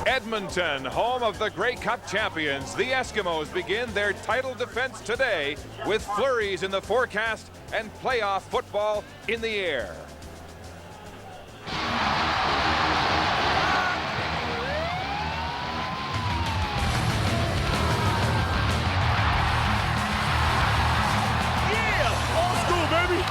Edmonton, home of the Grey Cup champions, the Eskimos begin their title defense today with flurries in the forecast and playoff football in the air. Yeah, old school, baby.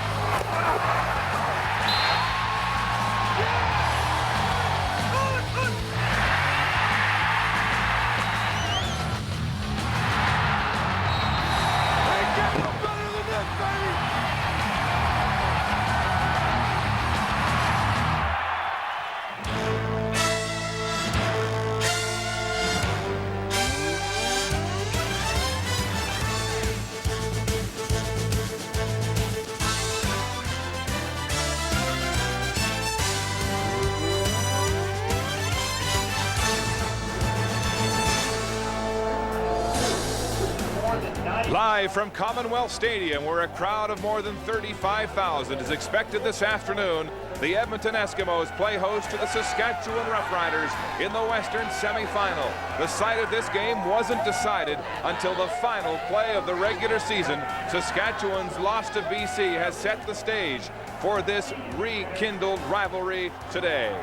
Live from Commonwealth Stadium, where a crowd of more than 35,000 is expected this afternoon, the Edmonton Eskimos play host to the Saskatchewan Roughriders in the Western semifinal. The site of this game wasn't decided until the final play of the regular season. Saskatchewan's loss to BC has set the stage for this rekindled rivalry today.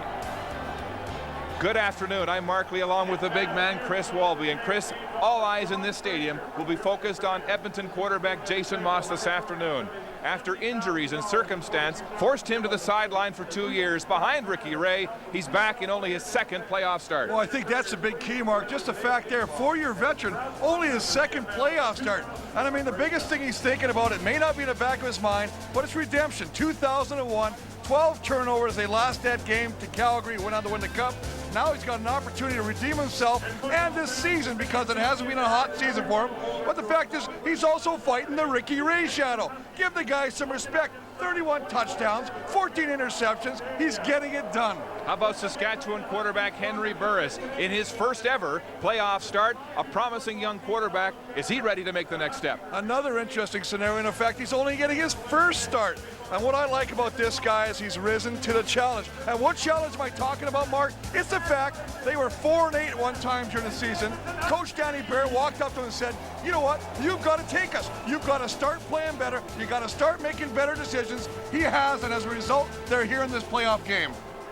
Good afternoon. I'm Mark Lee, along with the big man, Chris Walby. And Chris, all eyes in this stadium will be focused on Edmonton quarterback Jason Maas this afternoon. After injuries and circumstance forced him to the sideline for 2 years behind Ricky Ray, he's back in only his second playoff start. Well, I think that's a big key, Mark. Just the fact there, 4-year veteran, only his second playoff start. And I mean, the biggest thing he's thinking about, it may not be in the back of his mind, but it's redemption. 2001, 12 turnovers. They lost that game to Calgary, went on to win the Cup. Now he's got an opportunity to redeem himself and this season, because it hasn't been a hot season for him. But the fact is, he's also fighting the Ricky Ray shadow. Give the guy some respect. 31 touchdowns, 14 interceptions. He's getting it done. How about Saskatchewan quarterback Henry Burris in his first ever playoff start? A promising young quarterback. Is he ready to make the next step? Another interesting scenario. In fact, he's only getting his first start. And what I like about this guy is he's risen to the challenge. And what challenge am I talking about, Mark? It's the fact they were 4-8 at one time during the season. Coach Danny Barrett walked up to him and said, you know what? You've got to take us. You've got to start playing better. You've got to start making better decisions. He has, and as a result, they're here in this playoff game.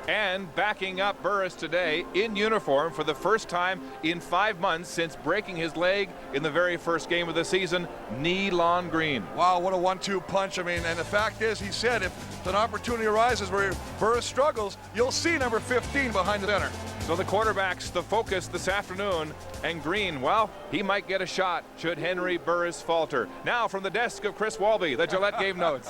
And backing up Burris today in uniform for the first time in 5 months since breaking his leg in the very first game of the season, Nealon Green. Wow, what a 1-2 punch. I mean, and the fact is, he said if an opportunity arises where Burris struggles, you'll see number 15 behind the center. So the quarterback's the focus this afternoon, and Green, well, he might get a shot should Henry Burris falter. Now from the desk of Chris Walby, the Gillette Game Notes.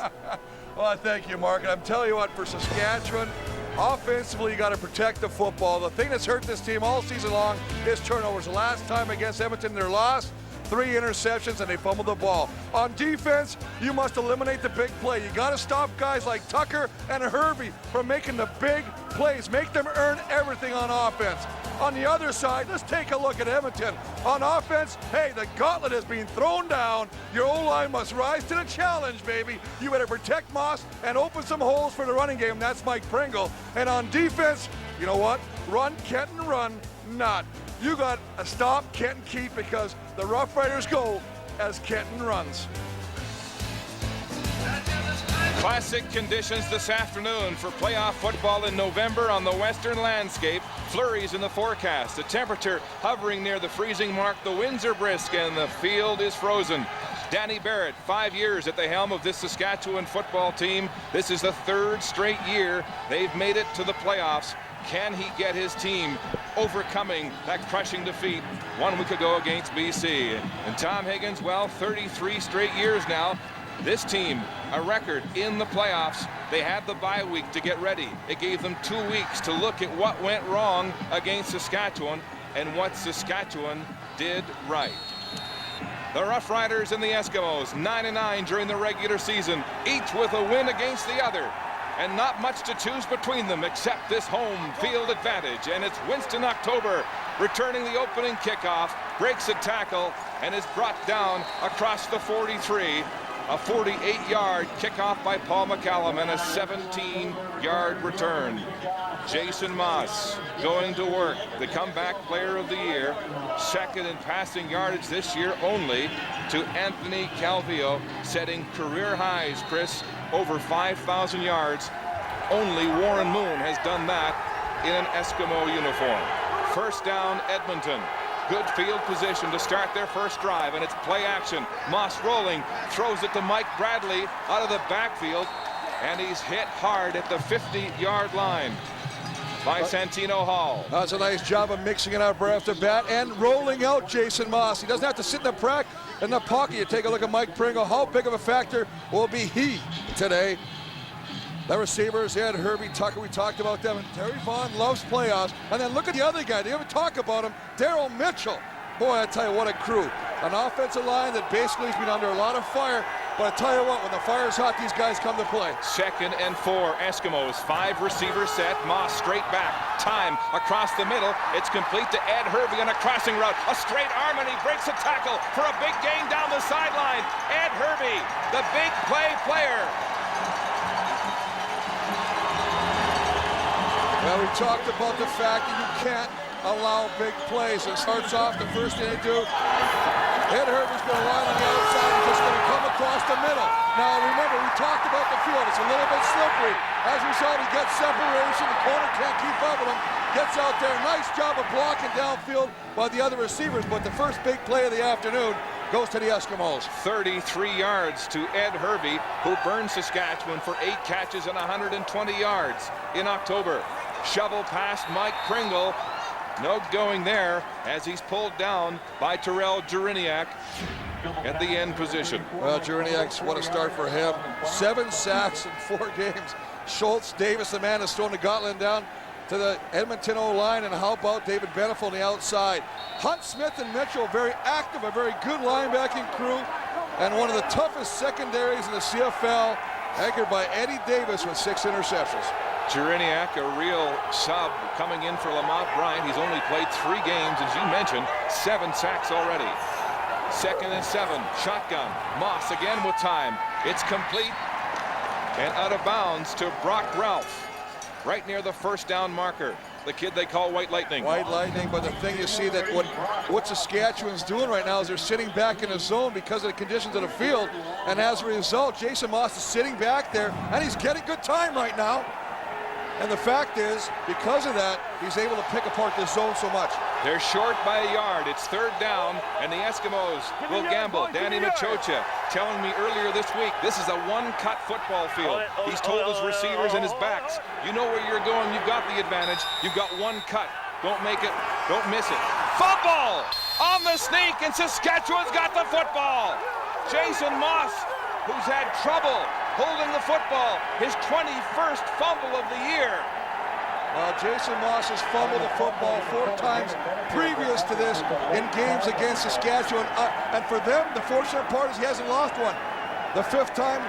Well, thank you, Mark. And I'm telling you what, for Saskatchewan, offensively, you got to protect the football. The thing that's hurt this team all season long is turnovers. The last time against Edmonton, their loss, 3 interceptions, and they fumbled the ball. On defense, you must eliminate the big play. You got to stop guys like Tucker and Hervey from making the big plays. Make them earn everything on offense. On the other side, let's take a look at Edmonton. On offense, hey, the gauntlet is being thrown down. Your O-line must rise to the challenge, baby. You better protect Maas and open some holes for the running game. That's Mike Pringle. And on defense, you know what? Run, Kenton, run, not. You got to stop Kenton keep, because the Roughriders go as Kenton runs. Classic conditions this afternoon for playoff football in November on the western landscape. Flurries in the forecast. The temperature hovering near the freezing mark. The winds are brisk and the field is frozen. Danny Barrett, 5 years at the helm of this Saskatchewan football team. This is the 3rd straight year they've made it to the playoffs. Can he get his team overcoming that crushing defeat 1 week ago against BC? And Tom Higgins, well, 33 straight years now. This team, a record in the playoffs. They had the bye week to get ready. It gave them 2 weeks to look at what went wrong against Saskatchewan and what Saskatchewan did right. The Roughriders and the Eskimos, 9-9 during the regular season, each with a win against the other. And not much to choose between them except this home field advantage. And it's Winston October returning the opening kickoff, breaks a tackle, and is brought down across the 43. A 48-yard kickoff by Paul McCallum and a 17-yard return. Jason Moss going to work, the comeback player of the year, second in passing yardage this year only to Anthony Calvillo, setting career highs, Chris, over 5,000 yards. Only Warren Moon has done that in an Eskimo uniform. First down, Edmonton. Good field position to start their first drive, and it's play action. Moss rolling, throws it to Mike Bradley out of the backfield, and he's hit hard at the 50-yard line by Santino Hall. That's a nice job of mixing it up right off the bat and rolling out Jason Moss. He doesn't have to sit in the pocket. You take a look at Mike Pringle. How big of a factor will be he today? The receivers, Ed, Herbie, Tucker, we talked about them. And Terry Vaughn loves playoffs. And then look at the other guy. They never talk about him, Daryl Mitchell. Boy, I tell you what a crew. An offensive line that basically has been under a lot of fire. But I tell you what, when the fire's hot, these guys come to play. 2nd and 4, Eskimos, 5 receiver set. Moss straight back, time across the middle. It's complete to Ed Herbie on a crossing route. A straight arm, and he breaks a tackle for a big gain down the sideline. Ed Herbie, the big play player. Well, we talked about the fact that you can't allow big plays. It starts off, the first thing they do, Ed Herbie's going to line on the outside and just going to come across the middle. Now, remember, we talked about the field. It's a little bit slippery. As a result, he gets separation. The corner can't keep up with him. Gets out there. Nice job of blocking downfield by the other receivers. But the first big play of the afternoon goes to the Eskimos. 33 yards to Ed Herbie, who burned Saskatchewan for 8 catches and 120 yards in October. Shovel past Mike Pringle. No going there as he's pulled down by Terrell Juriniak at the end position. Well, Juriniak's what a start for him. 7 sacks in 4 games. Schultz Davis, the man, has thrown the gauntlet down to the Edmonton O-line. And how about David Benefield on the outside? Hunt, Smith, and Mitchell, very active, a very good linebacking crew, and one of the toughest secondaries in the CFL, anchored by Eddie Davis with 6 interceptions. Juriniak, a real sub coming in for Lamont Bryant. He's only played 3 games, as you mentioned, 7 sacks already. 2nd and 7, shotgun. Moss again with time. It's complete and out of bounds to Brock Ralph, right near the first down marker. The kid they call White Lightning. White Lightning, but the thing you see that what Saskatchewan's doing right now is they're sitting back in the zone because of the conditions of the field, and as a result, Jason Moss is sitting back there, and he's getting good time right now. And the fact is, because of that, he's able to pick apart the zone so much. They're short by a yard. It's 3rd down, and the Eskimos will gamble. Danny Machocha telling me earlier this week, this is a one-cut football field. He's told his receivers and his backs, you know where you're going, you've got the advantage, you've got 1 cut. Don't make it, don't miss it. Fumble on the sneak, and Saskatchewan's got the football. Jason Moss, who's had trouble holding the football, his 21st fumble of the year. Jason Moss has fumbled the football 4 times previous to this in games against Saskatchewan. And for them, the fortunate part is he hasn't lost one. The 5th time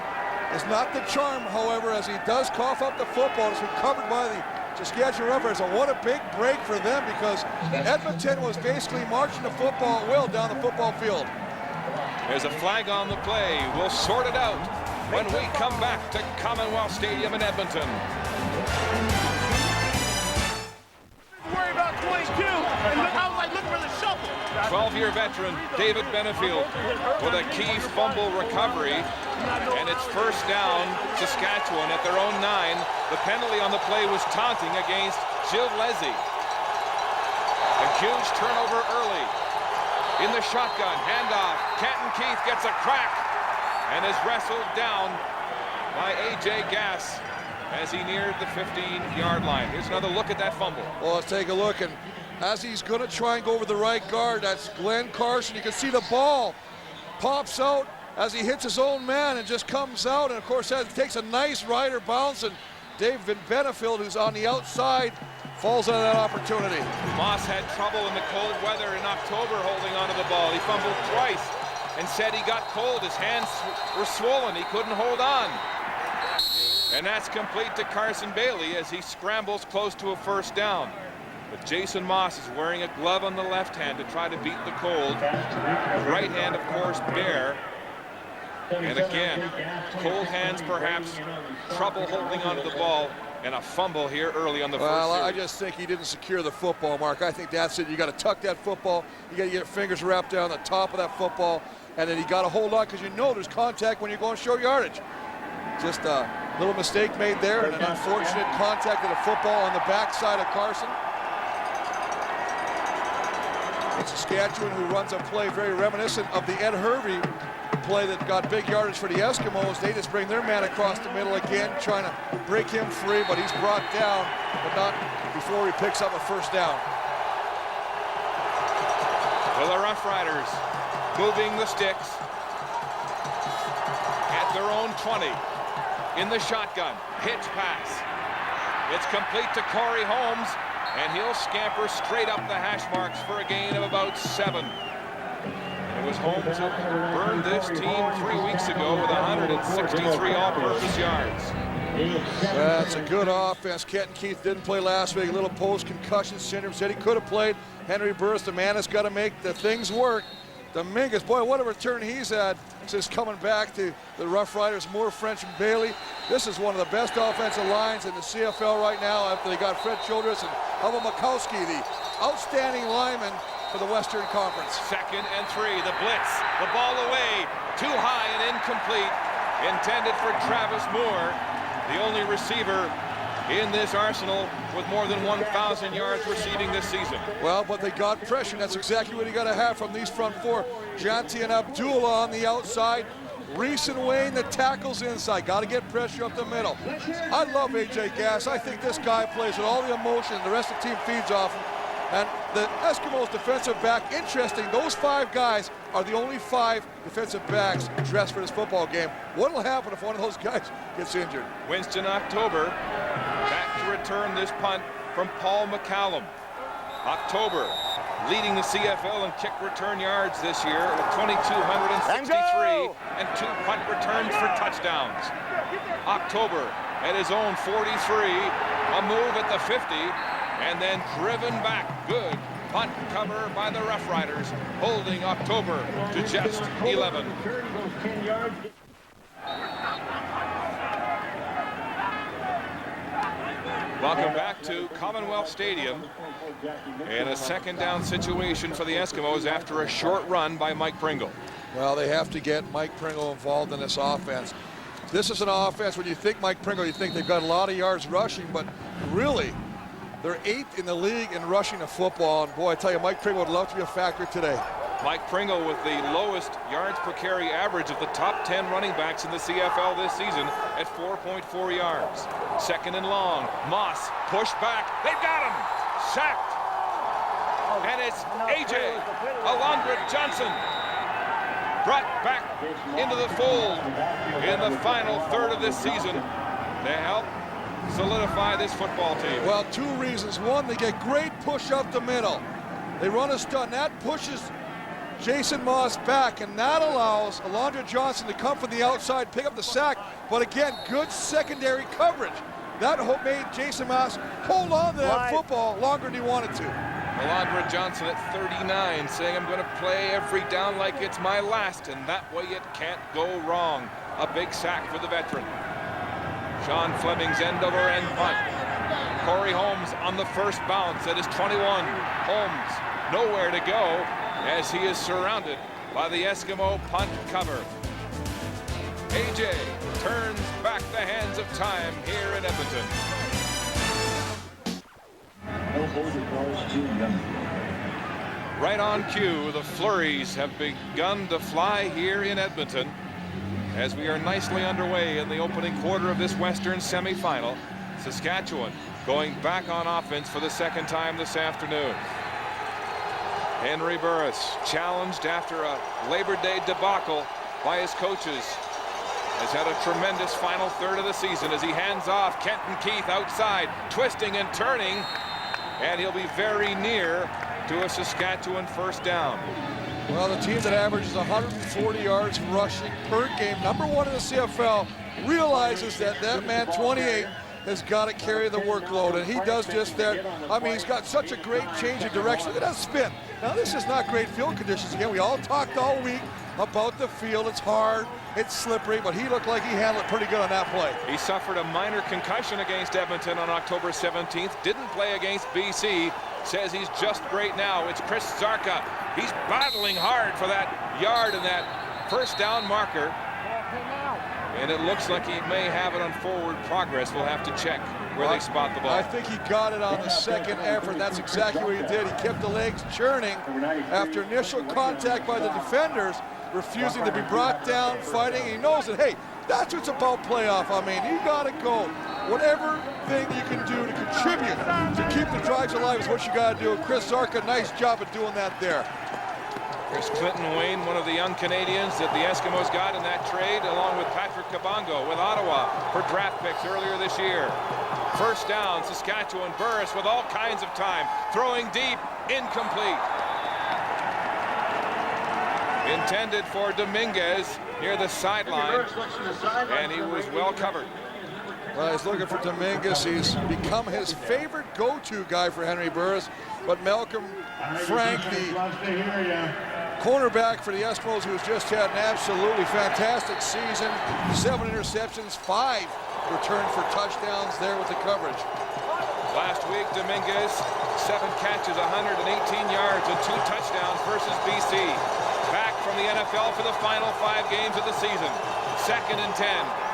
is not the charm, however, as he does cough up the football. It's recovered by the Saskatchewan Roughriders. And what a big break for them, because Edmonton was basically marching the football at will down the football field. There's a flag on the play. We'll sort it out when we come back to Commonwealth Stadium in Edmonton. Worry about 22, and I was like, look for the shuffle. 12-year veteran David Benefield with a key fumble recovery, and it's first down Saskatchewan at their own 9. The penalty on the play was taunting against Gilles Leslie. A huge turnover early. In the shotgun, handoff, Canton Keith gets a crack and is wrestled down by A.J. Gass as he neared the 15-yard line. Here's another look at that fumble. Well, let's take a look, and as he's going to try and go over the right guard, that's Glenn Carson. You can see the ball pops out as he hits his own man and just comes out, and of course that takes a nice rider bounce, and David Benefield, who's on the outside, falls out of that opportunity. Moss had trouble in the cold weather in October holding onto the ball. He fumbled twice and said he got cold. His hands were swollen. He couldn't hold on. And that's complete to Carson Bailey as he scrambles close to a first down. But Jason Moss is wearing a glove on the left hand to try to beat the cold. The right hand, of course, bare. And again, cold hands perhaps, trouble holding onto the ball, and a fumble here early on the first Well, I series. just think he didn't secure the football, Mark. I think that's it. You got to tuck that football. You got to get your fingers wrapped down the top of that football, and then you got to hold on because you know there's contact when you're going short yardage. Just a little mistake made there, and an unfortunate contact of the football on the backside of Carson. It's Saskatchewan who runs a play very reminiscent of the Ed Hervey play that got big yardage for the Eskimos. They just bring their man across the middle again, trying to break him free, but he's brought down, but not before he picks up a first down. Well, the Roughriders moving the sticks at their own 20 in the shotgun. Hitch pass. It's complete to Corey Holmes, and he'll scamper straight up the hash marks for a gain of about 7. It was Holmes who burned this team 3 weeks ago with 163 all-purpose yards. That's a good offense. Kenton Keith didn't play last week. A little post-concussion syndrome. Said he could have played. Henry Burris, the man has got to make the things work. Dominguez, boy, what a return he's had since coming back to the Roughriders. Moore, French, and Bailey. This is one of the best offensive lines in the CFL right now after they got Fred Childress and Hubba Makowski, the outstanding lineman for the Western Conference. 2nd and 3, the blitz, the ball away, too high and incomplete, intended for Travis Moore, the only receiver in this arsenal with more than 1,000 yards receiving this season. Well, but they got pressure. That's exactly what you got to have from these front four. Janti and Abdullah on the outside. Reese and Wayne, the tackles inside. Got to get pressure up the middle. I love AJ Gass. I think this guy plays with all the emotion. The rest of the team feeds off him. And the Eskimos defensive back, interesting, those 5 guys are the only 5 defensive backs dressed for this football game. What'll happen if one of those guys gets injured? Winston October back to return this punt from Paul McCallum. October leading the CFL in kick return yards this year with 2,263 and 2 punt returns for touchdowns. October at his own 43, a move at the 50, and then driven back. Good punt cover by the Roughriders, holding October to just 11. Welcome back to Commonwealth Stadium, and a 2nd down situation for the Eskimos after a short run by Mike Pringle. Well, they have to get Mike Pringle involved in this offense. This is an offense, when you think Mike Pringle, you think they've got a lot of yards rushing, but really, they're 8th in the league in rushing the football. And boy, I tell you, Mike Pringle would love to be a factor today. Mike Pringle with the lowest yards per carry average of the top 10 running backs in the CFL this season at 4.4 yards. 2nd and long. Moss pushed back. They've got him. Sacked. And it's AJ Alondra Johnson brought back into the fold in the final third of this season to help solidify this football team. Well, 2 reasons. One, they get great push up the middle. They run a stunt. That pushes Jason Moss back, and that allows Alondra Johnson to come from the outside, pick up the sack. But again, good secondary coverage. That made Jason Moss hold on to that football longer than he wanted to. Alondra Johnson at 39 saying, I'm going to play every down like it's my last, and that way it can't go wrong. A big sack for the veteran. Sean Fleming's end-over-end punt. Corey Holmes on the first bounce at his 21. Holmes nowhere to go as he is surrounded by the Eskimo punt cover. AJ turns back the hands of time here in Edmonton. Right on cue, the flurries have begun to fly here in Edmonton as we are nicely underway in the opening quarter of this Western semifinal. Saskatchewan going back on offense for the 2nd time this afternoon. Henry Burris, challenged after a Labor Day debacle by his coaches, has had a tremendous final third of the season as he hands off. Kenton Keith outside, twisting and turning, and he'll be very near to a Saskatchewan first down. Well, the team that averages 140 yards rushing per game, #1 in the CFL, realizes that that man 28 has got to carry the workload, and he does just that. I mean, he's got such a great change of direction. Look at that spin. Now, this is not great field conditions. Again, we all talked all week about the field. It's hard, it's slippery, but he looked like he handled it pretty good on that play. He suffered a minor concussion against Edmonton on October 17th. Didn't play against BC. Says he's just great now. It's Chris Zarka. He's battling hard for that yard and that first down marker. And it looks like he may have it on forward progress. We'll have to check where they spot the ball. I think he got it on the second effort. That's exactly what he did. He kept the legs churning after initial contact by the defenders, refusing to be brought down, fighting. He knows that, hey, that's what it's about playoff. I mean, you got to go. Whatever thing you can do to contribute to keep the drives alive is what you got to do. Chris Zarka, nice job of doing that there. There's Clinton Wayne, one of the young Canadians that the Eskimos got in that trade, along with Patrick Kabongo with Ottawa for draft picks earlier this year. First down, Saskatchewan. Burris with all kinds of time, throwing deep, incomplete. Intended for Dominguez near the sideline, and he was well covered. Well, he's looking for Dominguez. He's become his favorite go-to guy for Henry Burris, but Malcolm Frank, the cornerback for the Eskimos, who's just had an absolutely fantastic season. 7 interceptions, 5 returned for touchdowns there with the coverage. Last week, Dominguez, 7 catches, 118 yards, and 2 touchdowns versus BC. Back from the NFL for the final 5 games of the season. 2nd and 10,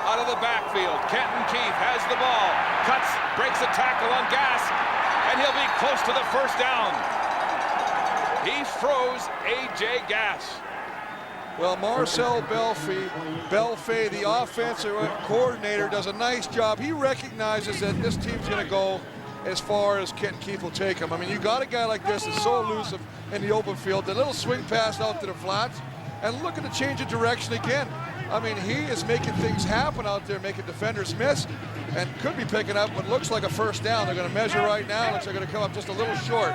out of the backfield. Kenton Keith has the ball, cuts, breaks a tackle on Gas, and he'll be close to the first down. He throws A.J. Gas. Well, Marcel Belfay, the offensive coordinator, does a nice job. He recognizes that this team's going to go as far as Kenton Keith will take him. I mean, you got a guy like this that's so elusive in the open field. The little swing pass out to the flats, and look at the change of direction again. I mean, he is making things happen out there, making defenders miss, and could be picking up what looks like a first down. They're going to measure right now. Looks like they're going to come up just a little short.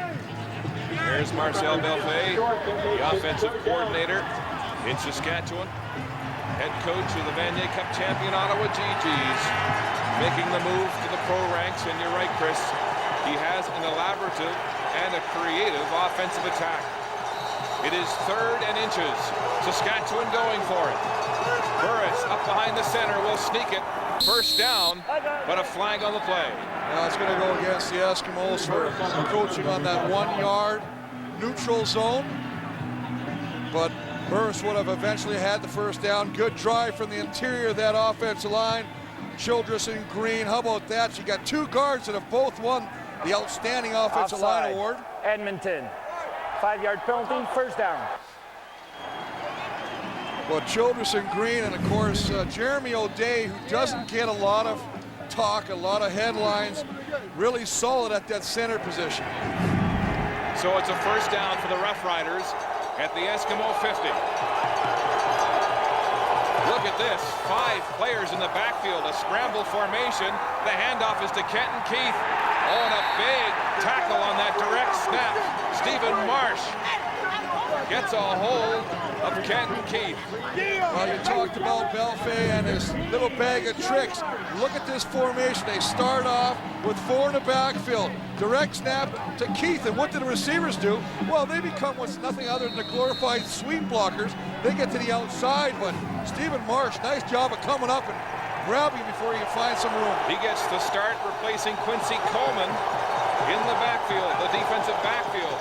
Here's Marcel Belfay, the offensive coordinator in Saskatchewan. Head coach of the Vanier Cup champion Ottawa GGs, making the move to the pro ranks. And you're right, Chris, he has an elaborative and a creative offensive attack. It is 3rd and inches. Saskatchewan going for it. Burris up behind the center will sneak it. First down, but a flag on the play. Now it's going to go against the Eskimos for coaching on that 1-yard neutral zone. But Burris would have eventually had the first down. Good drive from the interior of that offensive line. Childress in green. How about that? You got 2 guards that have both won the Outstanding Offensive Line Award. Edmonton. 5-yard penalty, first down. Well, Childress in green, and of course Jeremy O'Day, who doesn't get a lot of talk, a lot of headlines, really solid at that center position. So it's a first down for the Roughriders at the Eskimo 50. Look at this, 5 players in the backfield, a scramble formation. The handoff is to Kenton Keith. Oh, and a big tackle on that direct snap. Stephen Marsh gets a hold of Kenton Keith. Well, you talked about Belfay and his little bag of tricks. Look at this formation. They start off with 4 in the backfield. Direct snap to Keith. And what do the receivers do? Well, they become what's nothing other than the glorified sweep blockers. They get to the outside, but Stephen Marsh, nice job of coming up and grabbing before he can find some room. He gets the start replacing Quincy Coleman in the backfield, the defensive backfield.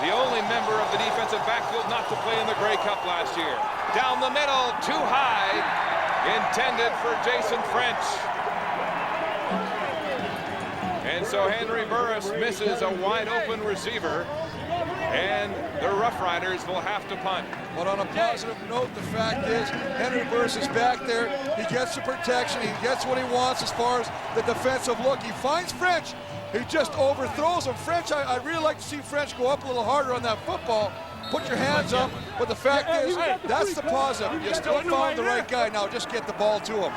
The only member of the defensive backfield not to play in the Grey Cup last year. Down the middle, too high, intended for Jason French. And so Henry Burris misses a wide open receiver, and the Roughriders will have to punt. But on a positive note, the fact is Henry Burris is back there. He gets the protection. He gets what he wants as far as the defensive look. He finds French. He just overthrows him. French, I really like to see French go up a little harder on that football. Put your hands up. But the fact is, that's the positive. You still found the right guy. Now just get the ball to him.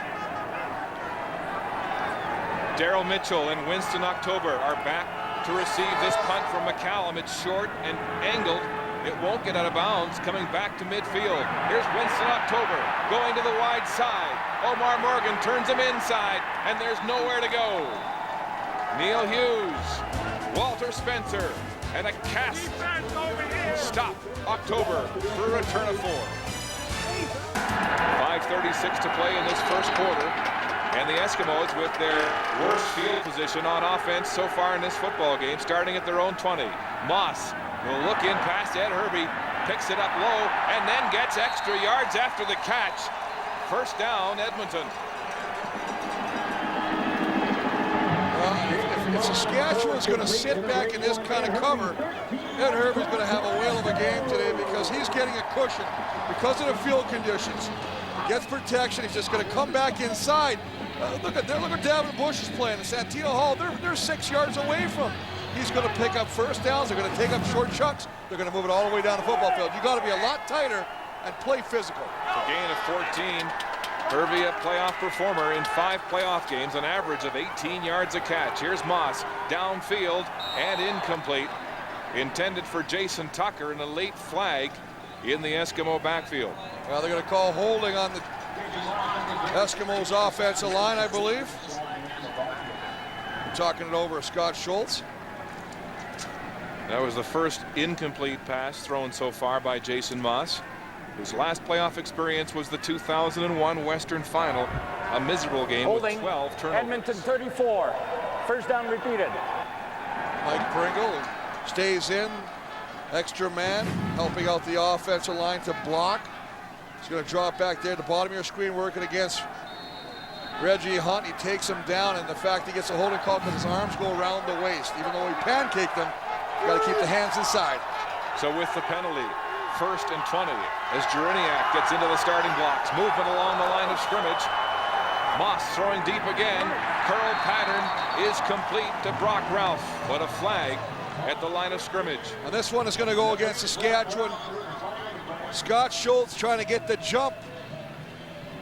Daryl Mitchell and Winston October are back to receive this punt from McCallum. It's short and angled. It won't get out of bounds. Coming back to midfield. Here's Winston October going to the wide side. Omar Morgan turns him inside, and there's nowhere to go. Neil Hughes, Walter Spencer, and a cast stop. October for a return of 4. 5:36 to play in this first quarter. And the Eskimos with their worst field position on offense so far in this football game, starting at their own 20. Moss will look in past Ed Hervey, picks it up low, and then gets extra yards after the catch. First down, Edmonton. If Saskatchewan's going to sit back in this kind of cover, Ed Hervey's going to have a whale of a game today because he's getting a cushion because of the field conditions. Gets protection. He's just going to come back inside. Look at Davin Bush is playing. And Santino Hall, they're 6 yards away from him. He's going to pick up first downs. They're going to take up short chunks. They're going to move it all the way down the football field. You got to be a lot tighter and play physical. A gain of 14. Hervey, a playoff performer in 5 playoff games, an average of 18 yards a catch. Here's Moss downfield and incomplete. Intended for Jason Tucker, and a late flag in the Eskimo backfield. Well, they're going to call holding on the Eskimos offensive line, I believe. Talking it over Scott Schultz. That was the first incomplete pass thrown so far by Jason Moss. His last playoff experience was the 2001 Western Final, a miserable game Holding. with 12 turnovers. Edmonton 34. First down repeated. Mike Pringle stays in. Extra man helping out the offensive line to block. He's going to drop back there at the bottom of your screen, working against Reggie Hunt. He takes him down, and the fact he gets a holding call because his arms go around the waist. Even though he pancaked them, you got to keep the hands inside. So with the penalty, 1st and 20 as Jeriniak gets into the starting blocks. Movement along the line of scrimmage. Moss throwing deep again. Curl pattern is complete to Brock Ralph, but a flag at the line of scrimmage. And this one is going to go against Saskatchewan. Scott Schultz trying to get the jump.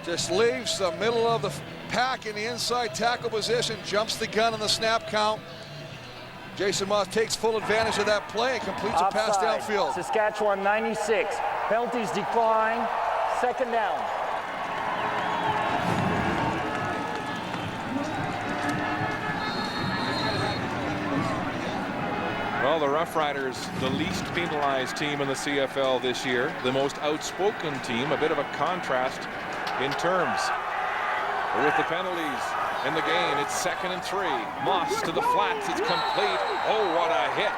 Just leaves the middle of the pack in the inside tackle position. Jumps the gun on the snap count. Jason Moss takes full advantage of that play and completes a pass downfield. Saskatchewan 96. Penalties decline. Second down. Well, the Roughriders, the least penalized team in the CFL this year, the most outspoken team, a bit of a contrast in terms. With the penalties in the game, it's 2nd and 3. Moss to the flats, it's complete. Oh, what a hit.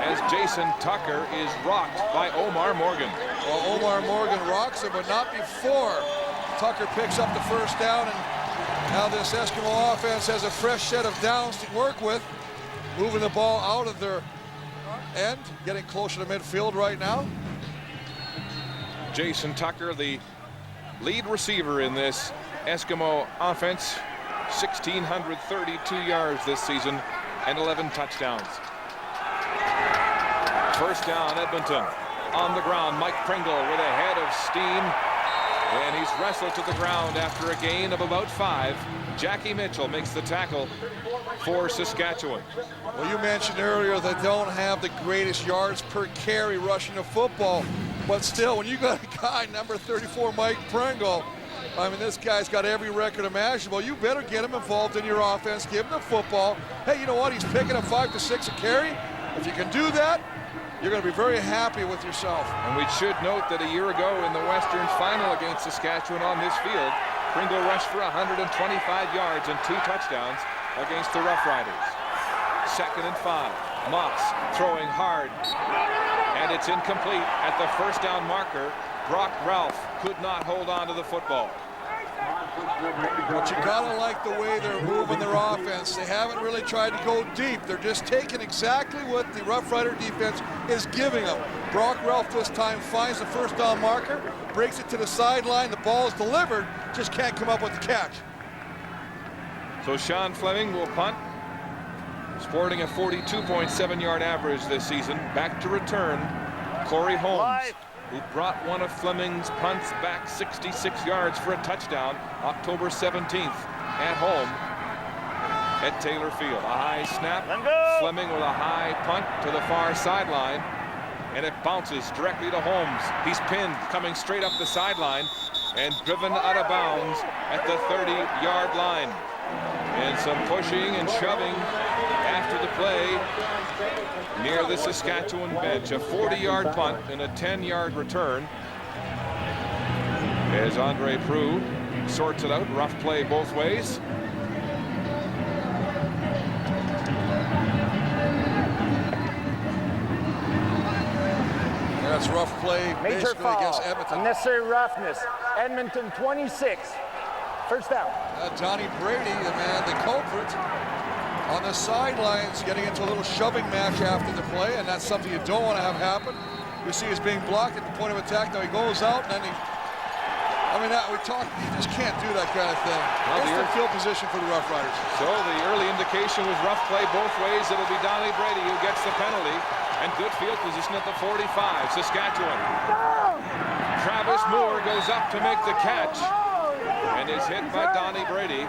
As Jason Tucker is rocked by Omar Morgan. Well, Omar Morgan rocks him, but not before. Tucker picks up the first down, and now this Eskimo offense has a fresh set of downs to work with. Moving the ball out of their end, getting closer to midfield right now. Jason Tucker, the lead receiver in this Eskimo offense, 1,632 yards this season and 11 touchdowns. First down, Edmonton. On the ground, Mike Pringle with a head of steam, and he's wrestled to the ground after a gain of about 5. Jackie Mitchell makes the tackle for Saskatchewan. Well, you mentioned earlier they don't have the greatest yards per carry rushing the football, but still, when you got a guy, number 34, Mike Pringle, I mean, this guy's got every record imaginable. You better get him involved in your offense, give him the football. Hey, you know what? He's picking up 5 to 6 a carry. If you can do that, you're going to be very happy with yourself. And we should note that a year ago in the Western Final against Saskatchewan on this field, Pringle rushed for 125 yards and 2 touchdowns against the Roughriders. 2nd and 5. Moss throwing hard, and it's incomplete at the first down marker. Brock Ralph could not hold on to the football. But you gotta like the way they're moving their offense. They haven't really tried to go deep. They're just taking exactly what the Rough Rider defense is giving them. Brock Ralph this time finds the first down marker, breaks it to the sideline. The ball is delivered, just can't come up with the catch. So Sean Fleming will punt, sporting a 42.7 yard average this season. Back to return, Corey Holmes, who brought one of Fleming's punts back 66 yards for a touchdown October 17th at home. at Taylor Field. A high snap. Fleming with a high punt to the far sideline, and it bounces directly to Holmes. He's pinned, coming straight up the sideline, and driven out of bounds at the 30-yard line. And some pushing and shoving after the play near the Saskatchewan bench. A 40-yard punt and a 10-yard return as Andre Proulx sorts it out. Rough play both ways. That's rough play Major basically foul. against Edmonton. Unnecessary roughness. Edmonton 26. First down. Donnie Brady, the man, the culprit, on the sidelines, getting into a little shoving match after the play, and that's something you don't want to have happen. You see he's being blocked at the point of attack. Now he goes out, and then he, you just can't do that kind of thing. What's the field position for the Roughriders? So the early indication was rough play both ways. It'll be Donnie Brady who gets the penalty, and good field position at the 45, Saskatchewan. Travis Moore goes up to make the catch and is hit by Donnie Brady.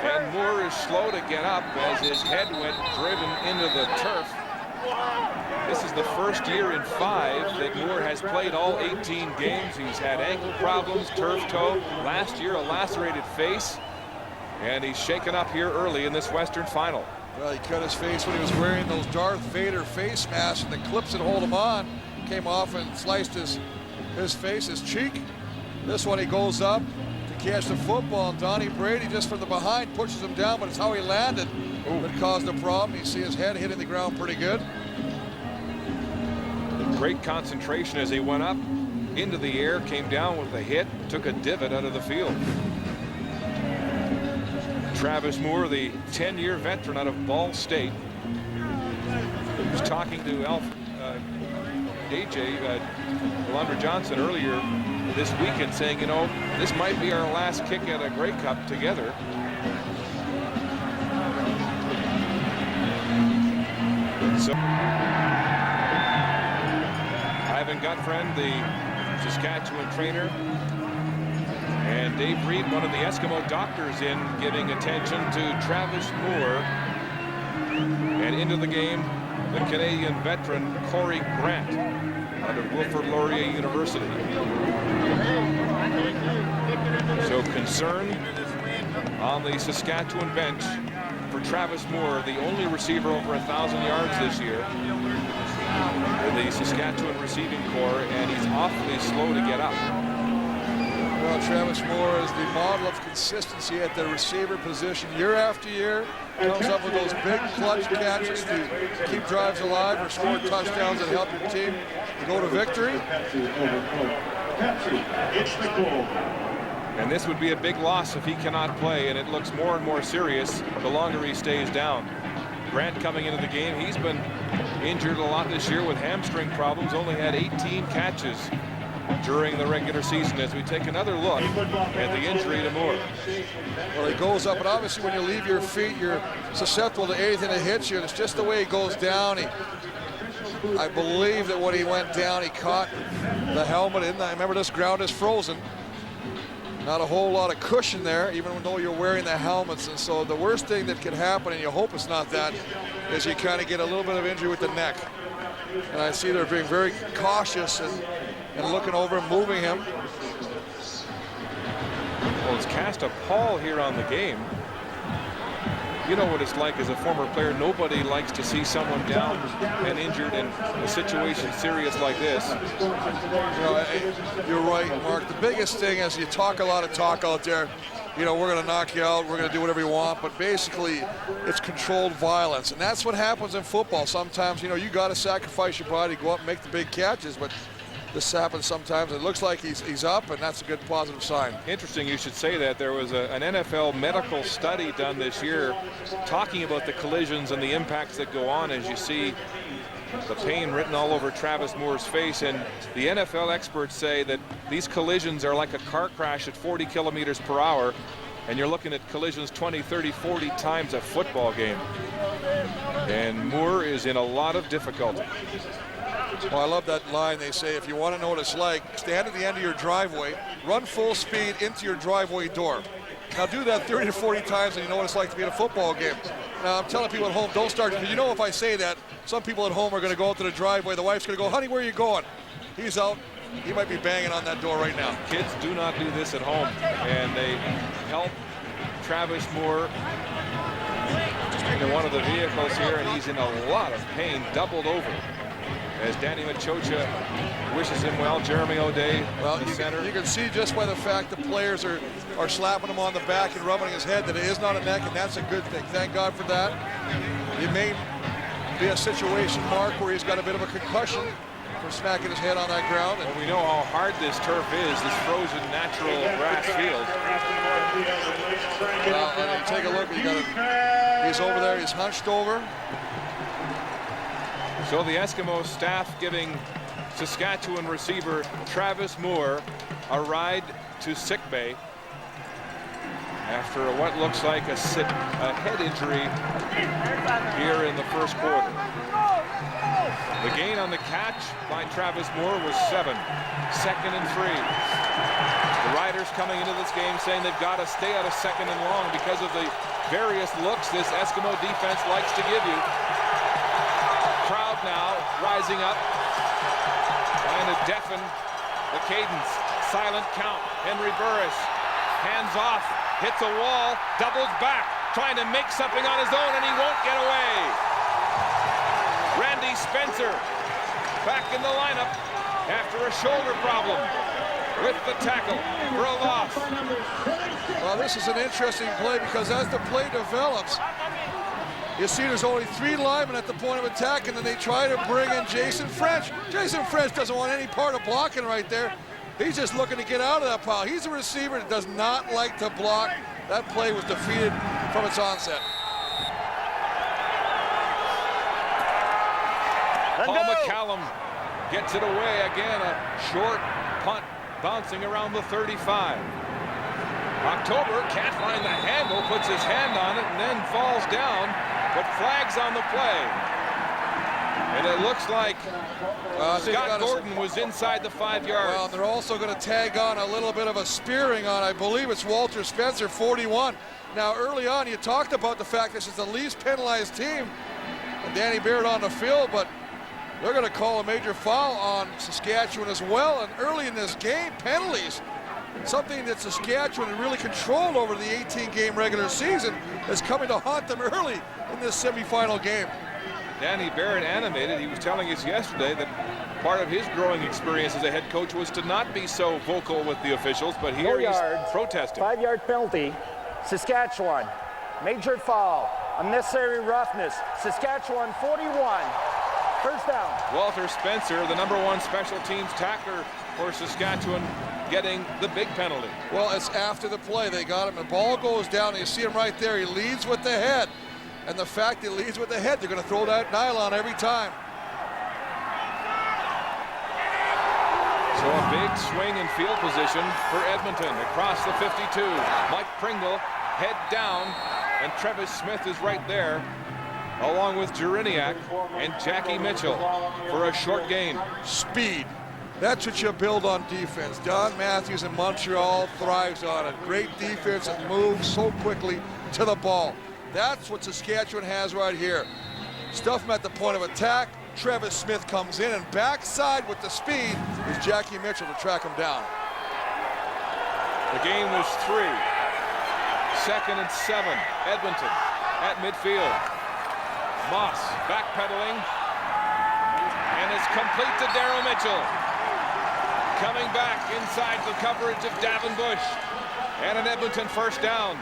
And Moore is slow to get up as his head went driven into the turf. This is the first year in 5 that Moore has played all 18 games. He's had ankle problems, turf toe. Last year, a lacerated face. And he's shaken up here early in this Western final. Well, he cut his face when he was wearing those Darth Vader face masks, and the clips that hold him on came off and sliced his face, his cheek. This one, he goes up to catch the football, and Donnie Brady just from the behind pushes him down, but it's how he landed that caused the problem. You see his head hitting the ground pretty good. Great concentration as he went up into the air, came down with a hit, took a divot out of the field. Travis Moore, the 10-year veteran out of Ball State, was talking to Alondra Johnson earlier this weekend, saying, you know, this might be our last kick at a Grey Cup together. So Ivan Gutfriend, the Saskatchewan trainer, and Dave Reed, one of the Eskimo doctors, in giving attention to Travis Moore. And into the game, the Canadian veteran Corey Grant out of Wilfrid Laurier University. So concern on the Saskatchewan bench for Travis Moore, the only receiver over 1,000 yards this year in the Saskatchewan receiving corps, and he's awfully slow to get up. Well, Travis Moore is the model of consistency at the receiver position year after year. Comes up with those big clutch catches to keep drives alive or score touchdowns that help your team to go to victory. And this would be a big loss if he cannot play, and it looks more and more serious the longer he stays down. Grant coming into the game, he's been injured a lot this year with hamstring problems, only had 18 catches during the regular season. As we take another look at the injury to Moore. Well, he goes up, and obviously when you leave your feet, you're susceptible to anything that hits you, and it's just the way he goes down. I believe that when he went down, he caught the helmet in. I remember this ground is frozen. Not a whole lot of cushion there, even though you're wearing the helmets. And so the worst thing that could happen, and you hope it's not that, is you kind of get a little bit of injury with the neck. And I see they're being very cautious and looking over and moving him. Well, it's cast a pall here on the game. You know what it's like as a former player. Nobody likes to see someone down and injured in a situation serious like this. You know, you're right, Mark. The biggest thing is you talk a lot of talk out there. You know, we're going to knock you out, we're going to do whatever you want, but basically it's controlled violence. And that's what happens in football. Sometimes, you know, you got to sacrifice your body, go up and make the big catches, but this happens sometimes. It looks like he's up, and that's a good positive sign. Interesting you should say that. There was an NFL medical study done this year talking about the collisions and the impacts that go on as you see the pain written all over Travis Moore's face. And the NFL experts say that these collisions are like a car crash at 40 kilometers per hour, and you're looking at collisions 20, 30, 40 times a football game. And Moore is in a lot of difficulty. Well, I love that line. They say, if you want to know what it's like, stand at the end of your driveway, run full speed into your driveway door. Now do that 30 to 40 times and you know what it's like to be at a football game. Now I'm telling people at home, don't start, because you know if I say that, some people at home are going to go out to the driveway. The wife's going to go, honey, where are you going? He's out. He might be banging on that door right now. Kids do not do this at home, and they help Travis Moore into one of the vehicles here, and he's in a lot of pain, doubled over. As Danny Machocha wishes him well, Jeremy O'Day, well, the center. You can see just by the fact the players are slapping him on the back and rubbing his head that it is not a neck, and that's a good thing. Thank God for that. It may be a situation, Mark, where he's got a bit of a concussion for smacking his head on that ground. Well, we know how hard this turf is, this frozen natural grass field. Well, and you take a look, he's over there, he's hunched over. So the Eskimos staff giving Saskatchewan receiver Travis Moore a ride to sickbay after what looks like a head injury here in the first quarter. The gain on the catch by Travis Moore was 7. 2nd and 3. The Riders coming into this game saying they've got to stay out of 2nd and long because of the various looks this Eskimo defense likes to give you. Crowd now rising up, trying to deafen the cadence. Silent count. Henry Burris hands off, hits a wall, doubles back, trying to make something on his own, and he won't get away. Randy Spencer back in the lineup after a shoulder problem with the tackle for a loss. Well, this is an interesting play because as the play develops, you see there's only 3 linemen at the point of attack, and then they try to bring in Jason French. Jason French doesn't want any part of blocking right there. He's just looking to get out of that pile. He's a receiver that does not like to block. That play was defeated from its onset. Paul McCallum gets it away again. A short punt bouncing around the 35. October can't find the handle, puts his hand on it, and then falls down, but flags on the play. And it looks like Scott Gordon was inside the 5 yards. Well, they're also going to tag on a little bit of a spearing on, I believe it's Walter Spencer, 41. Now, early on, you talked about the fact this is the least penalized team, and Danny Baird on the field, but they're going to call a major foul on Saskatchewan as well. And early in this game, penalties, something that Saskatchewan had really controlled over the 18-game regular season, is coming to haunt them early in this semifinal game. Danny Barrett animated. He was telling us yesterday that part of his growing experience as a head coach was to not be so vocal with the officials, but here he's protesting. 5-yard penalty, Saskatchewan. Major foul, unnecessary roughness. Saskatchewan 41. First down. Walter Spencer, the #1 special teams tackler for Saskatchewan, getting the big penalty. Well, it's after the play. They got him. The ball goes down, and you see him right there. He leads with the head. And the fact he leads with the head, they're going to throw that nylon every time. So a big swing in field position for Edmonton across the 52. Mike Pringle head down, and Travis Smith is right there, along with Jeriniak and Jackie Mitchell for a short gain. Speed. That's what you build on defense. Don Matthews in Montreal thrives on it. Great defense that moves so quickly to the ball. That's what Saskatchewan has right here. Stuff him at the point of attack. Travis Smith comes in, and backside with the speed is Jackie Mitchell to track him down. The game was 3. 2nd and 7. Edmonton at midfield. Moss backpedaling, and it's complete to Daryl Mitchell. Coming back inside the coverage of Davin Bush. And an Edmonton first down.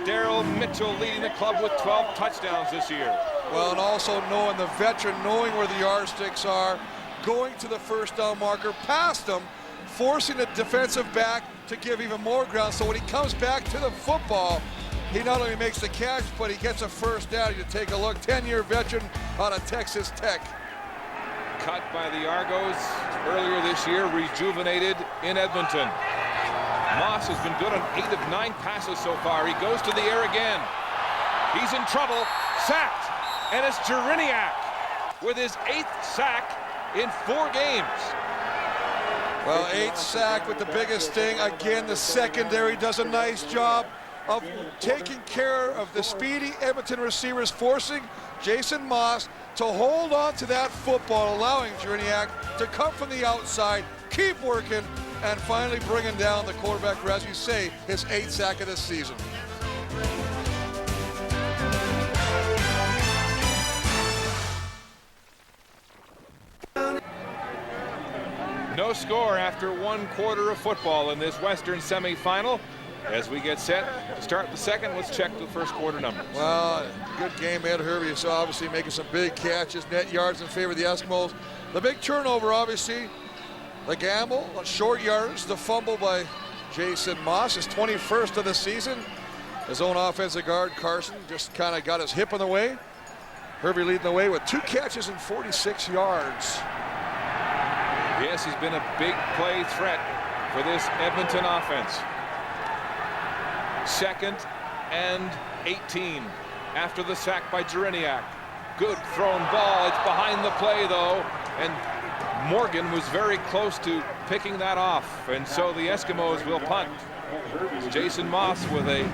Daryl Mitchell leading the club with 12 touchdowns this year. Well, and also knowing the veteran, knowing where the yardsticks are, going to the first down marker, past them, forcing the defensive back to give even more ground. So when he comes back to the football, he not only makes the catch, but he gets a first down. You take a look, 10-year veteran out of Texas Tech. Cut by the Argos earlier this year, rejuvenated in Edmonton. Moss has been good on 8 of 9 passes so far. He goes to the air again. He's in trouble, sacked, and it's Jeriniak with his 8th sack in 4 games. Well, 8th sack with the biggest thing. Again, the secondary does a nice job. of taking care of the speedy Edmonton receivers, forcing Jason Moss to hold on to that football, allowing Jerniak to come from the outside, keep working, and finally bringing down the quarterback for, as you say, his 8th sack of this season. No score after 1 quarter of football in this Western semifinal. As we get set to start the second, let's check the first quarter numbers. Well, good game. Ed Hervey is obviously making some big catches, net yards in favor of the Eskimos. The big turnover, obviously, the gamble on short yards, the fumble by Jason Moss, his 21st of the season. His own offensive guard, Carson, just kind of got his hip in the way. Hervey leading the way with 2 catches and 46 yards. Yes, he's been a big play threat for this Edmonton offense. 2nd and 18 after the sack by Jerniak. Good thrown ball. It's behind the play, though, and Morgan was very close to picking that off, and so the Eskimos will punt. Jason Moss with a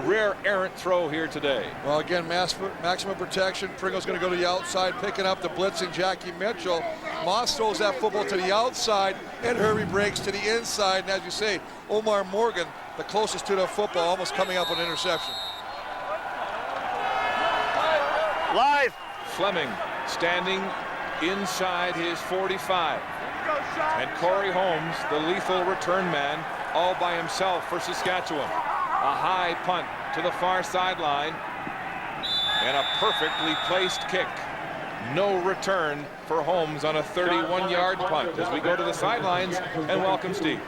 rare errant throw here today. Well, again, maximum protection. Pringle's going to go to the outside, picking up the blitzing Jackie Mitchell. Moss throws that football to the outside, and Hervey breaks to the inside. And as you say, Omar Morgan, the closest to the football, almost coming up with an interception. Live. Fleming standing inside his 45. And Corey Holmes, the lethal return man, all by himself for Saskatchewan. A high punt to the far sideline and a perfectly placed kick. No return for Holmes on a 31-yard punt as we go to the sidelines and welcome Steve.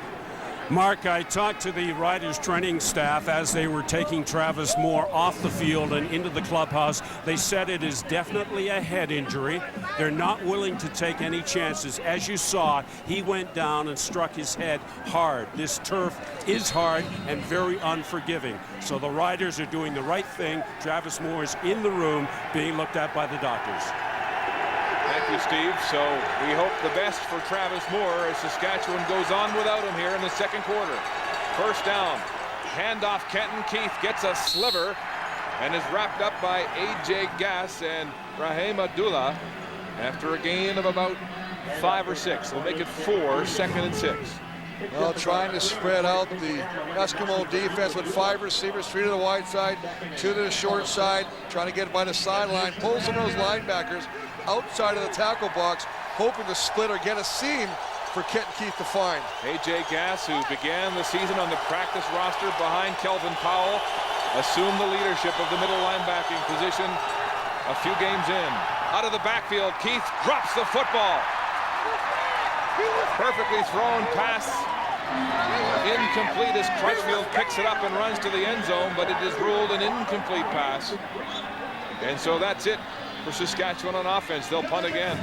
Mark, I talked to the Riders training staff as they were taking Travis Moore off the field and into the clubhouse. They said it is definitely a head injury. They're not willing to take any chances. As you saw, he went down and struck his head hard. This turf is hard and very unforgiving. So the Riders are doing the right thing. Travis Moore is in the room being looked at by the doctors. Thank you, Steve. So we hope the best for Travis Moore as Saskatchewan goes on without him here in the second quarter. First down. Handoff. Kenton Keith gets a sliver and is wrapped up by A.J. Gass and Raheem Abdullah after a gain of about 5 or 6. They'll make it 4, 2nd and 6. Well, trying to spread out the Eskimo defense with 5 receivers, 3 to the wide side, 2 to the short side, trying to get by the sideline, pull some of those linebackers outside of the tackle box, hoping to split or get a seam for Kenton Keith to find. A.J. Gass, who began the season on the practice roster behind Kelvin Powell, assumed the leadership of the middle linebacking position a few games in. Out of the backfield, Keith drops the football. Perfectly thrown pass. Incomplete as Crutchfield picks it up and runs to the end zone, but it is ruled an incomplete pass. And so that's it for Saskatchewan on offense. They'll punt again.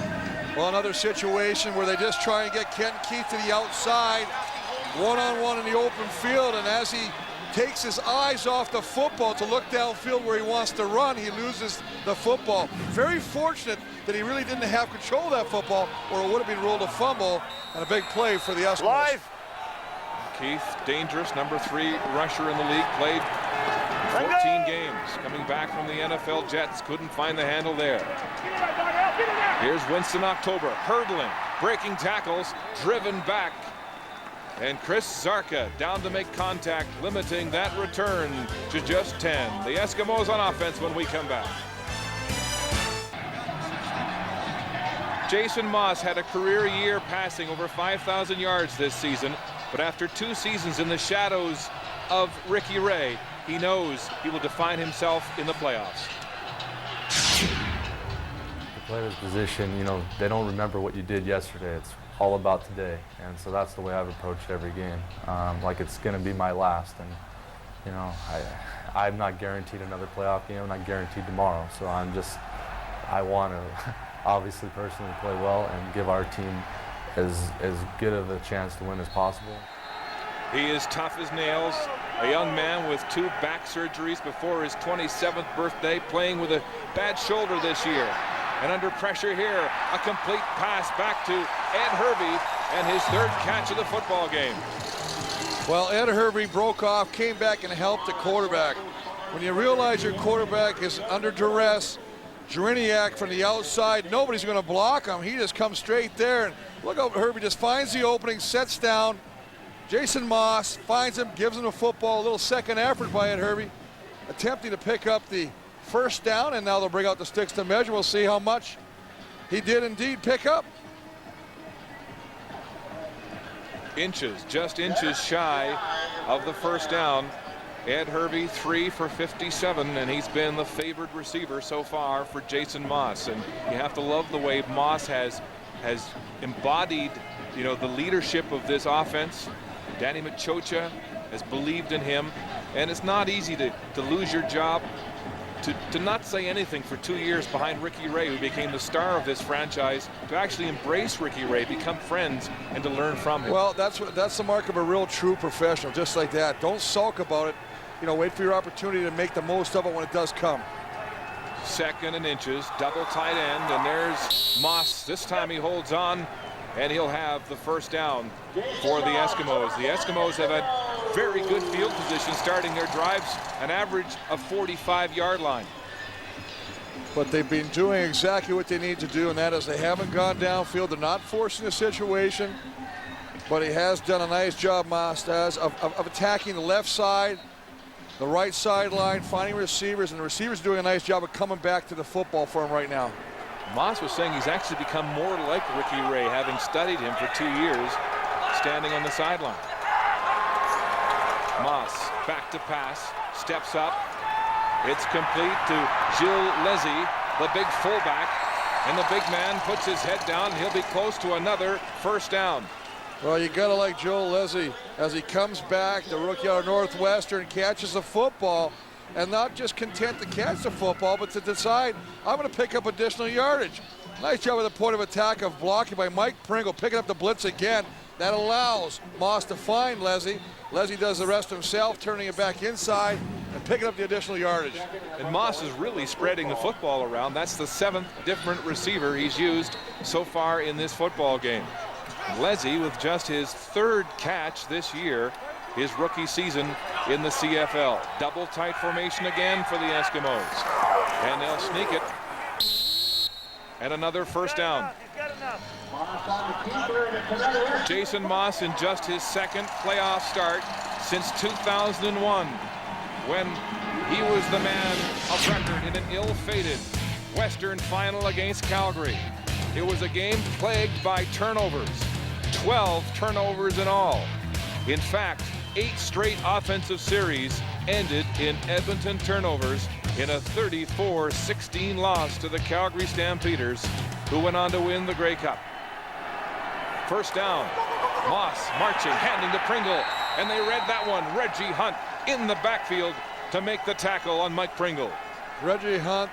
Well, another situation where they just try and get Kenton Keith to the outside, one-on-one in the open field, and as he takes his eyes off the football to look downfield where he wants to run, he loses the football. Very fortunate that he really didn't have control of that football, or it would have been ruled a fumble, and a big play for the Eskimos. Live. Keith, dangerous, number 3 rusher in the league, played 14 games. Coming back from the NFL Jets, couldn't find the handle there. Here's Winston October, hurdling, breaking tackles, driven back. And Chris Zarka down to make contact, limiting that return to just 10. The Eskimos on offense when we come back. Jason Moss had a career year passing over 5,000 yards this season, but after 2 seasons in the shadows of Ricky Ray, he knows he will define himself in the playoffs. The player's position, you know, they don't remember what you did yesterday. It's all about today, and so that's the way I've approached every game. Like it's going to be my last, and you know, I'm not guaranteed another playoff game. I'm not guaranteed tomorrow, so I want to obviously personally play well and give our team as good of a chance to win as possible. He is tough as nails, a young man with 2 back surgeries before his 27th birthday, playing with a bad shoulder this year. And under pressure here, a complete pass back to Ed Hervey and his 3rd catch of the football game. Well, Ed Hervey broke off, came back and helped the quarterback. When you realize your quarterback is under duress, Jariniak from the outside, nobody's going to block him. He just comes straight there. And look how Hervey just finds the opening, sets down. Jason Moss finds him, gives him the football. A little second effort by Ed Hervey, attempting to pick up the first down, and now they'll bring out the sticks to measure. We'll see how much he did indeed pick up. Just inches shy of the first down. Ed Hervey 3 for 57, and he's been the favored receiver so far for Jason Moss. And you have to love the way Moss has embodied, you know, the leadership of this offense. Danny Machocha has believed in him, and it's not easy to lose your job, to not say anything for 2 years behind Ricky Ray, who became the star of this franchise, to actually embrace Ricky Ray, become friends, and to learn from him. Well, that's the mark of a real true professional, just like that. Don't sulk about it. You know, wait for your opportunity to make the most of it when it does come. Second and inches, double tight end, and there's Moss. This time he holds on, and he'll have the first down for the Eskimos. The Eskimos have had very good field position starting their drives, an average of 45-yard line. But they've been doing exactly what they need to do, and that is they haven't gone downfield. They're not forcing the situation, but he has done a nice job, Moss does, of attacking the left side, the right sideline, finding receivers, and the receivers doing a nice job of coming back to the football for him right now. Moss was saying he's actually become more like Ricky Ray, having studied him for 2 years, standing on the sideline. Moss back to pass, steps up. It's complete to Gilles Lesy, the big fullback, and the big man puts his head down. He'll be close to another first down. Well, you gotta like Joel Lesy as he comes back, the rookie out of Northwestern, catches the football, and not just content to catch the football, but to decide, I'm gonna pick up additional yardage. Nice job at the point of attack of blocking by Mike Pringle, picking up the blitz again. That allows Moss to find Lesy. Lesy does the rest himself, turning it back inside and picking up the additional yardage. And Moss is really spreading the football around. That's the 7th different receiver he's used so far in this football game. Lesy with just his 3rd catch this year, his rookie season in the CFL. Double tight formation again for the Eskimos. And they'll sneak it. And another first down. Jason Moss in just his 2nd playoff start since 2001, when he was the man of record in an ill-fated Western final against Calgary. It was a game plagued by turnovers, 12 turnovers in all. In fact, 8 straight offensive series ended in Edmonton turnovers in a 34-16 loss to the Calgary Stampeders, who went on to win the Grey Cup. First down, Moss marching, handing to Pringle, and they read that one. Reggie Hunt in the backfield to make the tackle on Mike Pringle. Reggie Hunt,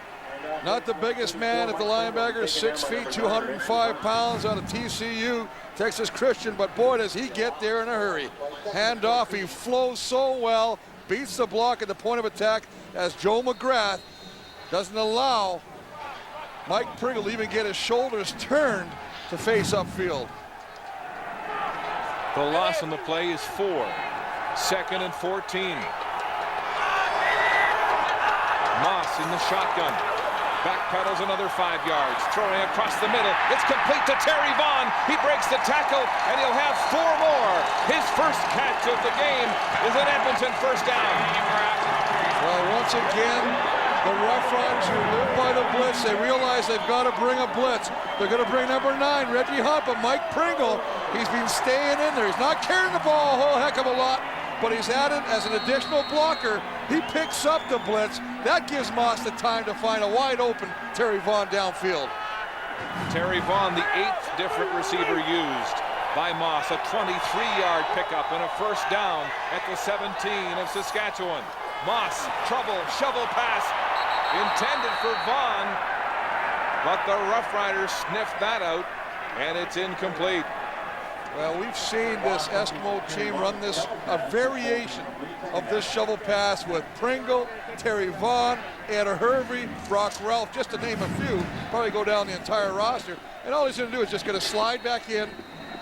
not the biggest man at the linebacker, 6 feet, 205 pounds out of TCU, Texas Christian, but boy, does he get there in a hurry. Hand off, he flows so well, beats the block at the point of attack as Joe McGrath doesn't allow Mike Pringle to even get his shoulders turned to face upfield. The loss on the play is 4. 2nd and 14. Moss in the shotgun. Backpedals another 5 yards. Throwing across the middle. It's complete to Terry Vaughn. He breaks the tackle, and he'll have 4 more. His first catch of the game is an Edmonton first down. Well, once again, the Roughriders who live by the blitz, they realize they've got to bring a blitz. They're going to bring number 9, Reggie Hunt, but Mike Pringle, he's been staying in there. He's not carrying the ball a whole heck of a lot, but he's added as an additional blocker. He picks up the blitz. That gives Moss the time to find a wide open Terry Vaughn downfield. Terry Vaughn, the 8th different receiver used by Moss. A 23-yard pickup and a first down at the 17 of Saskatchewan. Moss, trouble, shovel pass, intended for Vaughn, but the Roughriders sniffed that out, and it's incomplete. Well, we've seen this Eskimo team run this, a variation of this shovel pass with Pringle, Terry Vaughn, Ed Hervey, Brock Ralph, just to name a few, probably go down the entire roster. And all he's going to do is just get a slide back in,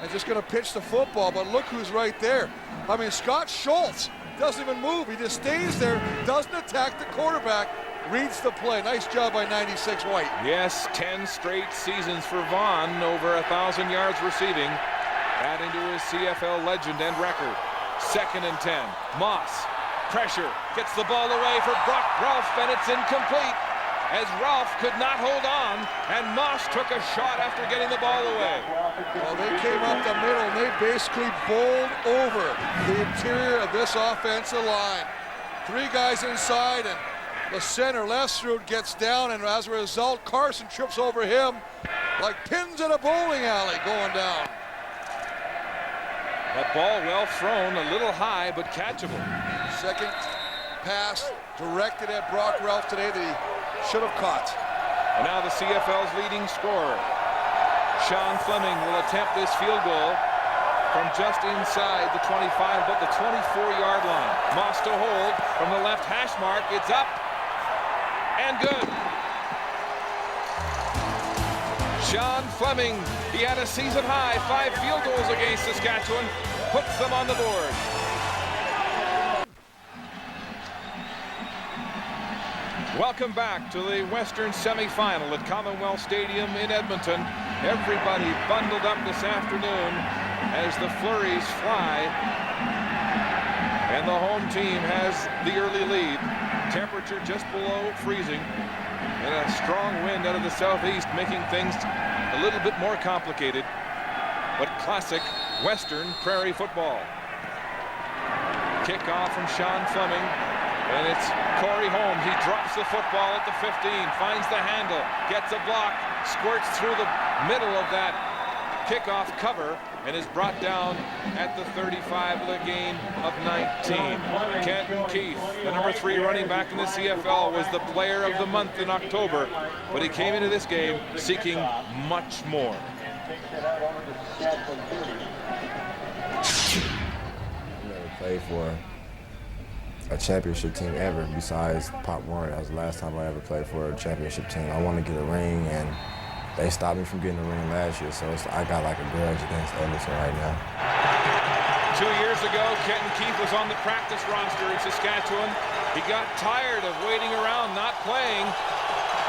and just going to pitch the football, but look who's right there. I mean, Scott Schultz doesn't even move. He just stays there, doesn't attack the quarterback, reads the play. Nice job by 96 White. Yes, 10 straight seasons for Vaughn, over 1,000 yards receiving, adding to his CFL legend and record. 2nd and 10. Moss, pressure, gets the ball away for Brock Ralph, and it's incomplete, as Ralph could not hold on, and Moss took a shot after getting the ball away. Well, they came up the middle, and they basically bowled over the interior of this offensive line. 3 guys inside, and the center, Lestrud, gets down, and as a result, Carson trips over him like pins in a bowling alley going down. That ball well thrown, a little high, but catchable. Second pass directed at Brock Ralph today that he should have caught. And now the CFL's leading scorer, Sean Fleming, will attempt this field goal from just inside the 25, but the 24-yard line. Moss to hold from the left hash mark. It's up and good. Sean Fleming, he had a season high 5 field goals against Saskatchewan, puts them on the board. Welcome back to the Western semifinal at Commonwealth Stadium in Edmonton. Everybody bundled up this afternoon as the flurries fly, and the home team has the early lead. Temperature just below freezing, and a strong wind out of the southeast making things a little bit more complicated, but classic Western Prairie football. Kickoff from Sean Fleming, and it's Corey Holmes. He drops the football at the 15, finds the handle, gets a block, squirts through the middle of that kickoff cover, and is brought down at the 35 with a gain of 19. Kenton Keith, the number 3 running back in the CFL, was the player of the month in October, but he came into this game seeking much more. Never played for a championship team ever besides Pop Warner. That was the last time I ever played for a championship team. I want to get a ring, and they stopped me from getting a ring last year, so I got like a grudge against Edmonton right now. 2 years ago, Kenton Keith was on the practice roster in Saskatchewan. He got tired of waiting around, not playing,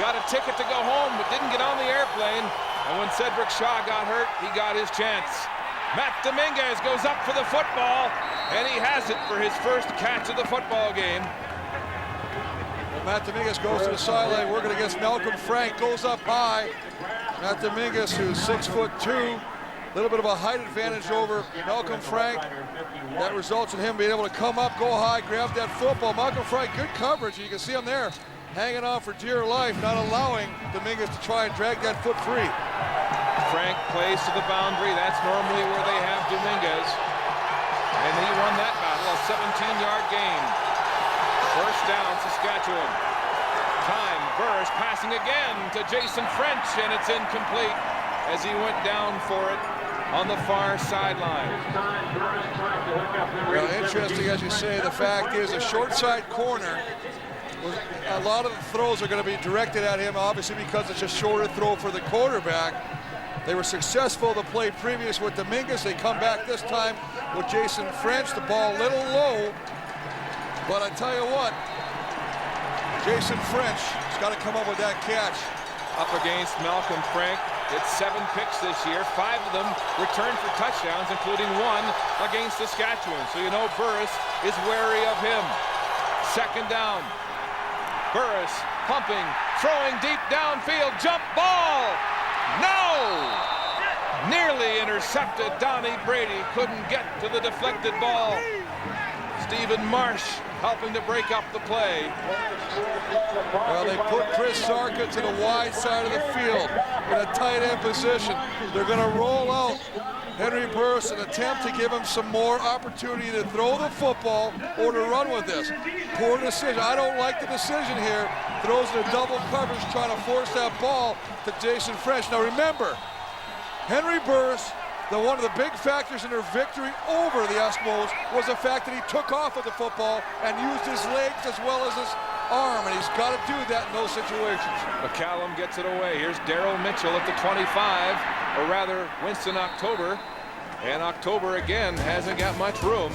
got a ticket to go home, but didn't get on the airplane. And when Cedric Shaw got hurt, he got his chance. Matt Dominguez goes up for the football, and he has it for his first catch of the football game. Well, Matt Dominguez goes to the sideline, working against Malcolm Frank, goes up high. Matt Dominguez, who's 6'2", a little bit of a height advantage over Malcolm Frank. That results in him being able to come up, go high, grab that football. Malcolm Frank, good coverage, and you can see him there hanging on for dear life, not allowing Dominguez to try and drag that foot free. Frank plays to the boundary. That's normally where they have Dominguez. And he won that battle, a 17-yard gain. First down, Saskatchewan. Time, Burris passing again to Jason French, and it's incomplete as he went down for it on the far sideline. Well, interesting, as you say. The fact is, a short side corner, a lot of the throws are going to be directed at him, obviously because it's a shorter throw for the quarterback. They were successful the play previous with Dominguez. They come back this time with Jason French. The ball a little low, but I tell you what, Jason French has got to come up with that catch. Up against Malcolm Frank. It's 7 picks this year. 5 of them returned for touchdowns, including 1 against Saskatchewan. So you know Burris is wary of him. Second down. Burris pumping, throwing deep downfield, jump ball. No! Nearly intercepted. Donnie Brady couldn't get to the deflected ball. Stephen Marsh helping to break up the play. Well, they put Chris Sarka to the wide side of the field in a tight end position. They're going to roll out Henry Burris and attempt to give him some more opportunity to throw the football or to run with this. Poor decision. I don't like the decision here. Throws in a double coverage trying to force that ball to Jason French. Now remember, Henry Burris, one of the big factors in their victory over the Eskimos was the fact that he took off with the football and used his legs as well as his arm, and he's got to do that in those situations. McCallum gets it away. Here's Daryl Mitchell at the 25, or rather Winston October And October again hasn't got much room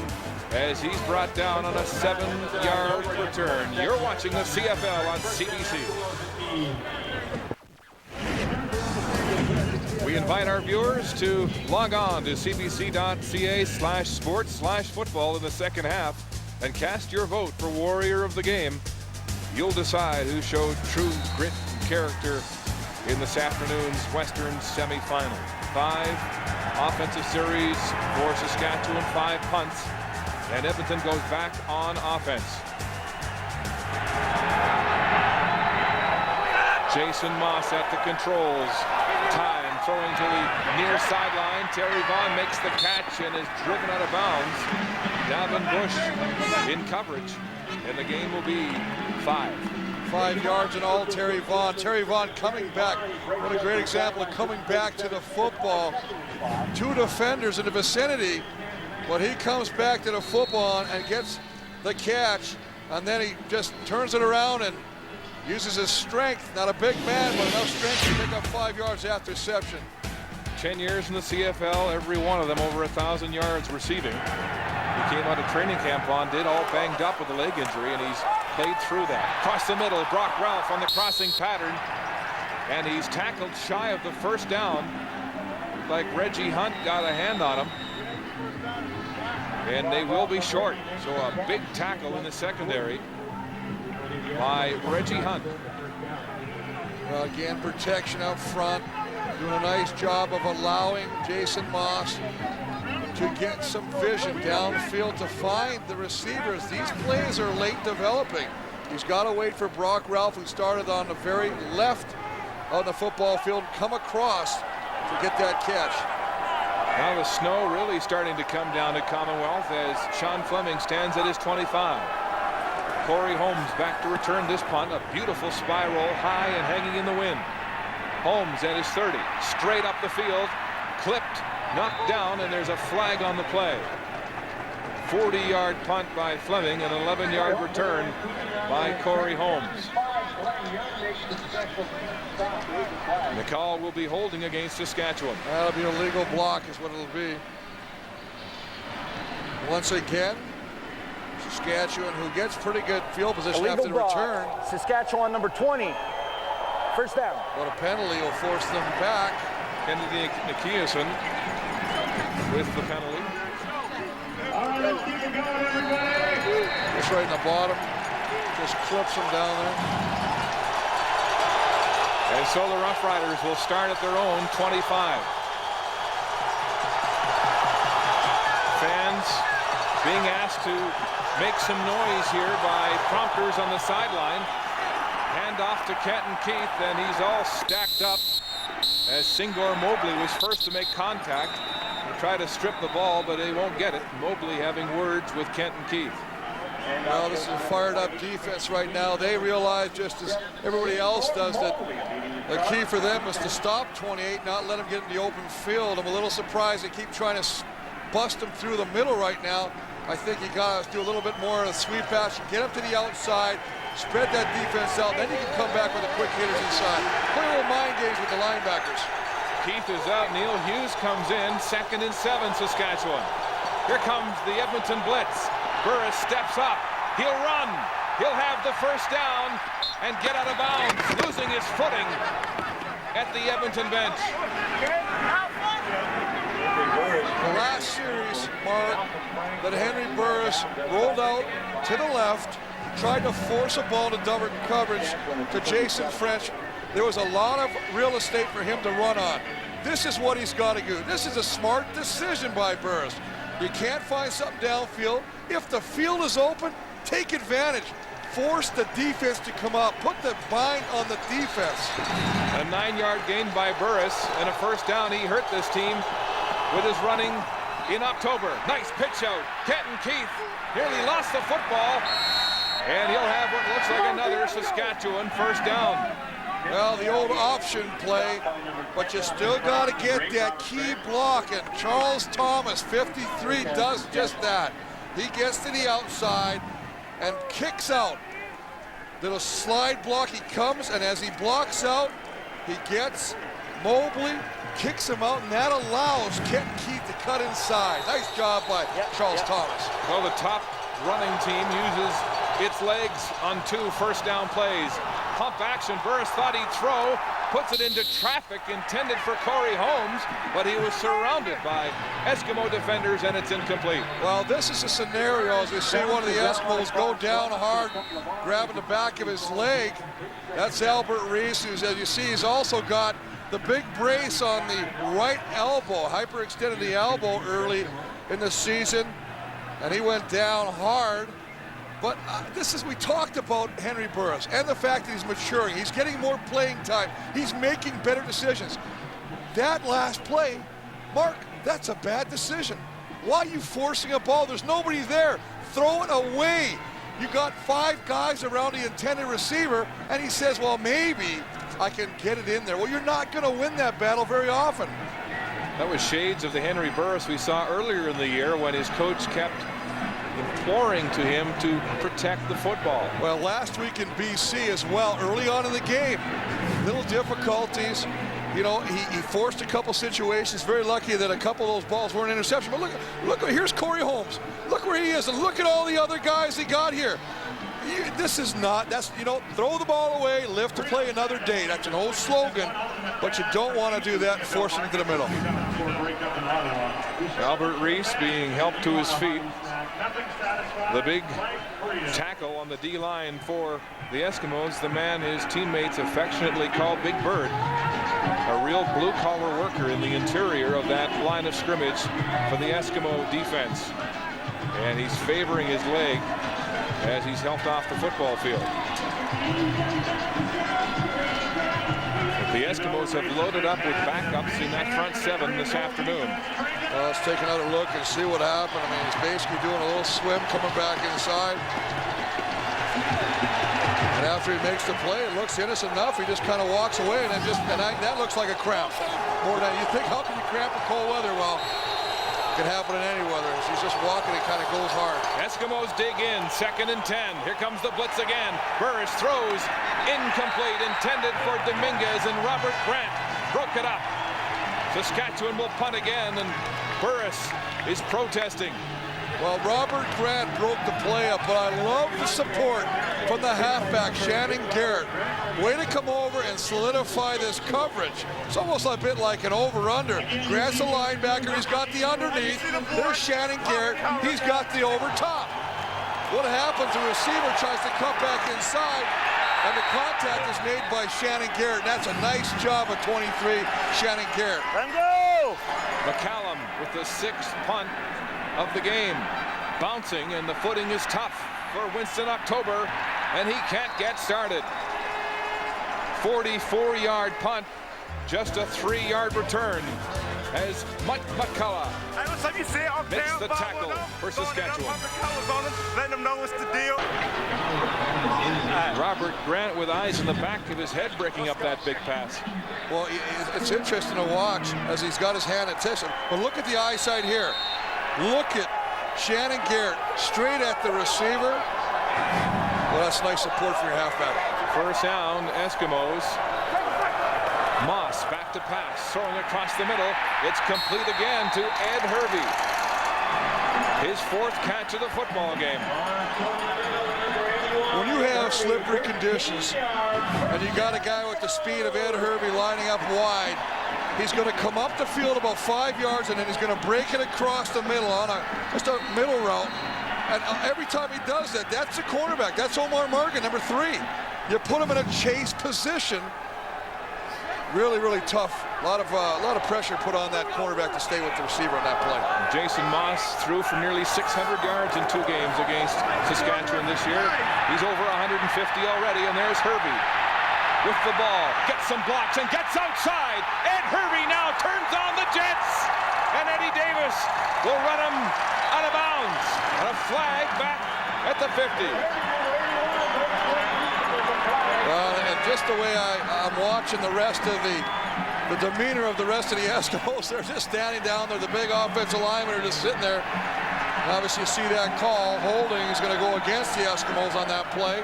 as he's brought down on a 7-yard return. You're watching the CFL on CBC. We invite our viewers to log on to cbc.ca/sports/football in the second half and cast your vote for Warrior of the Game. You'll decide who showed true grit and character in this afternoon's Western semifinal. 5 offensive series for Saskatchewan, 5 punts, and Edmonton goes back on offense. Jason Moss at the controls. Time throwing to the near sideline. Terry Vaughn makes the catch and is driven out of bounds. Davin Bush in coverage, and the game will be 5. 5 yards in all. Terry Vaughn. Terry Vaughn coming back. What a great example of coming back to the football. 2 defenders in the vicinity, but he comes back to the football and gets the catch, and then he just turns it around and uses his strength. Not a big man, but enough strength to pick up 5 yards after reception. 10 years in the CFL, every one of them over 1,000 yards receiving. He came out of training camp on, did all banged up with a leg injury, and he's played through that. Across the middle, Brock Ralph on the crossing pattern, and he's tackled shy of the first down. Like Reggie Hunt got a hand on him, and they will be short. So a big tackle in the secondary by Reggie Hunt. Well, again, protection up front, doing a nice job of allowing Jason Moss to get some vision downfield to find the receivers. These plays are late developing. He's got to wait for Brock Ralph, who started on the very left of the football field, come across to get that catch. Now the snow really starting to come down to Commonwealth as Sean Fleming stands at his 25. Corey Holmes back to return this punt. A beautiful spiral, high and hanging in the wind. Holmes at his 30, straight up the field, clipped, knocked down, and there's a flag on the play. 40-yard punt by Fleming, an 11-yard return by Corey Holmes. McCall will be holding against Saskatchewan. That'll be a legal block is what it'll be. Once again, Saskatchewan, who gets pretty good field position after the return. Saskatchewan number 20. First down. But a penalty will force them back. Kennedy Nikiason with the penalty. Just right in the bottom. Just clips them down there. And so the Roughriders will start at their own 25. Fans being asked to make some noise here by prompters on the sideline. Hand off to Kenton Keith, and he's all stacked up as Singor Mobley was first to make contact. They try to strip the ball, but they won't get it. Mobley having words with Kenton Keith. Well, this is a fired up defense right now. They realize, just as everybody else does, that the key for them is to stop 28, not let him get in the open field. I'm a little surprised they keep trying to bust him through the middle right now. I think you got to do a little bit more of a sweep pass, get him to the outside, spread that defense out, then you can come back with the quick hitters inside. Play a little mind games with the linebackers. Keith is out. Neil Hughes comes in. 2nd and 7, Saskatchewan. Here comes the Edmonton blitz. Burris steps up. He'll run. He'll have the first down and get out of bounds, losing his footing at the Edmonton bench. The last series, Mark, that Henry Burris rolled out to the left, tried to force a ball to double coverage to Jason French. There was a lot of real estate for him to run on. This is what he's got to do. This is a smart decision by Burris. You can't find something downfield. If the field is open, take advantage. Force the defense to come up. Put the bind on the defense. A 9-yard gain by Burris and a first down. He hurt this team with his running in October. Nice pitch out. Kenton Keith nearly lost the football, and he'll have what looks like another Saskatchewan first down. Well, the old option play, but you still got to get that key block, and Charles Thomas, 53, does just that. He gets to the outside and kicks out. Little slide block, he comes, and as he blocks out, he gets Mobley kicks him out, and that allows Kent Keith to cut inside. Nice job by Charles Thomas. Well, the top running team uses its legs on 2 first-down plays. Pump action. Burris thought he'd throw, puts it into traffic intended for Corey Holmes, but he was surrounded by Eskimo defenders, and it's incomplete. Well, this is a scenario as we see one of the Eskimos go down hard, grabbing the back of his leg. That's Albert Reese, who's, as you see, he's also got the big brace on the right elbow, hyperextended the elbow early in the season, and he went down hard. But we talked about Henry Burris and the fact that he's maturing. He's getting more playing time. He's making better decisions. That last play, Mark, that's a bad decision. Why are you forcing a ball? There's nobody there. Throw it away. You got 5 guys around the intended receiver, and he says, well, maybe I can get it in there. Well, you're not going to win that battle very often. That was shades of the Henry Burris we saw earlier in the year when his coach kept imploring to him to protect the football. Well, last week in BC as well, early on in the game, little difficulties. You know, he forced a couple situations. Very lucky that a couple of those balls weren't interception. But look, here's Corey Holmes. Look where he is, and look at all the other guys he got here. This is not, throw the ball away, live to play another day. That's an old slogan, but you don't want to do that and force it into the middle. Albert Reese being helped to his feet. The big tackle on the D-line for the Eskimos, the man his teammates affectionately call Big Bird. A real blue-collar worker in the interior of that line of scrimmage for the Eskimo defense. And he's favoring his leg as he's helped off the football field. The Eskimos have loaded up with backups in that front 7 this afternoon. Well, let's take another look and see what happened. I mean, he's basically doing a little swim coming back inside. And after he makes the play, it looks innocent enough. He just kind of walks away, and that looks like a cramp. More than you think, how can you cramp in cold weather? Well, it can happen in any weather. As he's just walking, it kind of goes hard. Eskimos dig in, 2nd and 10. Here comes the blitz again. Burris throws, incomplete, intended for Dominguez, and Robert Grant broke it up. Saskatchewan will punt again, and Burris is protesting. Well, Robert Grant broke the play up, but I love the support from the halfback, Shannon Garrett. Way to come over and solidify this coverage. It's almost a bit like an over-under. Grant's a linebacker. He's got the underneath. There's Shannon Garrett. He's got the over-top. What happens? The receiver tries to cut back inside, and the contact is made by Shannon Garrett. That's a nice job of 23, Shannon Garrett. Let him go! McCallum with the 6th punt of the game. Bouncing, and the footing is tough for Winston October, and he can't get started. 44-yard punt, just a 3-yard return as Mike McCullough makes the tackle for Saskatchewan. Letting them know what's the deal. Robert Grant with eyes in the back of his head breaking up that big pass. Well, it's interesting to watch as he's got his hand at Tisson. But look at the eyesight here. Look at Shannon Garrett straight at the receiver. Well, that's nice support for your halfback. First down, Eskimos. Moss back to pass, throwing across the middle. It's complete again to Ed Hervey. His 4th catch of the football game. When you have slippery conditions and you got a guy with the speed of Ed Hervey lining up wide, he's going to come up the field about 5 yards, and then he's going to break it across the middle on just a middle route. And every time he does that, that's the cornerback. That's Omar Morgan, number 3. You put him in a chase position. Really, really tough. A lot of pressure put on that cornerback to stay with the receiver on that play. Jason Moss threw for nearly 600 yards in 2 games against Saskatchewan this year. He's over 150 already, and there's Hervey with the ball. Gets some blocks and gets outside. Ed Hervey now turns on the Jets, and Eddie Davis will run him out of bounds. And a flag back at the 50. And just the way I'm watching the rest of the demeanor of the rest of the Eskimos, they're just standing down there. The big offensive linemen are just sitting there. And obviously, you see that call. Holding is going to go against the Eskimos on that play.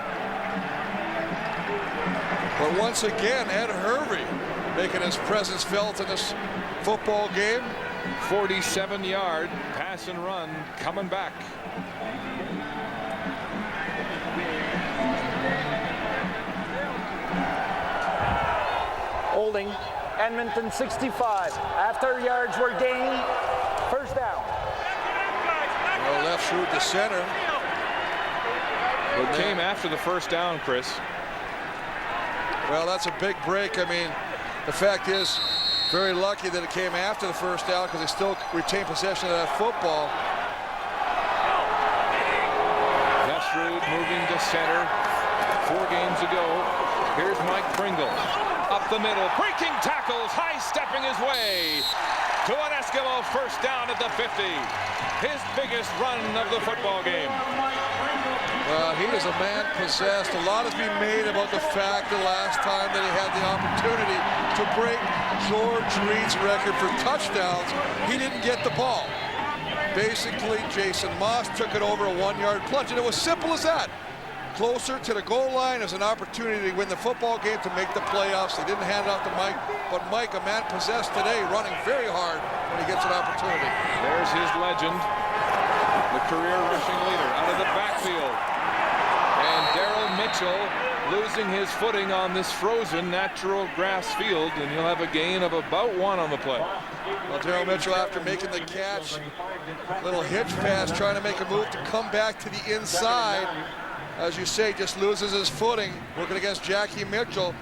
But once again, Ed Hervey making his presence felt in this football game. 47-yard pass and run coming back. Holding. Edmonton 65. After yards were gained. First down. Well, left through the center. It came after the first down, Chris. Well, that's a big break. I mean, the fact is, very lucky that it came after the first down because they still retain possession of that football. Vestrud moving to center. 4 games ago. Here's Mike Pringle. Up the middle, breaking tackles, high-stepping his way to an Eskimo first down at the 50. His biggest run of the football game. Well, he is a man possessed. A lot has been made about the fact the last time that he had the opportunity to break George Reed's record for touchdowns, he didn't get the ball. Basically, Jason Moss took it over a 1-yard plunge, and it was simple as that. Closer to the goal line is an opportunity to win the football game, to make the playoffs. They didn't hand it off to Mike, but Mike, a man possessed today, running very hard when he gets an opportunity. There's his legend, the career rushing leader, out of the backfield. And Daryl Mitchell losing his footing on this frozen natural grass field, and he'll have a gain of about 1 on the play. Well, Daryl Mitchell, after making the catch, little hitch pass, trying to make a move to come back to the inside. As you say, just loses his footing, working against Jackie Mitchell.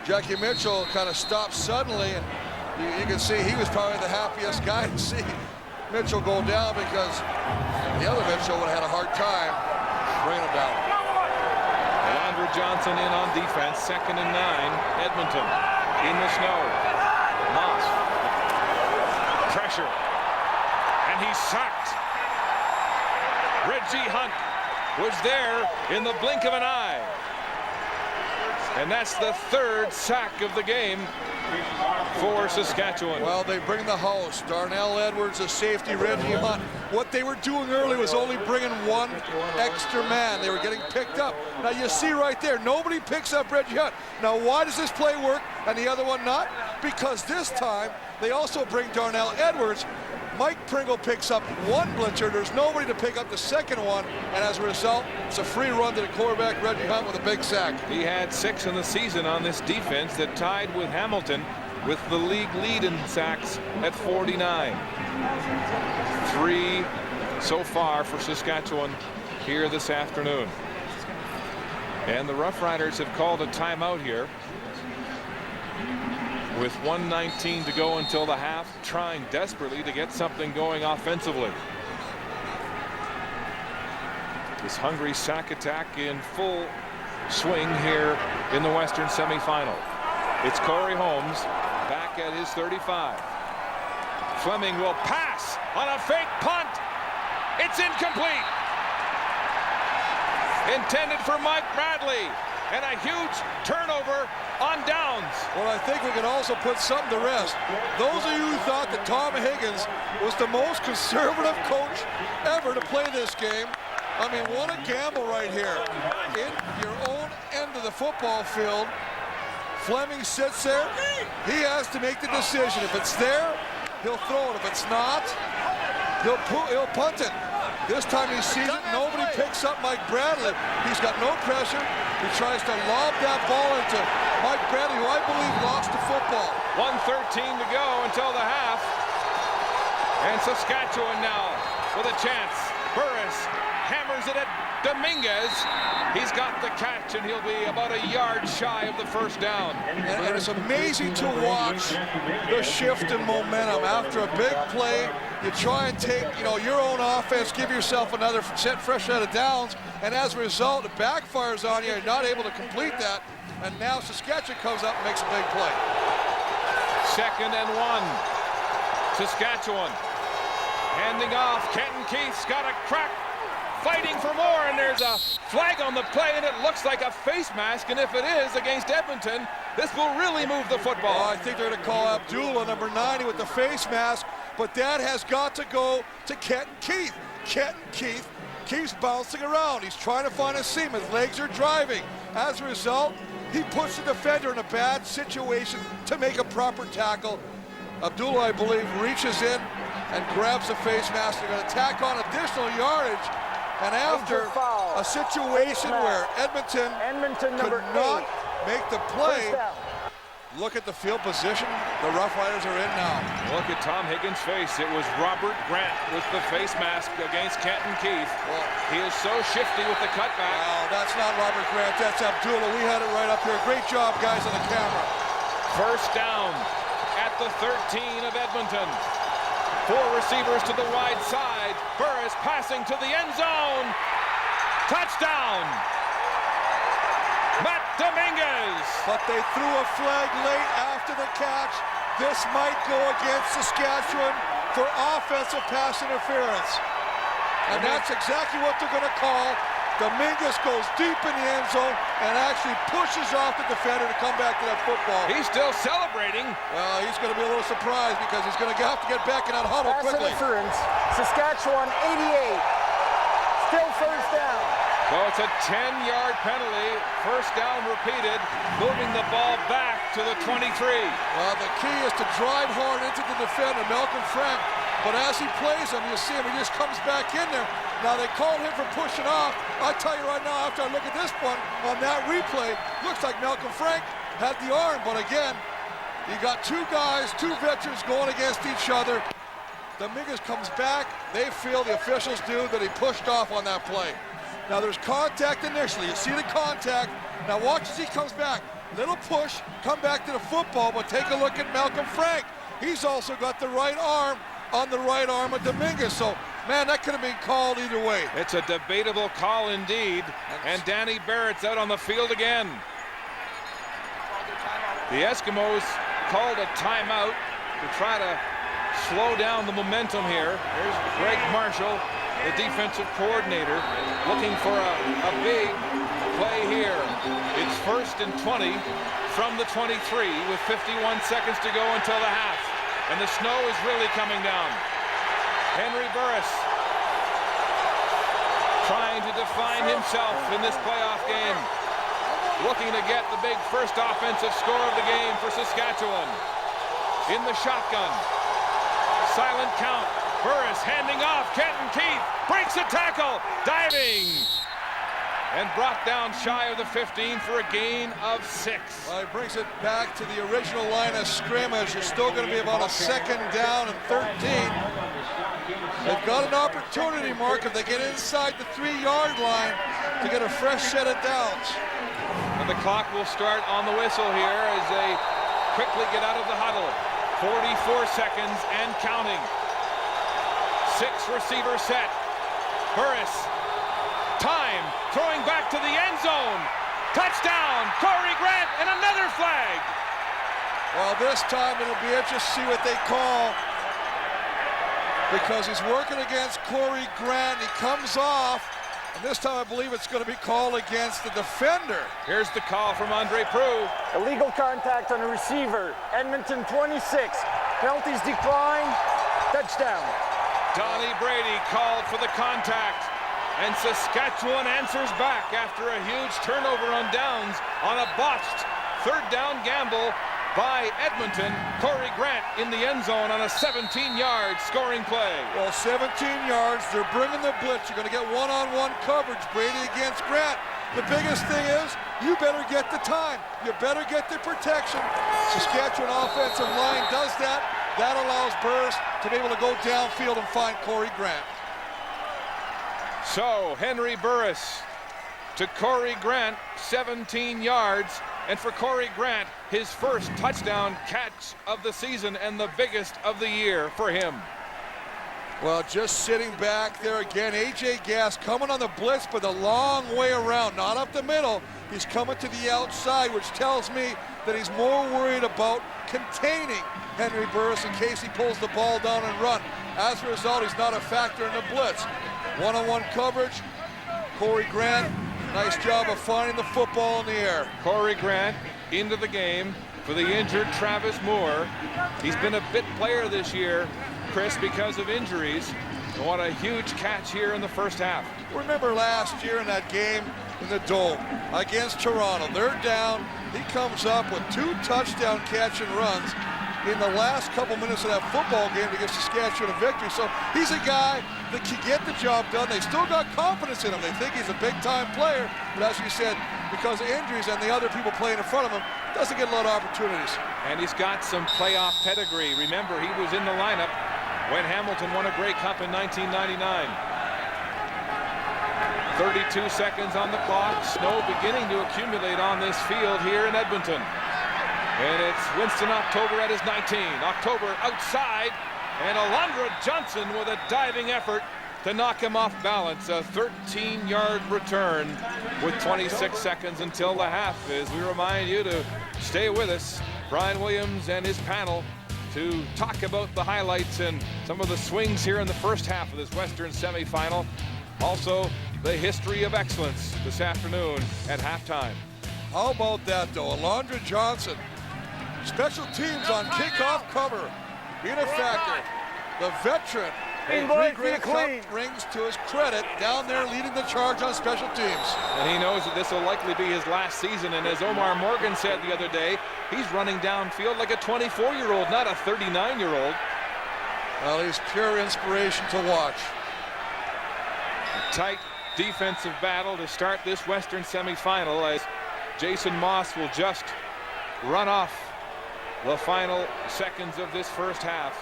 Jackie Mitchell kind of stopped suddenly, and you can see he was probably the happiest guy to see Mitchell go down, because the other Mitchell would have had a hard time bringing him down. Alondra Johnson in on defense, 2nd and 9, Edmonton in the snow. Moss, pressure, and he's sacked. Reggie Hunt was there in the blink of an eye. And that's the 3rd sack of the game for Saskatchewan. Well, they bring the house. Darnell Edwards, a safety, Reggie Hunt. What they were doing early was only bringing 1 extra man. They were getting picked up. Now you see right there, nobody picks up Reggie Hunt. Now why does this play work and the other one not? Because this time they also bring Darnell Edwards. Mike Pringle picks up 1 blitzer. There's nobody to pick up the 2nd one, and as a result, it's a free run to the quarterback, Reggie Hunt, with a big sack. He had 6 in the season on this defense that tied with Hamilton with the league lead in sacks at 49. 3 so far for Saskatchewan here this afternoon. And the Roughriders have called a timeout here, with 1:19 to go until the half, trying desperately to get something going offensively. This hungry sack attack in full swing here in the Western semifinal. It's Corey Holmes back at his 35. Fleming will pass on a fake punt. It's incomplete. Intended for Mike Bradley, and a huge turnover on downs. Well, I think we can also put something to rest. Those of you who thought that Tom Higgins was the most conservative coach ever to play this game, I mean, what a gamble right here. In your own end of the football field, Fleming sits there. He has to make the decision. If it's there, he'll throw it. If it's not, he'll punt it. This time he sees it, nobody picks up Mike Bradley. He's got no pressure. He tries to lob that ball into Mike Bradley, who I believe lost the football. 1:13 to go until the half. And Saskatchewan now with a chance. Burris hammers it at Dominguez. He's got the catch, and he'll be about a yard shy of the first down. And it's amazing to watch the shift in momentum. After a big play, you try and take, your own offense, give yourself another fresh set of downs, and as a result, it backfires on you. You're not able to complete that, and now Saskatchewan comes up and makes a big play. 2nd and 1. Saskatchewan handing off. Kenton Keith's got a crack, fighting for more, and there's a flag on the play, and it looks like a face mask, and if it is against Edmonton, this will really move the football. Oh, I think they're going to call Abdullah, number 90, with the face mask, but that has got to go to Kenton Keith. Kenton Keith keeps bouncing around. He's trying to find a seam. His legs are driving. As a result, He puts the defender in a bad situation to make a proper tackle. Abdullah, I believe, reaches in and grabs the face mask. They're going to tack on additional yardage. And after a situation where Edmonton could not make the play, look at the field position the Roughriders are in now. Look at Tom Higgins' face. It was Robert Grant with the face mask against Kenton Keith. Well, he is so shifty with the cutback. Wow, that's not Robert Grant. That's Abdullah. We had it right up here. Great job, guys, on the camera. First down at the 13 of Edmonton. 4 receivers to the wide side. Burris passing to the end zone. Touchdown! Matt Dominguez. But they threw a flag late after the catch. This might go against Saskatchewan for offensive pass interference. And that's exactly what they're going to call. Dominguez goes deep in the end zone and actually pushes off the defender to come back to that football. He's still celebrating. Well, he's going to be a little surprised because he's going to have to get back in that huddle quickly. Pass interference. Saskatchewan 88. Still first down. So it's a 10-yard penalty. First down repeated. Moving the ball back to the 23. Well, the key is to drive hard into the defender, Malcolm Frank. But as he plays him, you see him, he just comes back in there. Now, they called him for pushing off. I tell you right now, after I look at this one, on that replay, looks like Malcolm Frank had the arm. But again, you got 2 guys, 2 veterans going against each other. Dominguez comes back. They feel, the officials do, that he pushed off on that play. Now, there's contact initially. You see the contact. Now, watch as he comes back. Little push, come back to the football, but take a look at Malcolm Frank. He's also got the right arm on the right arm of Dominguez. So, man, that could have been called either way. It's a debatable call indeed. And Danny Barrett's out on the field again. The Eskimos called a timeout to try to slow down the momentum here. Here's Greg Marshall, the defensive coordinator, looking for a big play here. It's 1st and 20 from the 23 with 51 seconds to go until the half. And the snow is really coming down. Henry Burris trying to define himself in this playoff game. Looking to get the big first offensive score of the game for Saskatchewan. In the shotgun. Silent count. Burris handing off. Kenton Keith breaks a tackle. Diving. And brought down shy of the 15 for a gain of 6. Well, it brings it back to the original line of scrimmage. It's still going to be about a 2nd down and 13. They've got an opportunity, Mark, if they get inside the 3-yard line to get a fresh set of downs. And the clock will start on the whistle here as they quickly get out of the huddle. 44 seconds and counting. 6 receiver set. Burris. Time, throwing back to the end zone. Touchdown, Corey Grant, and another flag. Well, this time it'll be interesting to see what they call, because he's working against Corey Grant. He comes off, and this time I believe it's going to be called against the defender. Here's the call from Andre Proulx. Illegal contact on a receiver. Edmonton 26. Penalties decline. Touchdown. Donnie Brady called for the contact. And Saskatchewan answers back after a huge turnover on downs on a botched 3rd down gamble by Edmonton. Corey Grant in the end zone on a 17-yard scoring play. Well, 17 yards, they're bringing the blitz. You're going to get one-on-one coverage, Brady against Grant. The biggest thing is, you better get the time. You better get the protection. Saskatchewan offensive line does that. That allows Burris to be able to go downfield and find Corey Grant. So, Henry Burris to Corey Grant, 17 yards. And for Corey Grant, his first touchdown catch of the season and the biggest of the year for him. Well, just sitting back there again, A.J. Gass coming on the blitz, but a long way around, not up the middle. He's coming to the outside, which tells me that he's more worried about containing Henry Burris in case he pulls the ball down and run. As a result, he's not a factor in the blitz. One-on-one coverage. Corey Grant, nice job of finding the football in the air. Corey Grant into the game for the injured Travis Moore. He's been a bit player this year, Chris, because of injuries. And what a huge catch here in the first half. Remember last year in that game in the Dome against Toronto. They're down He comes up with 2 touchdown catch and runs in the last couple minutes of that football game to give Saskatchewan a victory. So he's a guy that can get the job done. They still got confidence in him. They think he's a big-time player, but as you said, because of injuries and the other people playing in front of him, doesn't get a lot of opportunities. And he's got some playoff pedigree. Remember, he was in the lineup when Hamilton won a Grey Cup in 1999. 32 seconds on the clock. Snow beginning to accumulate on this field here in Edmonton. And it's Winston October at his 19. October outside, and Alondra Johnson with a diving effort to knock him off balance. A 13-yard return with 26 seconds until the half. As we remind you to stay with us, Brian Williams and his panel to talk about the highlights and some of the swings here in the first half of this Western semifinal. Also, the history of excellence this afternoon at halftime. How about that, though? Alondra Johnson, special teams on kickoff cover, being a factor. The veteran, boys, Grey be clean. Cup rings to his credit, down there leading the charge on special teams. And he knows that this will likely be his last season. And as Omar Morgan said the other day, he's running downfield like a 24-year-old, not a 39-year-old. Well, he's pure inspiration to watch. A tight defensive battle to start this Western semifinal as Jason Moss will just run off the final seconds of this first half.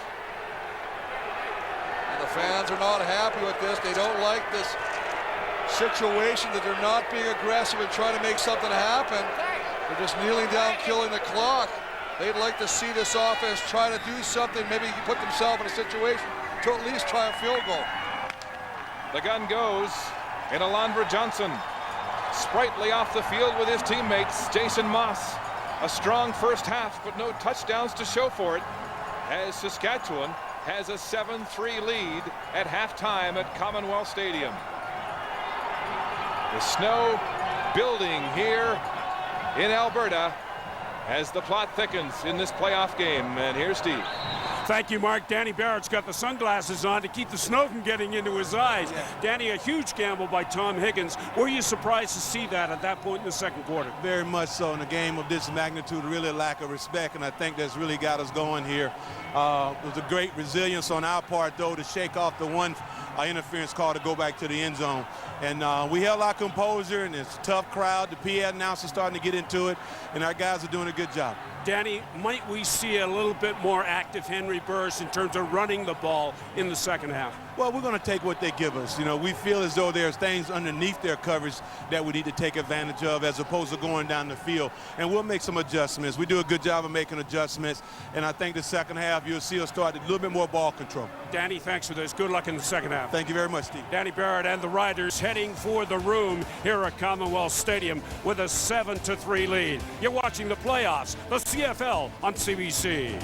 And the fans are not happy with this. They don't like this situation that they're not being aggressive and trying to make something happen. They're just kneeling down, killing the clock. They'd like to see this offense try to do something, maybe put themselves in a situation to at least try a field goal. The gun goes, and Alondra Johnson sprightly off the field with his teammates. Jason Moss, a strong first half, but no touchdowns to show for it, as Saskatchewan has a 7-3 lead at halftime at Commonwealth Stadium. The snow building here in Alberta as the plot thickens in this playoff game. And here's Steve. Thank you, Mark. Danny Barrett's got the sunglasses on to keep the snow from getting into his eyes. Yeah. Danny, a huge gamble by Tom Higgins. Were you surprised to see that at that point in the second quarter? Very much so. In a game of this magnitude, really a lack of respect, and I think that's really got us going here. It was a great resilience on our part, though, to shake off the one interference call to go back to the end zone. And we held our composure, and it's a tough crowd. The PA announcer's starting to get into it, and our guys are doing a good job. Danny, might we see a little bit more active Henry Burris in terms of running the ball in the second half? Well, we're going to take what they give us. You know, we feel as though there's things underneath their coverage that we need to take advantage of as opposed to going down the field. And we'll make some adjustments. We do a good job of making adjustments. And I think the second half, you'll see us start a little bit more ball control. Danny, thanks for this. Good luck in the second half. Thank you very much, Steve. Danny Barrett and the Riders heading for the room here at Commonwealth Stadium with a 7-3 lead. You're watching the playoffs, the CFL on CBC.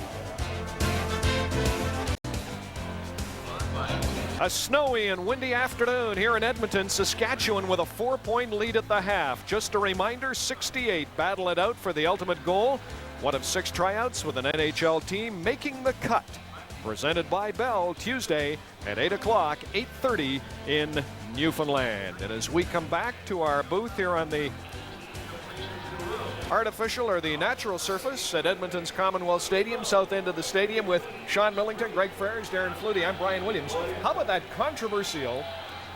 A snowy and windy afternoon here in Edmonton, Saskatchewan with a 4-point lead at the half. Just a reminder, 68 battle it out for the ultimate goal. One of 6 tryouts with an NHL team making the cut. Presented by Bell, Tuesday at 8 o'clock, 8:30 in Newfoundland. And as we come back to our booth here on the artificial or the natural surface at Edmonton's Commonwealth Stadium, south end of the stadium, with Sean Millington, Greg Ferris, Darren Flutie. I'm Brian Williams. How about that controversial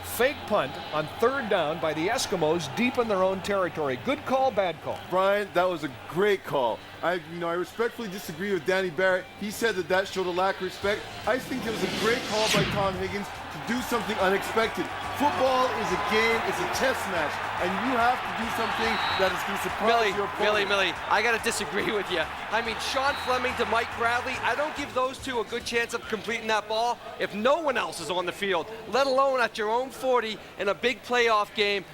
fake punt on 3rd down by the Eskimos deep in their own territory? Good call, bad call? Brian, that was a great call. I respectfully disagree with Danny Barrett. He said that showed a lack of respect. I think it was a great call by Tom Higgins to do something unexpected. Football is a game, it's a test match, and you have to do something that is going to surprise your opponent. Millie, I got to disagree with you. I mean, Sean Fleming to Mike Bradley, I don't give those two a good chance of completing that ball if no one else is on the field, let alone at your own 40 in a big playoff game.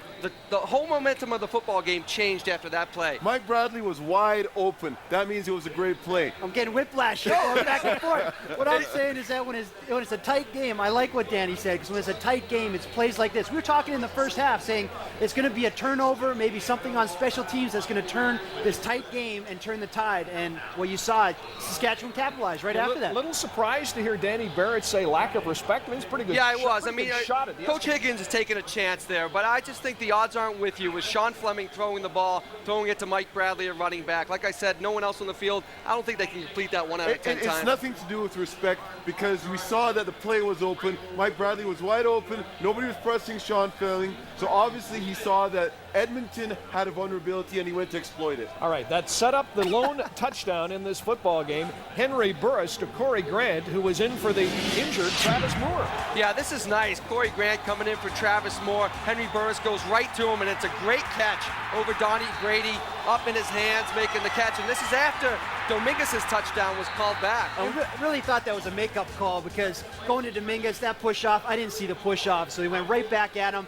The whole momentum of the football game changed after that play. Mike Bradley was wide open. That means it was a great play. I'm getting whiplash here, going back and forth. What I'm saying is that when it's a tight game, I like what Danny said, because when it's a tight game, it's plays like this. We were talking in the first half saying it's going to be a turnover, maybe something on special teams that's going to turn this tight game and turn the tide. And what you saw, Saskatchewan capitalized right after that. A little surprised to hear Danny Barrett say lack of respect. I mean, it's pretty good. Yeah, I was. I mean, shot at Coach Higgins is taking a chance there, but I just think the the odds aren't with you with Sean Fleming throwing the ball, throwing it to Mike Bradley, a running back. Like I said, no one else on the field. I don't think they can complete that 1 out of 10 times. It's nothing to do with respect, because we saw that the play was open. Mike Bradley was wide open. Nobody was pressing Sean Fleming. So obviously he saw that Edmonton had a vulnerability and he went to exploit it. All right, that set up the lone touchdown in this football game. Henry Burris to Corey Grant, who was in for the injured Travis Moore. Yeah, this is nice. Corey Grant coming in for Travis Moore. Henry Burris goes right to him, and it's a great catch over Donnie Brady, up in his hands, making the catch. And this is after Dominguez's touchdown was called back. I really thought that was a makeup call, because going to Dominguez, that push-off, I didn't see the push-off, so he went right back at him.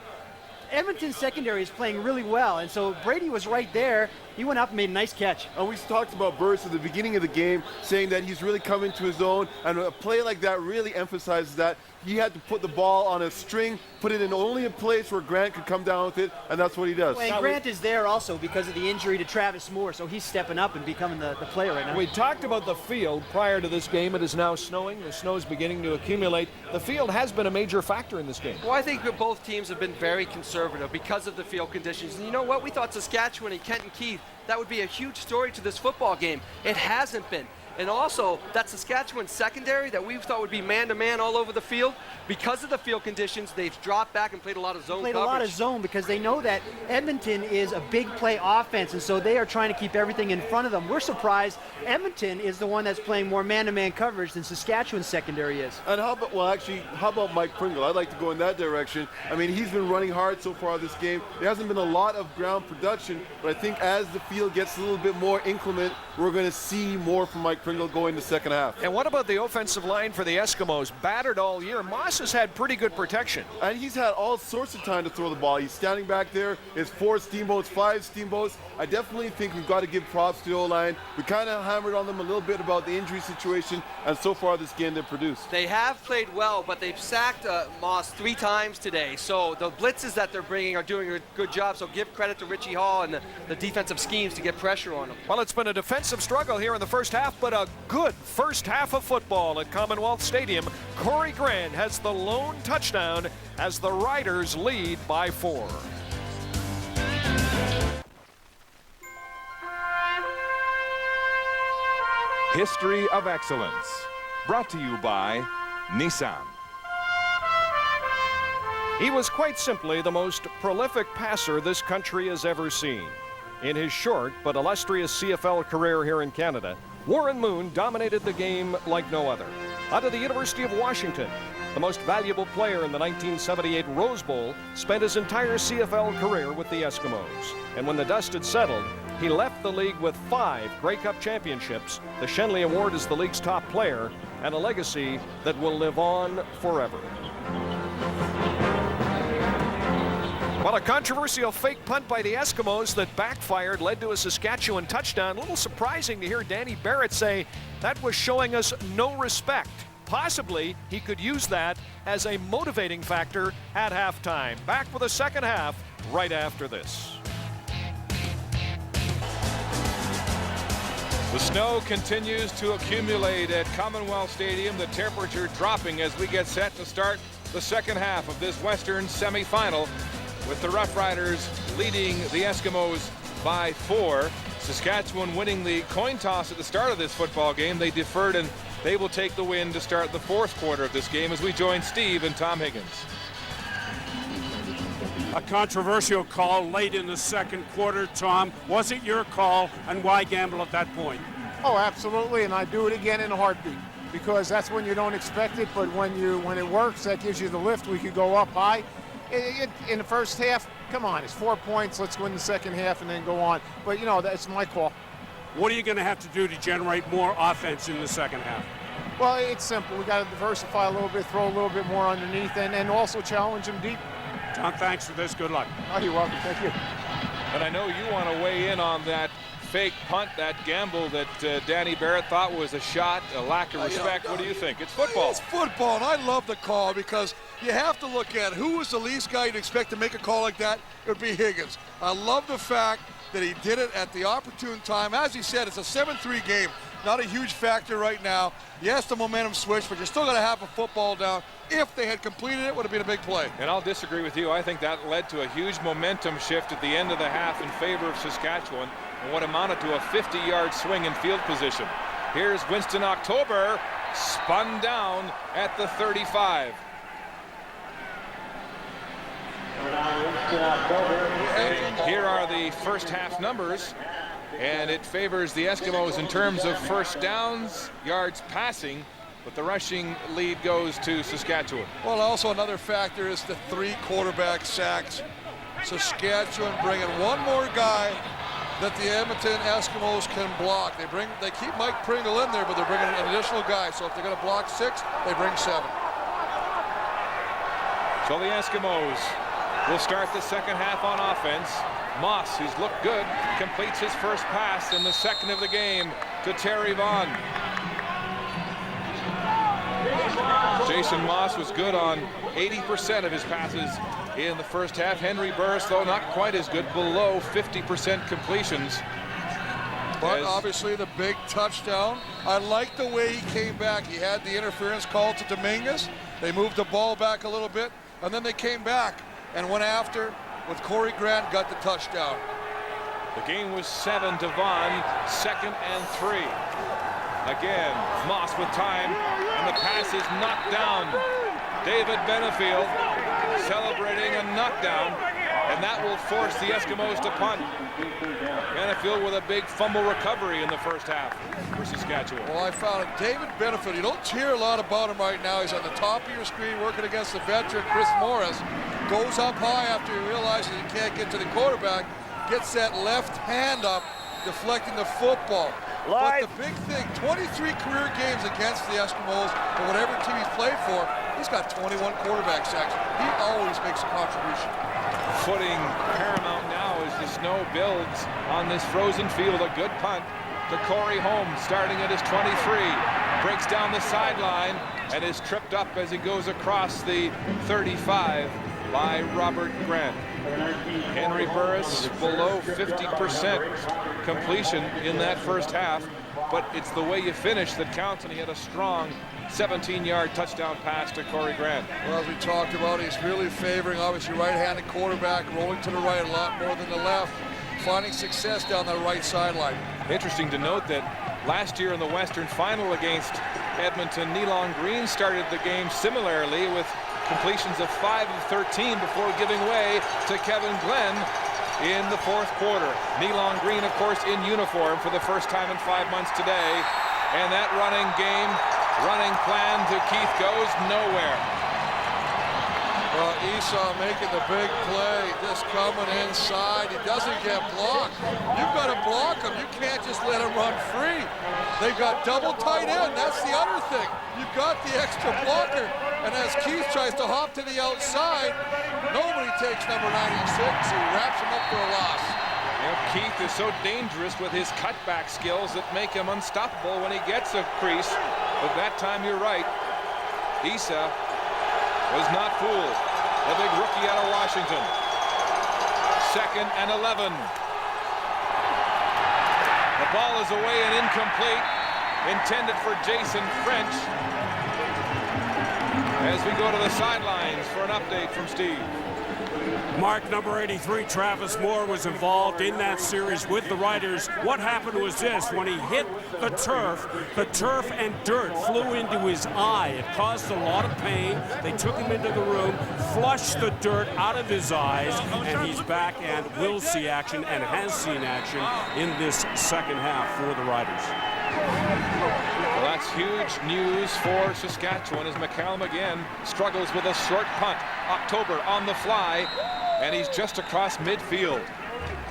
Edmonton's secondary is playing really well, and so Brady was right there. He went up and made a nice catch. And we talked about Burris at the beginning of the game, saying that he's really come into his own, and a play like that really emphasizes that. He had to put the ball on a string, put it in only a place where Grant could come down with it, and that's what he does. Well, and Grant is there also because of the injury to Travis Moore, so he's stepping up and becoming the player right now. We talked about the field prior to this game. It is now snowing. The snow is beginning to accumulate. The field has been a major factor in this game. Well, I think that both teams have been very conservative because of the field conditions. And you know what? We thought Saskatchewan and Kenton Keith, that would be a huge story to this football game. It hasn't been. And also, that Saskatchewan secondary that we thought would be man-to-man all over the field, because of the field conditions, they've dropped back and played a lot of zone coverage. Played a lot of zone because they know that Edmonton is a big play offense, and so they are trying to keep everything in front of them. We're surprised Edmonton is the one that's playing more man-to-man coverage than Saskatchewan's secondary is. And how about Mike Pringle? I'd like to go in that direction. I mean, he's been running hard so far this game. There hasn't been a lot of ground production, but I think as the field gets a little bit more inclement, we're going to see more from Mike Pringle going the second half. And what about the offensive line for the Eskimos? Battered all year. Moss has had pretty good protection. And he's had all sorts of time to throw the ball. He's standing back there. It's 4 steamboats, 5 steamboats. I definitely think we've got to give props to the O-line. We kind of hammered on them a little bit about the injury situation, and so far this game they've produced. They have played well, but they've sacked Moss 3 times today. So the blitzes that they're bringing are doing a good job. So give credit to Richie Hall and the defensive schemes to get pressure on them. Well, it's been a defensive struggle here in the first half, but a good first half of football at Commonwealth Stadium. Corey Grant has the lone touchdown as the Riders lead by 4. History of Excellence, brought to you by Nissan. He was quite simply the most prolific passer this country has ever seen. In his short but illustrious CFL career here in Canada, Warren Moon dominated the game like no other. Out of the University of Washington, the most valuable player in the 1978 Rose Bowl spent his entire CFL career with the Eskimos. And when the dust had settled, he left the league with 5 Grey Cup championships. The Shenley Award is the league's top player, and a legacy that will live on forever. Well, a controversial fake punt by the Eskimos that backfired led to a Saskatchewan touchdown. A little surprising to hear Danny Barrett say that was showing us no respect. Possibly he could use that as a motivating factor at halftime. Back with the second half right after this. The snow continues to accumulate at Commonwealth Stadium, the temperature dropping as we get set to start the second half of this Western semifinal, with the Roughriders leading the Eskimos by 4. Saskatchewan winning the coin toss at the start of this football game. They deferred, and they will take the win to start the 4th quarter of this game as we join Steve and Tom Higgins. A controversial call late in the second quarter, Tom. Was it your call, and why gamble at that point? Oh, absolutely, and I'd do it again in a heartbeat, because that's when you don't expect it, but when it works, that gives you the lift. We could go up high. In the first half, come on, it's 4 points. Let's win the second half and then go on. But, you know, that's my call. What are you going to have to do to generate more offense in the second half? Well, it's simple. We got to diversify a little bit, throw a little bit more underneath, and also challenge them deep. Tom, thanks for this. Good luck. Oh, you're welcome. Thank you. And I know you want to weigh in on that fake punt, that gamble that Danny Barrett thought was a shot, a lack of respect. What do you think? It's football. It's football, and I love the call because you have to look at who was the least guy you'd expect to make a call like that. It would be Higgins. I love the fact that he did it at the opportune time. As he said, it's a 7-3 game. not a huge factor right now. Yes, the momentum switched, but you're still going to have a football down. If they had completed it, would have been a big play. And I'll disagree with you. I think that led to a huge momentum shift at the end of the half in favor of Saskatchewan, and what amounted to a 50-yard swing in field position. Here's Winston October, spun down at the 35. And here are the first half numbers, and it favors the Eskimos in terms of first downs, yards passing, but the rushing lead goes to Saskatchewan. Well, also another factor is the 3 quarterback sacks. Saskatchewan bringing one more guy that the Edmonton Eskimos can block. They keep Mike Pringle in there, but they're bringing an additional guy. So if they're going to block 6, they bring 7. So the Eskimos will start the second half on offense. Moss, who's looked good, completes his first pass in the second of the game to Terry Vaughn. Jason Moss was good on 80% of his passes in the first half. Henry Burris, though, not quite as good, below 50% completions. But obviously the big touchdown. I like the way he came back. He had the interference call to Dominguez. They moved the ball back a little bit, and then they came back and went after with Corey Grant, got the touchdown. The game was 7 to Vaughn, 2nd and 3. Again, Moss with time, and the pass is knocked down. David Benefield celebrating a knockdown, and that will force the Eskimos to punt. Benefield with a big fumble recovery in the first half for Saskatchewan. Well, I found it. David Benefield, you don't hear a lot about him right now. He's on the top of your screen working against the veteran Chris Morris. Goes up high after he realizes he can't get to the quarterback. Gets that left hand up, deflecting the football. But the big thing, 23 career games against the Eskimos, or whatever team he's played for, he's got 21 quarterback sacks. He always makes a contribution. Footing paramount now as the snow builds on this frozen field. A good punt to Corey Holmes, starting at his 23. Breaks down the sideline and is tripped up as he goes across the 35 by Robert Grant. Henry Burris below 50% completion in that first half, but it's the way you finish that counts, and he had a strong 17-yard touchdown pass to Corey Grant. Well, as we talked about, he's really favoring, obviously, right-handed quarterback, rolling to the right a lot more than the left, finding success down the right sideline. Interesting to note that last year in the Western Final against Edmonton, Nealon Green started the game similarly with completions of 5 of 13 before giving way to Kevin Glenn in the fourth quarter. Nealon Green, of course, in uniform for the first time in 5 months today. And that running plan to Keith goes nowhere. Well, Esau making the big play, just coming inside. He doesn't get blocked. You've got to block him. You can't just let him run free. They've got double tight end. That's the other thing. You've got the extra blocker. And as Keith tries to hop to the outside, nobody takes number 96. He wraps him up for a loss. You know, Keith is so dangerous with his cutback skills that make him unstoppable when he gets a crease. But that time, you're right. Issa was not fooled. The big rookie out of Washington. 2nd and 11. The ball is away and incomplete. Intended for Jason French. As we go to the sidelines for an update from Steve. Mark, number 83, Travis Moore, was involved in that series with the Riders. What happened was this: when he hit the turf and dirt flew into his eye. It caused a lot of pain. They took him into the room, flushed the dirt out of his eyes, and he's back and will see action and has seen action in this second half for the Riders. Well, that's huge news for Saskatchewan as McCallum again struggles with a short punt. October on the fly, and he's just across midfield.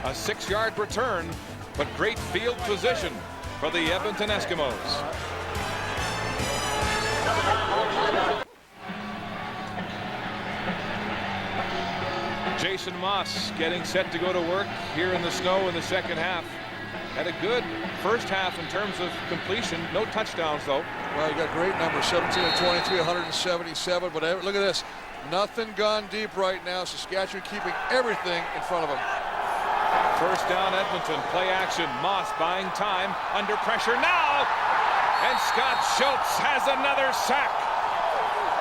A 6-yard return, but great field position for the Edmonton Eskimos. Jason Moss getting set to go to work here in the snow in the second half. Had a good first half in terms of completion. No touchdowns, though. Well, you got great numbers, 17 of 23, 177. But look at this. Nothing gone deep right now. Saskatchewan keeping everything in front of them. First down, Edmonton. Play action. Moss buying time. Under pressure now. out. And Scott Schultz has another sack.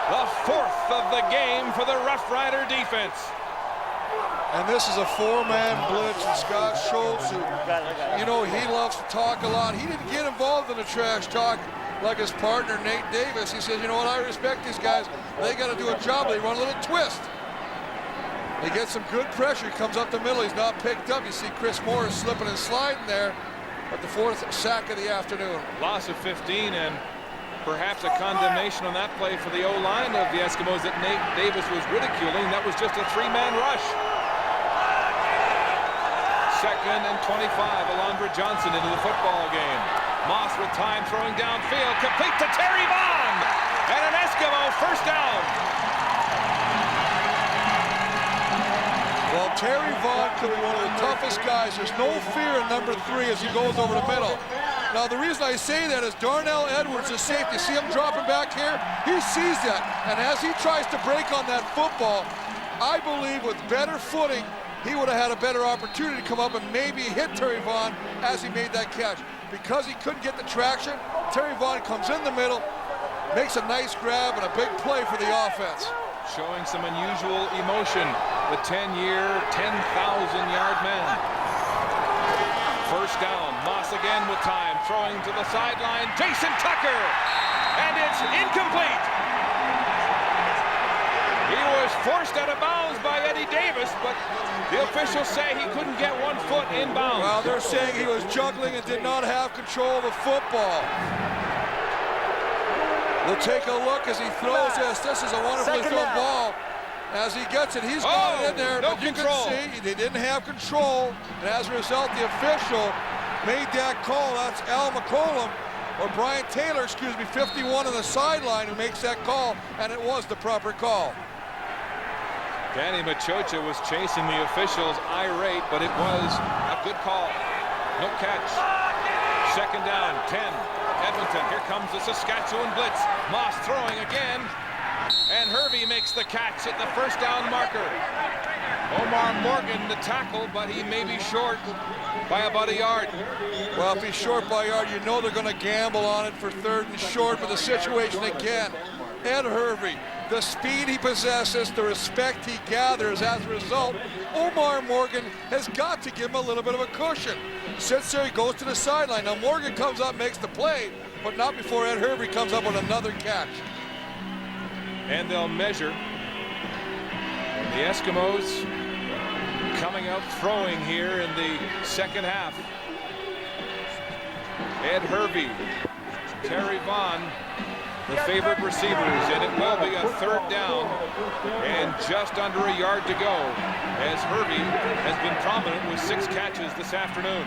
The 4th of the game for the Rough Rider defense. And this is a 4-man blitz, and Scott Schultz, who, you know, he loves to talk a lot. He didn't get involved in the trash talk like his partner, Nate Davis. He says, you know what, I respect these guys. They got to do a job. They run a little twist. They get some good pressure. He comes up the middle. He's not picked up. You see Chris Morris slipping and sliding there. But the 4th sack of the afternoon. Loss of 15 and perhaps a condemnation on that play for the O-line of the Eskimos that Nate Davis was ridiculing. That was just a 3-man rush. 2nd and 25. Alondra Johnson into the football game. Moss with time throwing downfield. Complete to Terry Vaughn. And an Eskimo first down. Well, Terry Vaughn could be one of the toughest guys. There's no fear in number 3 as he goes over the middle. Now, the reason I say that is Darnell Edwards, the safety. See him dropping back here? He sees that. And as he tries to break on that football, I believe with better footing, he would have had a better opportunity to come up and maybe hit Terry Vaughn as he made that catch. Because he couldn't get the traction, Terry Vaughn comes in the middle, makes a nice grab and a big play for the offense. Showing some unusual emotion, the 10-year, 10,000-yard man. First down, Moss again with time, throwing to the sideline, Jason Tucker, and it's incomplete. He was forced out of bounds by Eddie Davis, but the officials say he couldn't get 1 foot in bounds. Well, they're saying he was juggling and did not have control of the football. We'll take a look as he throws this. This is a wonderfully thrown ball. As he gets it, he's got it in there. No but you control. can see they didn't have control. And as a result, the official made that call. That's Al McCollum, or Brian Taylor, excuse me, 51 on the sideline, who makes that call. And it was the proper call. Danny Machocha was chasing the officials irate, but it was a good call. No catch. 2nd down, 10. Edmonton, here comes the Saskatchewan blitz. Moss throwing again, and Hervey makes the catch at the first down marker. Omar Morgan the tackle, but he may be short by about a yard. Well, if he's short by a yard, you know they're going to gamble on it for 3rd and short, but the situation again, Ed Hervey, the speed he possesses, the respect he gathers as a result, Omar Morgan has got to give him a little bit of a cushion. Sits there, he goes to the sideline. Now Morgan comes up, makes the play, but not before Ed Hervey comes up with another catch. And they'll measure. The Eskimos coming out throwing here in the 2nd half. Ed Hervey, Terry Vaughn, the favorite receivers, and it will be a 3rd down and just under a yard to go, as Hervey has been prominent with 6 catches this afternoon.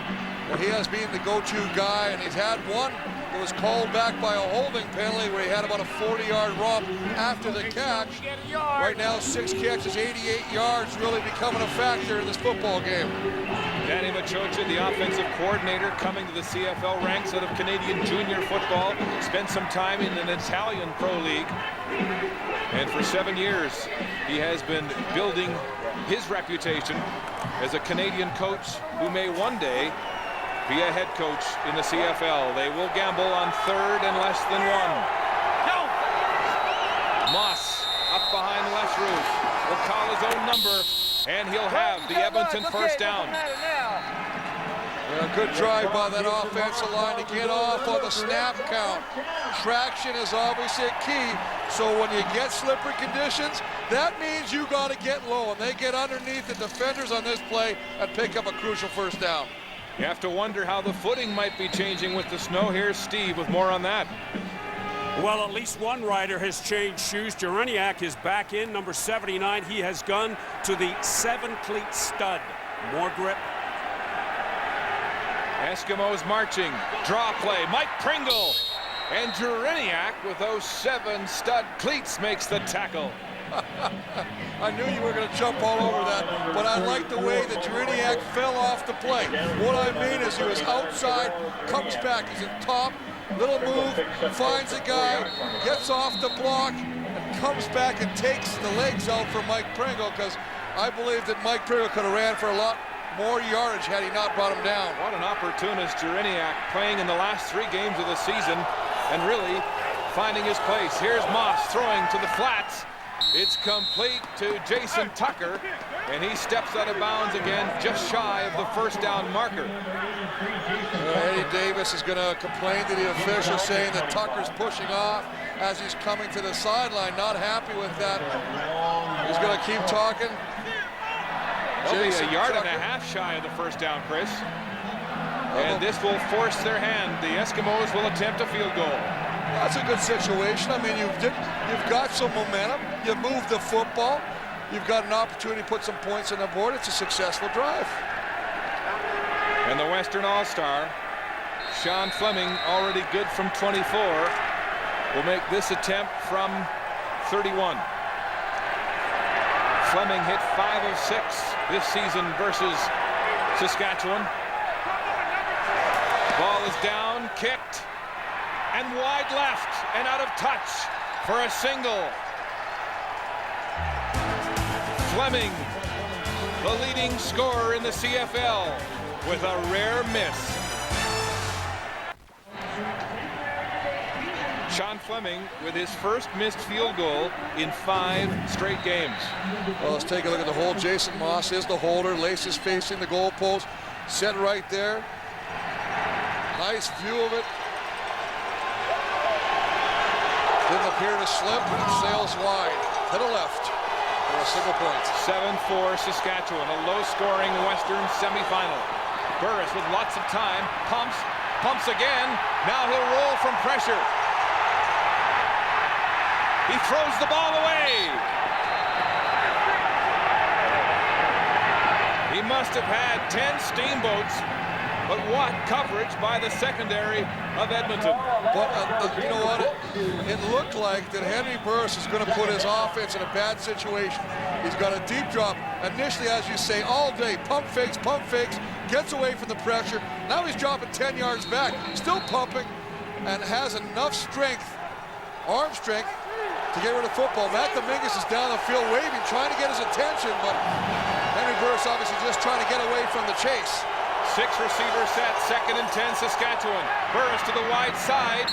Well, he has been the go-to guy, and he's had one that was called back by a holding penalty where he had about a 40-yard romp after the catch. Right now, 6 catches, 88 yards, really becoming a factor in this football game. Danny Machocha, the offensive coordinator, coming to the CFL ranks out of Canadian junior football, spent some time in an Italian pro league, and for 7 years he has been building his reputation as a Canadian coach who may one day be a head coach in the CFL. They will gamble on 3rd and less than 1. Moss up behind Les Roos will call his own number, and he'll have the Edmonton first down. A good drive by that offensive line to get off on the snap count. Traction is obviously a key, so when you get slippery conditions, that means you got to get low, and they get underneath the defenders on this play and pick up a crucial first down. You have to wonder how the footing might be changing with the snow. Here's Steve with more on that. Well, at least one rider has changed shoes. Jereniak is back in, number 79. He has gone to the 7-cleat stud. More grip. Eskimos marching. Draw play. Mike Pringle. And Jereniak with those 7 stud cleats makes the tackle. I knew you were going to jump all over that, but I like the way that Jereniak fell off the play. What I mean is he was outside, comes back, he's in top, little move, finds a guy, gets off the block, and comes back and takes the legs out for Mike Pringle, because I believe that Mike Pringle could have ran for a lot more yardage had he not brought him down. What an opportunist Jeriniak, playing in the last 3 games of the season and really finding his place. Here's Moss throwing to the flats. It's complete to Jason Tucker, and he steps out of bounds again, just shy of the first down marker. Eddie Davis is going to complain to the official, saying that Tucker's pushing off as he's coming to the sideline. Not happy with that. He's going to keep talking. They'll be a yard and a half shy of the first down, Chris. And this will force their hand. The Eskimos will attempt a field goal. That's a good situation. I mean, you've got some momentum. You moved the football. You've got an opportunity to put some points on the board. It's a successful drive. And the Western All-Star, Sean Fleming, already good from 24, will make this attempt from 31. Fleming hit 5 of 6 this season versus Saskatchewan. Ball is down, kicked, and wide left and out of touch for a single. Fleming, the leading scorer in the CFL, with a rare miss. Sean Fleming with his first missed field goal in 5 straight games. Well, let's take a look at the hold. Jason Moss is the holder. Laces facing the goalpost. Set right there. Nice view of it. Didn't appear to slip, and it sails wide to the left for a single point. 7-4 Saskatchewan, a low-scoring Western semifinal. Burris with lots of time, pumps again. Now he'll roll from pressure. He throws the ball away. He must have had 10 steamboats, but what coverage by the secondary of Edmonton. But you know what? It looked like that Henry Burris is going to put his offense in a bad situation. He's got a deep drop. Initially, as you say, all day, pump fakes, gets away from the pressure. Now he's dropping 10 yards back, still pumping, and has enough strength, arm strength, to get rid of football. Matt Dominguez is down the field waving, trying to get his attention, but Henry Burris obviously just trying to get away from the chase. 6 receiver set, 2nd and 10 Saskatchewan. Burris to the wide side,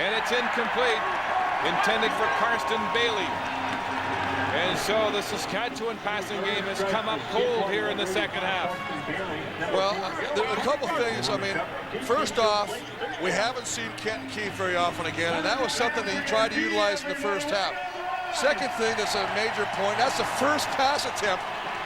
and it's incomplete. Intended for Karsten Bailey. And so the Saskatchewan passing game has come up cold here in the second half. Well, there are a couple things. I mean, first off, we haven't seen Kenton Keefe very often again, and that was something that he tried to utilize in the first half. Second thing that's a major point, that's the first pass attempt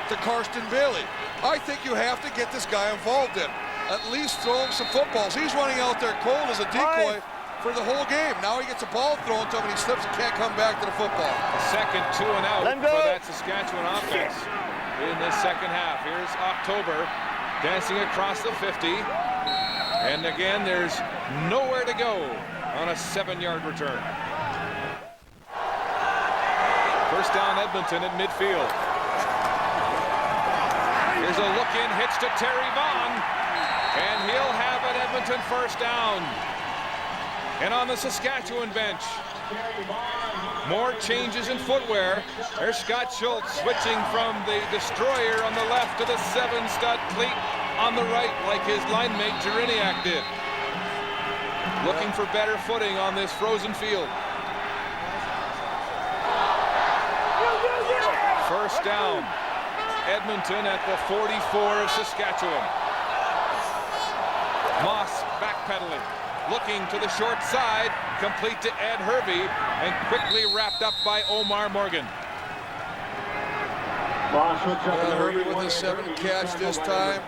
to Karsten Bailey. I think you have to get this guy involved in. At least throw him some footballs. He's running out there cold as a decoy for the whole game. Now he gets a ball thrown to him and he slips and can't come back to the football. A second 2 and out for that Saskatchewan offense in the second half. Here's October dancing across the 50. And again, there's nowhere to go on a 7-yard return. First down Edmonton at midfield. Here's a look-in hitch to Terry Vaughn, and he'll have an Edmonton first down. And on the Saskatchewan bench, more changes in footwear. There's Scott Schultz switching from the destroyer on the left to the 7-stud cleat on the right, like his line mate Jeriniak did. Looking for better footing on this frozen field. First down. Edmonton at the 44 of Saskatchewan. Moss backpedaling, looking to the short side, complete to Ed Hervey, and quickly wrapped up by Omar Morgan. Hervey with his 7th catch this time,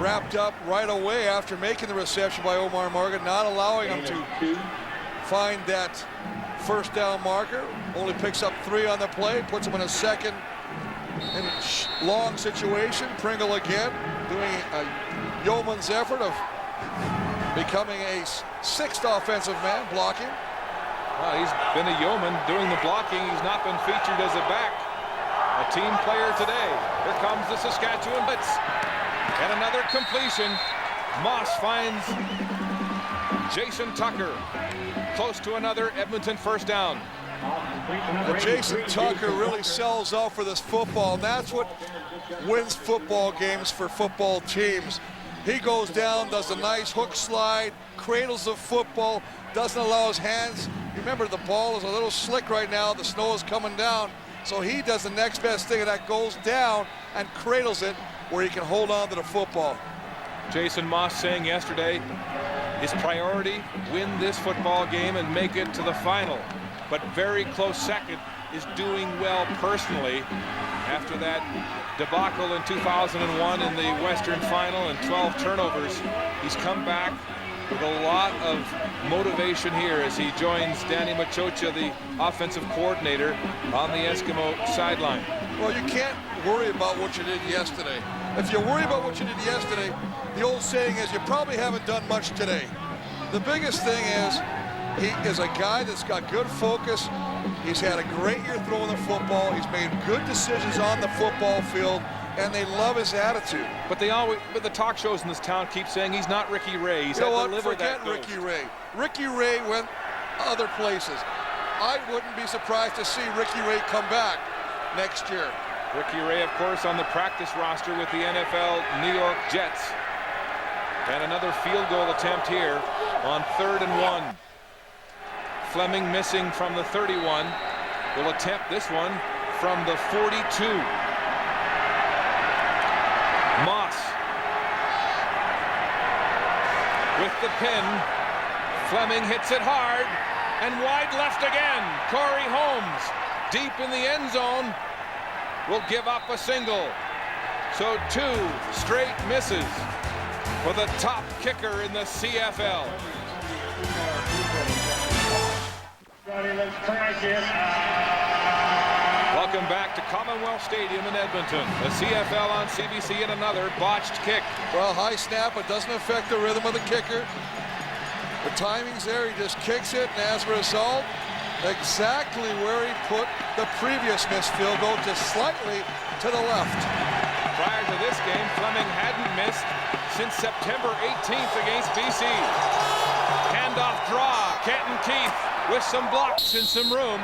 wrapped up right away after making the reception by Omar Morgan, not allowing him to find that first down marker. Only picks up 3 on the play, puts him in a second in a long situation. Pringle again doing a yeoman's effort of becoming a 6th offensive man, blocking. Well, he's been a yeoman doing the blocking. He's not been featured as a back. A team player today. Here comes the Saskatchewan blitz. And another completion. Moss finds Jason Tucker. Close to another Edmonton first down. But Jason Tucker really sells out for this football, and that's what wins football games for football teams. He goes down, does a nice hook slide, cradles the football, doesn't allow his hands. Remember, the ball is a little slick right now. The snow is coming down. So he does the next best thing, and that goes down and cradles it where he can hold on to the football. Jason Moss saying yesterday his priority, win this football game and make it to the final. But very close second is doing well personally after that debacle in 2001 in the Western Final and 12 turnovers. He's come back with a lot of motivation here as he joins Danny Machocha, the offensive coordinator, on the Eskimo sideline. Well, you can't worry about what you did yesterday. If you worry about what you did yesterday, the old saying is you probably haven't done much today. The biggest thing is he is a guy that's got good focus. He's had a great year throwing the football. He's made good decisions on the football field, and they love his attitude. But the talk shows in this town keep saying he's not Ricky Ray. He's you know what? Forget Forget Ricky Ray. Ricky Ray went other places. I wouldn't be surprised to see Ricky Ray come back next year. Ricky Ray, of course, on the practice roster with the NFL New York Jets. And another field goal attempt here on 3rd and 1. Fleming missing from the 31. Will attempt this one from the 42. Moss with the pin. Fleming hits it hard and wide left again. Corey Holmes deep in the end zone will give up a single. So 2 straight misses for the top kicker in the CFL. Welcome back to Commonwealth Stadium in Edmonton. The CFL on CBC and another botched kick. Well, high snap, it doesn't affect the rhythm of the kicker. The timing's there, he just kicks it, and as a result, exactly where he put the previous missed field goal, just slightly to the left. Prior to this game, Fleming hadn't missed since September 18th against BC. Handoff draw, Kenton Keith with some blocks and some room,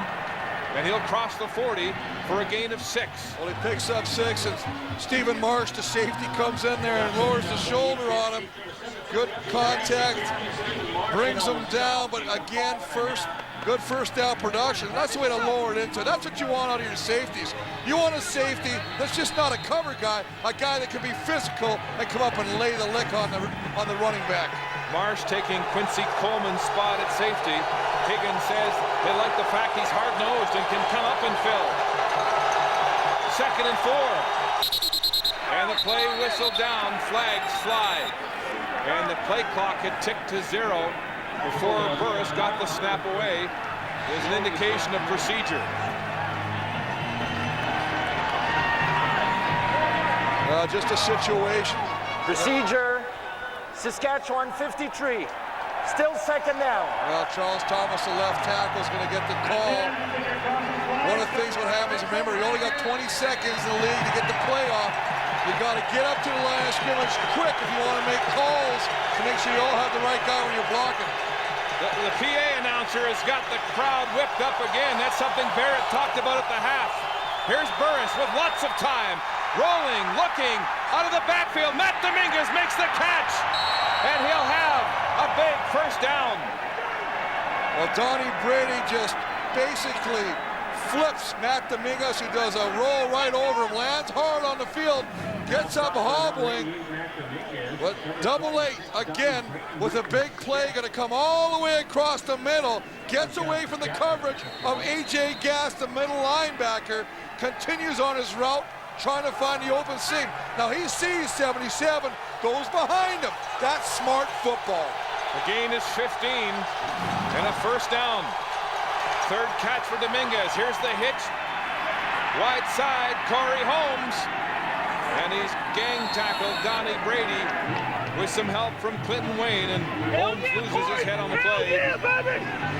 and he'll cross the 40 for a gain of 6. Well, he picks up 6, and Stephen Marsh, the safety, comes in there and lowers the shoulder on him. Good contact, brings him down, but again, good first down production. That's the way to lower it into. That's what you want out of your safeties. You want a safety that's just not a cover guy, a guy that can be physical and come up and lay the lick on the running back. Marsh taking Quincy Coleman's spot at safety. Higgins says they like the fact he's hard-nosed and can come up and fill. 2nd and 4. And the play whistled down, flags fly. And the play clock had ticked to 0 before Burris got the snap away. There's an indication of procedure. Just a situation. Procedure, Saskatchewan 53. Still 2nd down. Well, Charles Thomas, the left tackle, is going to get the call. One of the things what happens, remember, you only got 20 seconds in the league to get the play off. You got to get up to the line of scrimmage quick if you want to make calls to make sure you all have the right guy when you're blocking. The PA announcer has got the crowd whipped up again. That's something Barrett talked about at the half. Here's Burris with lots of time. Rolling, looking, out of the backfield. Matt Dominguez makes the catch. And he'll have a big first down. Well, Donnie Brady just basically flips Matt Dominguez. He does a roll right over him, lands hard on the field, gets up hobbling. But 8 again with a big play, going to come all the way across the middle, gets away from the coverage of A.J. Gass, the middle linebacker, continues on his route, trying to find the open seam. Now he sees 77, goes behind him. That's smart football. The gain is 15 and a first down. 3rd catch for Dominguez. Here's the hitch. Wide side, Corey Holmes And he's gang tackled Donnie Brady with some help from Clinton Wayne, and Holmes loses his head on the play.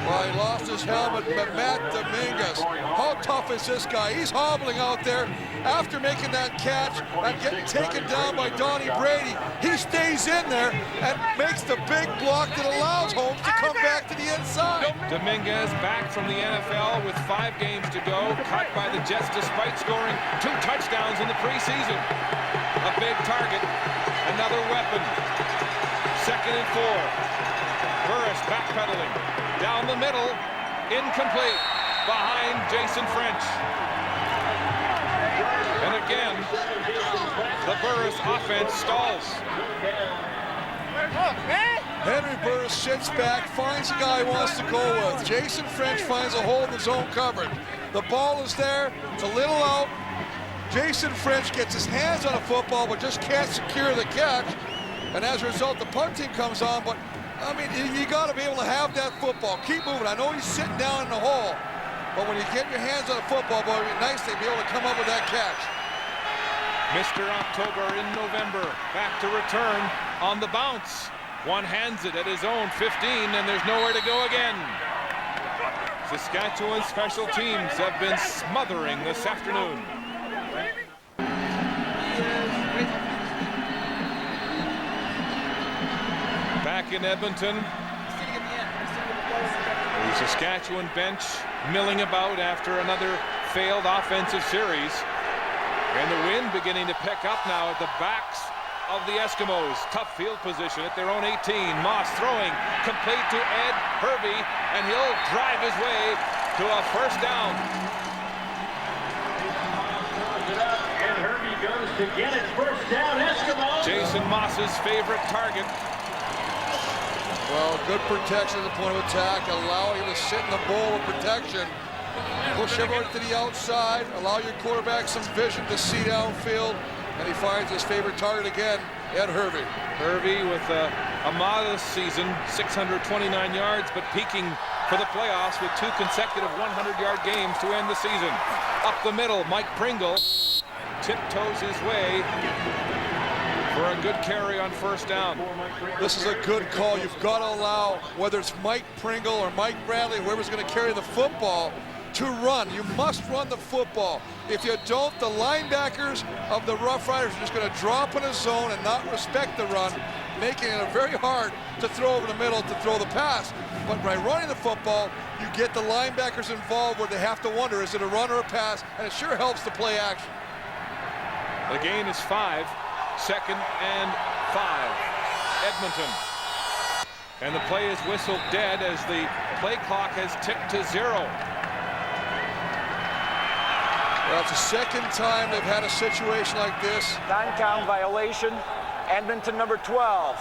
Well, he lost his helmet, but Matt Dominguez, how tough is this guy? He's hobbling out there after making that catch and getting taken down by Donnie Brady. He stays in there and makes the big block that allows Holmes to come back to the inside. Dominguez back from the NFL with 5 games to go, cut by the Jets despite scoring 2 touchdowns in the preseason. A big target, another weapon. 2nd and 4. Burris backpedaling down the middle, incomplete, behind Jason French. And again, the Burris offense stalls. Henry Burris sits back, finds the guy he wants to go with. Jason French finds a hole in the zone coverage. The ball is there, it's a little out. Jason French gets his hands on a football but just can't secure the catch. And as a result, the punt team comes on, but I mean, you got to be able to have that football. Keep moving. I know he's sitting down in the hole, but when you get your hands on a football, boy, it'd be nice to be able to come up with that catch. Mr. October in November, back to return on the bounce. One hands it at his own 15, and there's nowhere to go again. Saskatchewan special teams have been smothering this afternoon. Back in Edmonton, the Saskatchewan bench milling about after another failed offensive series. And the wind beginning to pick up now at the backs of the Eskimos. Tough field position at their own 18. Moss throwing complete to Ed Hervey, and he'll drive his way to a first down. And Hervey goes to get it, first down, Eskimos. Jason Moss's favorite target. Well, good protection at the point of attack, allow him to sit in the bowl of protection. Push everyone to the outside, allow your quarterback some vision to see downfield, and he finds his favorite target again, Ed Hervey. Hervey with a modest season, 629 yards, but peaking for the playoffs with 2 consecutive 100-yard games to end the season. Up the middle, Mike Pringle tiptoes his way for a good carry on first down. This is a good call. You've got to allow, whether it's Mike Pringle or Mike Bradley, whoever's going to carry the football, to run. You must run the football. If you don't, the linebackers of the Roughriders are just going to drop in a zone and not respect the run, making it very hard to throw over the middle to throw the pass. But by running the football, you get the linebackers involved where they have to wonder, is it a run or a pass? And it sure helps to play action. The gain is 5. 2nd and 5. Edmonton. And the play is whistled dead as the play clock has ticked to 0. Well, it's the second time they've had a situation like this. Non-count violation. Edmonton number 12.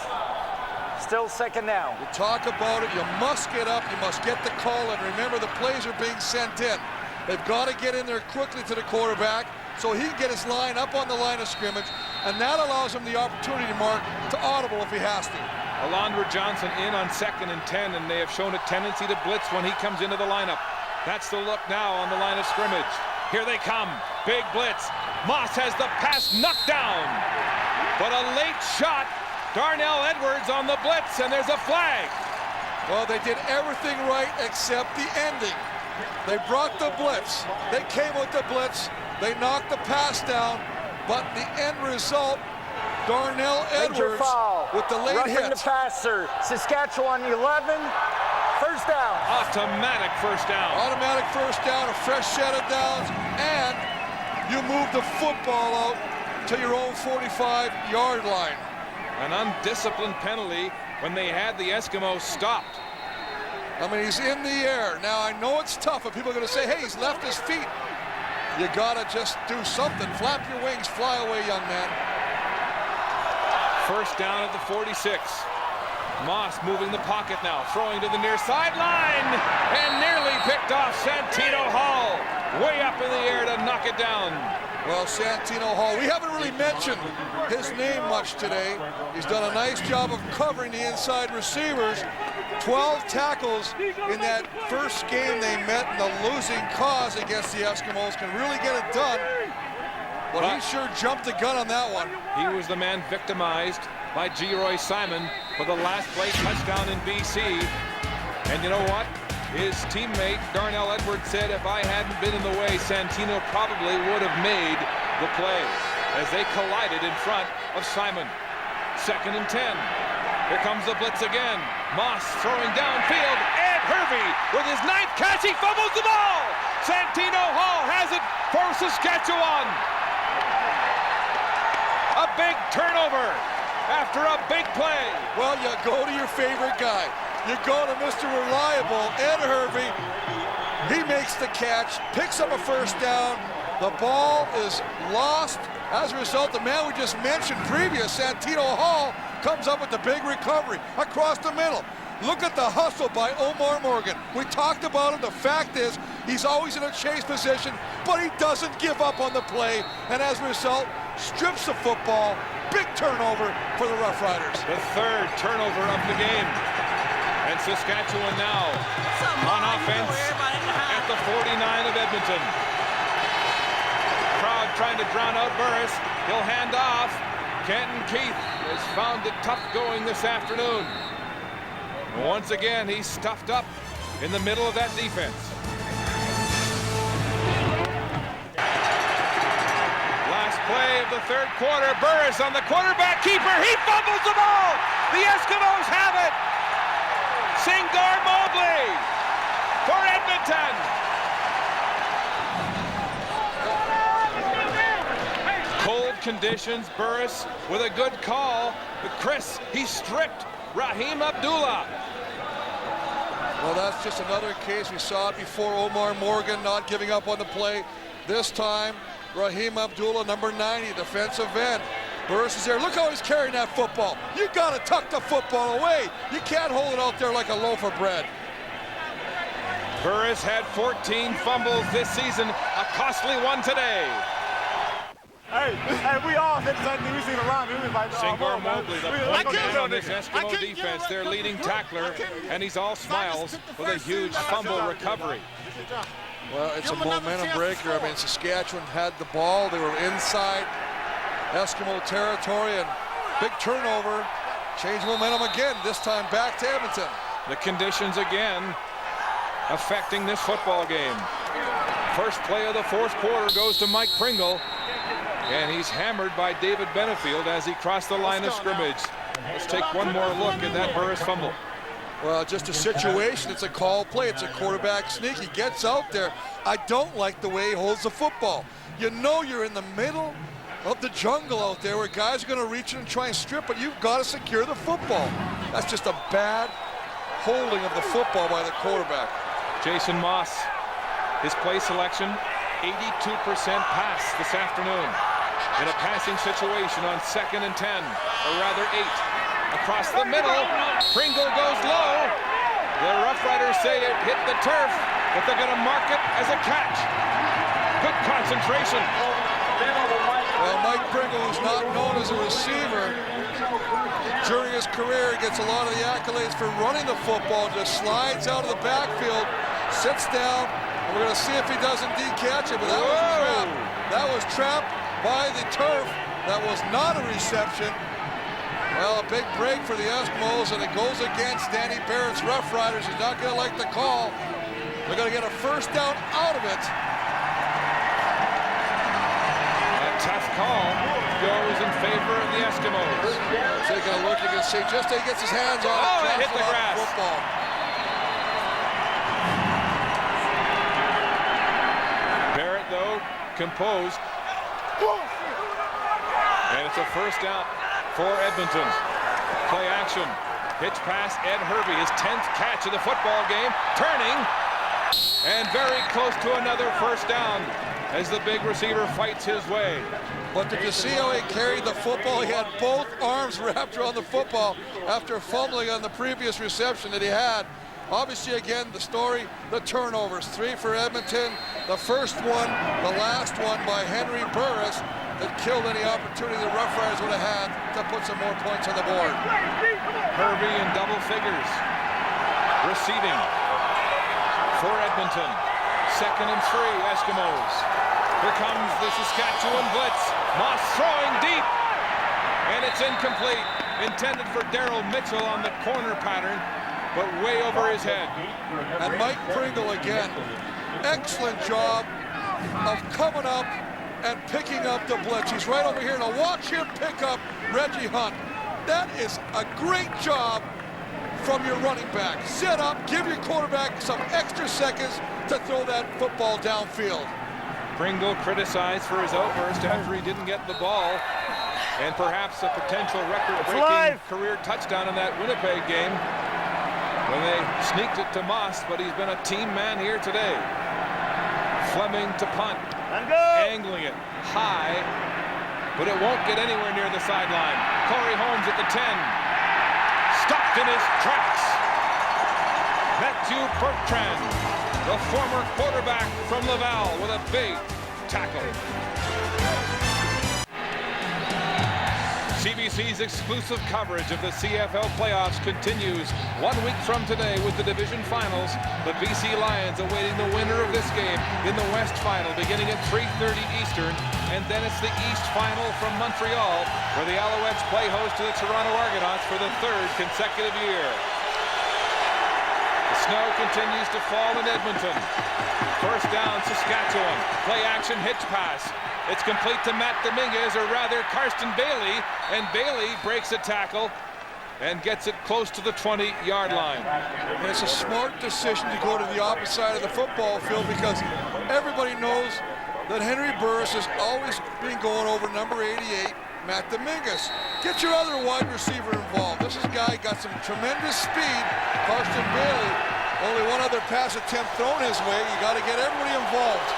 Still second down. You talk about it, you must get up, you must get the call, and remember the plays are being sent in. They've got to get in there quickly to the quarterback so he can get his line up on the line of scrimmage, and that allows him the opportunity to mark to audible if he has to. Alondra Johnson in on 2nd and 10, and they have shown a tendency to blitz when he comes into the lineup. That's the look now on the line of scrimmage. Here they come, big blitz. Moss has the pass knocked down, but a late shot. Darnell Edwards on the blitz, and there's a flag. Well, they did everything right except the ending. They brought the blitz. They came with the blitz. They knocked the pass down, but the end result, Darnell Edwards with the late hit. Roughing the passer. Saskatchewan 11. First down. Automatic first down. Automatic first down, a fresh set of downs, and you move the football out to your own 45-yard line. An undisciplined penalty when they had the Eskimos stopped. I mean, he's in the air. Now, I know it's tough, and people are going to say, hey, he's left his feet. You got to just do something. Flap your wings, fly away, young man. First down at the 46. Moss moving the pocket now, throwing to the near sideline, and nearly picked off Santino Hall. Way up in the air to knock it down. Well, Santino Hall, we haven't really mentioned his name much today. He's done a nice job of covering the inside receivers. 12 tackles in that first game they met in the losing cause against the Eskimos. Can really get it done. Well, he sure jumped the gun on that one. He was the man victimized by Geroy Simon for the last play touchdown in BC. And you know what? His teammate, Darnell Edwards, said if I hadn't been in the way, Santino probably would have made the play as they collided in front of Simon. 2nd and 10. Here comes the blitz again. Moss throwing downfield. Ed Hervey with his 9th catch. He fumbles the ball. Santino Hall has it for Saskatchewan. A big turnover after a big play. Well, you go to your favorite guy. You go to Mr. Reliable, Ed Hervey. He makes the catch, picks up a first down. The ball is lost. As a result, the man we just mentioned previous, Santino Hall, comes up with the big recovery across the middle. Look at the hustle by Omar Morgan. We talked about him. The fact is, he's always in a chase position, but he doesn't give up on the play. And as a result, strips the football. Big turnover for the Roughriders. The 3rd turnover of the game. And Saskatchewan now on offense at the 49 of Edmonton. Crowd trying to drown out Burris. He'll hand off. Kenton Keith has found it tough going this afternoon. Once again, he's stuffed up in the middle of that defense. Last play of the 3rd quarter. Burris on the quarterback keeper. He fumbles the ball. The Eskimos have it. Singar Mobley for Edmonton. Cold conditions. Burris with a good call. But Chris, he stripped Raheem Abdullah. Well, that's just another case. We saw it before. Omar Morgan not giving up on the play. This time, Raheem Abdullah, number 90, defensive end. Burris is there. Look how he's carrying that football. You got to tuck the football away. You can't hold it out there like a loaf of bread. Burris had 14 fumbles this season, a costly one today. Hey, we all hit something we seen around. Singar Mobley, the point man on this Eskimo defense, their leading tackler, and he's all smiles with a huge fumble recovery. Well, it's a momentum breaker. I mean, Saskatchewan had the ball. They were inside Eskimo territory, and big turnover. Change momentum again, this time back to Edmonton. The conditions again affecting this football game. First play of the 4th quarter goes to Mike Pringle, and he's hammered by David Benefield as he crossed the line of scrimmage. Let's take one more look at that Burris fumble. Well, just a situation. It's a call play. It's a quarterback sneak. He gets out there. I don't like the way he holds the football. You know you're in the middle of the jungle out there where guys are going to reach in and try and strip, but you've got to secure the football. That's just a bad holding of the football by the quarterback. Jason Moss, his play selection, 82% pass this afternoon in a passing situation on 2nd and 10, or rather 8. Across the middle, Pringle goes low. The Roughriders say it hit the turf, but they're going to mark it as a catch. Good concentration. Well, Mike Pringle, who's not known as a receiver, during his career, he gets a lot of the accolades for running the football, just slides out of the backfield, sits down, and we're going to see if he does indeed catch it, but that was trapped. That was trapped by the turf. That was not a reception. Well, a big break for the Eskimos, and it goes against Danny Barrett's Roughriders. He's not going to like the call. They're going to get a first down out of it. A tough call goes in favor of the Eskimos. Taking a look, you can see just he gets his hands on it. Oh, it hit the grass. Football. Barrett, though, composed. And it's a first down for Edmonton. Play action. Pitch pass, Ed Hervey, his 10th catch of the football game. Turning, and very close to another first down as the big receiver fights his way. But did you see how he carried the football? He had both arms wrapped around the football after fumbling on the previous reception that he had. Obviously, again, the story, the turnovers. 3 for Edmonton. The first one, the last one by Henry Burris that killed any opportunity the Roughriders would have had to put some more points on the board. Hervey in double figures. Receiving for Edmonton. 2nd and 3, Eskimos. Here comes the Saskatchewan blitz. Moss throwing deep. And it's incomplete. Intended for Daryl Mitchell on the corner pattern, but way over his head. And Mike Pringle again. Excellent job of coming up and picking up the blitz. He's right over here. Now watch him pick up Reggie Hunt. That is a great job from your running back. Set up, give your quarterback some extra seconds to throw that football downfield. Pringle criticized for his outburst after he didn't get the ball, and perhaps a potential record-breaking career touchdown in that Winnipeg game when they sneaked it to Moss, but he's been a team man here today. Fleming to punt, angling it high, but it won't get anywhere near the sideline. Corey Holmes at the 10, stopped in his tracks. Matthew Bertrand, the former quarterback from Laval, with a big tackle. CBC's exclusive coverage of the CFL playoffs continues 1 week from today with the division finals. The BC Lions awaiting the winner of this game in the West Final beginning at 3:30 Eastern. And then it's the East Final from Montreal, where the Alouettes play host to the Toronto Argonauts for the 3rd consecutive year. The snow continues to fall in Edmonton. First down, Saskatchewan. Play action hitch pass. It's complete to Matt Dominguez, or rather Karsten Bailey, and Bailey breaks a tackle and gets it close to the 20-yard line. And it's a smart decision to go to the opposite side of the football field because everybody knows that Henry Burris has always been going over number 88, Matt Dominguez. Get your other wide receiver involved. This guy got some tremendous speed. Karsten Bailey, only one other pass attempt thrown his way. You got to get everybody involved.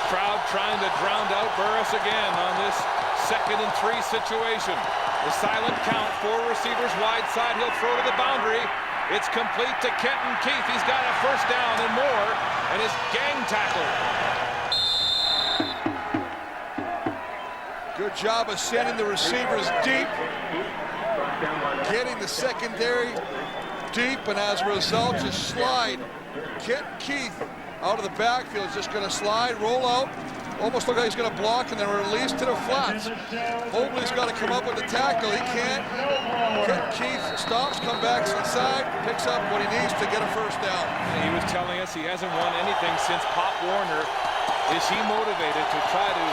Crowd trying to drown out Burris again on this 2nd and 3 situation. The silent count, 4 receivers wide side. He'll throw to the boundary. It's complete to Kenton Keith. He's got a first down and more, and is gang tackled. Good job of sending the receivers deep, getting the secondary deep, and as a result, just slide. Kenton Keith out of the backfield is just going to slide, roll out, almost look like he's going to block, and then release to the flats. Mobley's got to come up with the tackle. He can't. Kenton Keith stops, comes back inside, picks up what he needs to get a first down. He was telling us he hasn't won anything since Pop Warner. Is he motivated to try to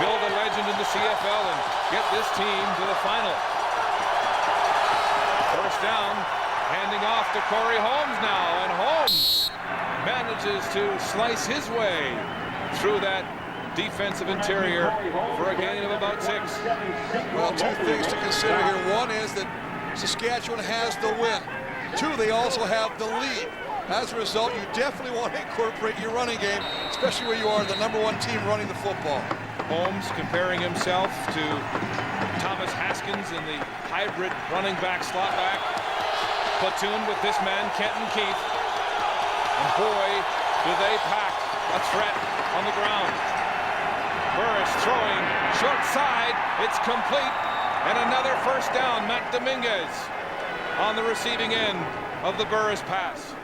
build a legend in the CFL and get this team to the final? First down, handing off to Corey Holmes now, and Holmes manages to slice his way through that defensive interior for a gain of about 6. Well, 2 things to consider here. One is that Saskatchewan has the win. 2, they also have the lead. As a result, you definitely want to incorporate your running game, especially where you are the #1 team running the football. Holmes comparing himself to Thomas Haskins in the hybrid running back, slot back platoon with this man, Kenton Keith. And boy, do they pack a threat on the ground. Burris throwing short side. It's complete. And another first down. Matt Dominguez on the receiving end of the Burris pass.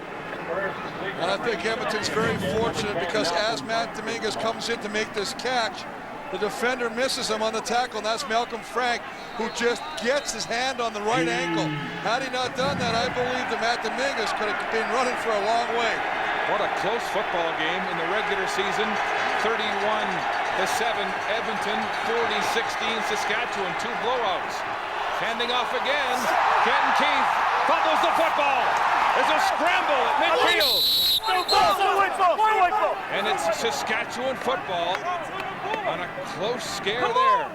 And I think Edmonton's very fortunate because as Matt Dominguez comes in to make this catch, the defender misses him on the tackle, and that's Malcolm Frank, who just gets his hand on the right ankle. Had he not done that, I believe that Matt Dominguez could have been running for a long way. What a close football game in the regular season. 31-7 Edmonton, 40-16 Saskatchewan, 2 blowouts. Handing off again, Kenton Keith fumbles the football. There's a scramble at midfield. And it's Saskatchewan football on a close scare there.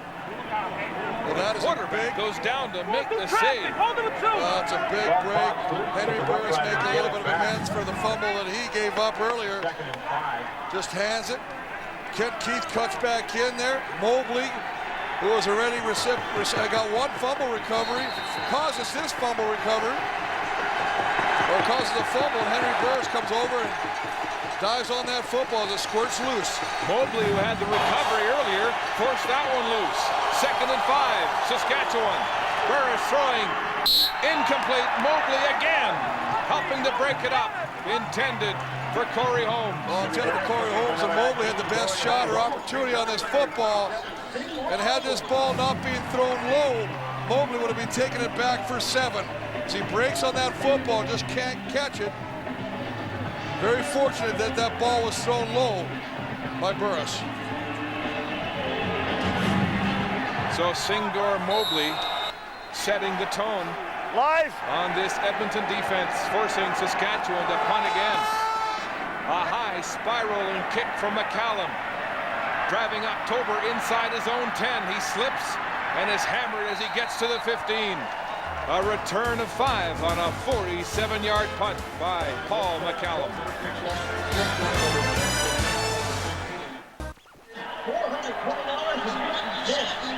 Well, that is quarterback goes down to make the save. That's a big break. Henry Burris making a little bit of amends for the fumble that he gave up earlier. Just hands it. Kent Keith cuts back in there. Mobley, who was already got 1 fumble recovery, causes this fumble recovery. Or causes a fumble, and Henry Burris comes over and dives on that football as it squirts loose. Mobley, who had the recovery earlier, forced that one loose. 2nd and 5, Saskatchewan. Burris throwing incomplete. Mobley again, helping to break it up. Intended for Corey Holmes. Well, I'm telling you, Corey Holmes and Mobley had the best shot or opportunity on this football. And had this ball not being thrown low, Mobley would have been taking it back for 7. As he breaks on that football, just can't catch it. Very fortunate that that ball was thrown low by Burris. So Singdor Mobley setting the tone on this Edmonton defense, forcing Saskatchewan to punt again. A high spiraling kick from McCallum. Driving October inside his own 10. He slips and is hammered as he gets to the 15. A return of 5 on a 47-yard punt by Paul McCallum.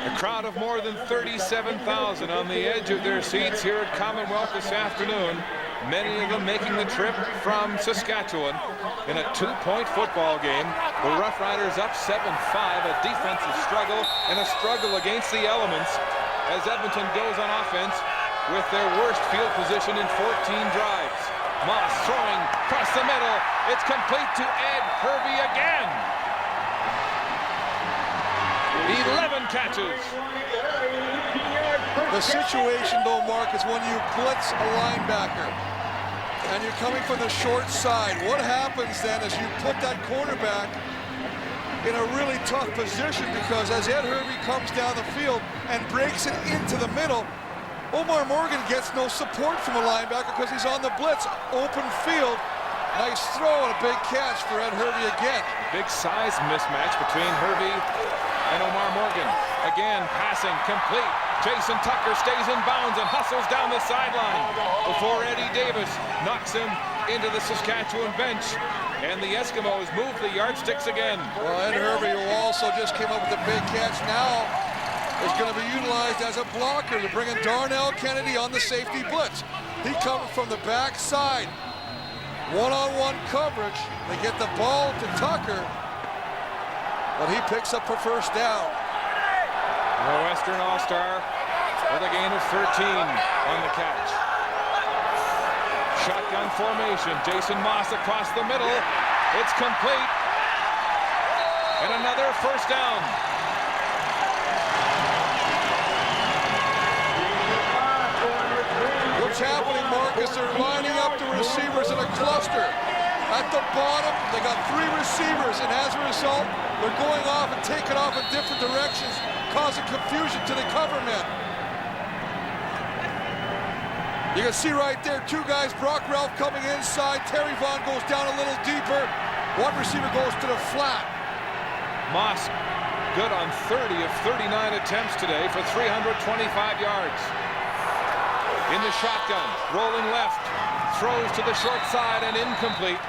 A crowd of more than 37,000 on the edge of their seats here at Commonwealth this afternoon. Many of them making the trip from Saskatchewan in a 2-point football game. The Roughriders up 7-5, a defensive struggle and a struggle against the elements as Edmonton goes on offense with their worst field position in 14 drives. Moss throwing across the middle. It's complete to Ed Hervey again. 11 catches. The situation, though, Mark, is when you blitz a linebacker and you're coming from the short side. What happens then is you put that cornerback in a really tough position, because as Ed Hervey comes down the field and breaks it into the middle, Omar Morgan gets no support from a linebacker because he's on the blitz. Open field. Nice throw and a big catch for Ed Hervey again. Big size mismatch between Hervey and Omar Morgan. Again, passing complete. Jason Tucker stays in bounds and hustles down the sideline before Eddie Davis knocks him into the Saskatchewan bench. And the Eskimos move the yardsticks again. Well, Ed Hervey, who also just came up with a big catch, now is going to be utilized as a blocker to bring in Darnell Kennedy on the safety blitz. He comes from the backside. One-on-one coverage. They get the ball to Tucker, but he picks up for first down. The Western All-Star with a gain of 13 on the catch. Shotgun formation. Jason Moss across the middle. It's complete. And another first down. What's happening, Mark, is they're lining up the receivers in a cluster. At the bottom, they got 3 receivers, and as a result, they're going off and taking off in different directions, causing confusion to the cover men. You can see right there, 2 guys, Brock Ralph coming inside, Terry Vaughn goes down a little deeper, 1 receiver goes to the flat. Moss good on 30 of 39 attempts today for 325 yards. In the shotgun, rolling left, throws to the short side and incomplete.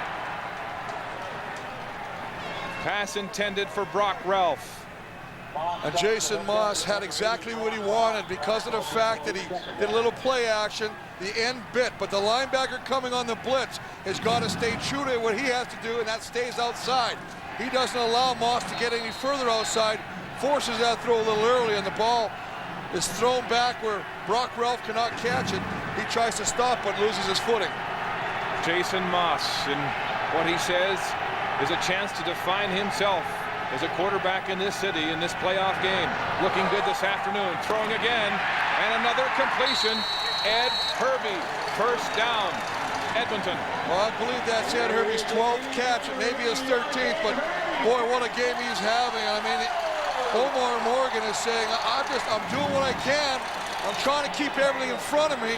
Pass intended for Brock Ralph. And Jason Moss had exactly what he wanted because of the fact that he did a little play action, the end bit, but the linebacker coming on the blitz has got to stay true to what he has to do, and that stays outside. He doesn't allow Moss to get any further outside, forces that throw a little early, and the ball is thrown back where Brock Ralph cannot catch it. He tries to stop but loses his footing. Jason Moss, and what he says is a chance to define himself as a quarterback in this city, in this playoff game. Looking good this afternoon, throwing again, and another completion. Ed Hervey, first down, Edmonton. Well, I believe that's Ed Hervey's 12th catch, and maybe his 13th, but boy, what a game he's having. I mean, Omar Morgan is saying, I'm doing what I can. I'm trying to keep everything in front of me.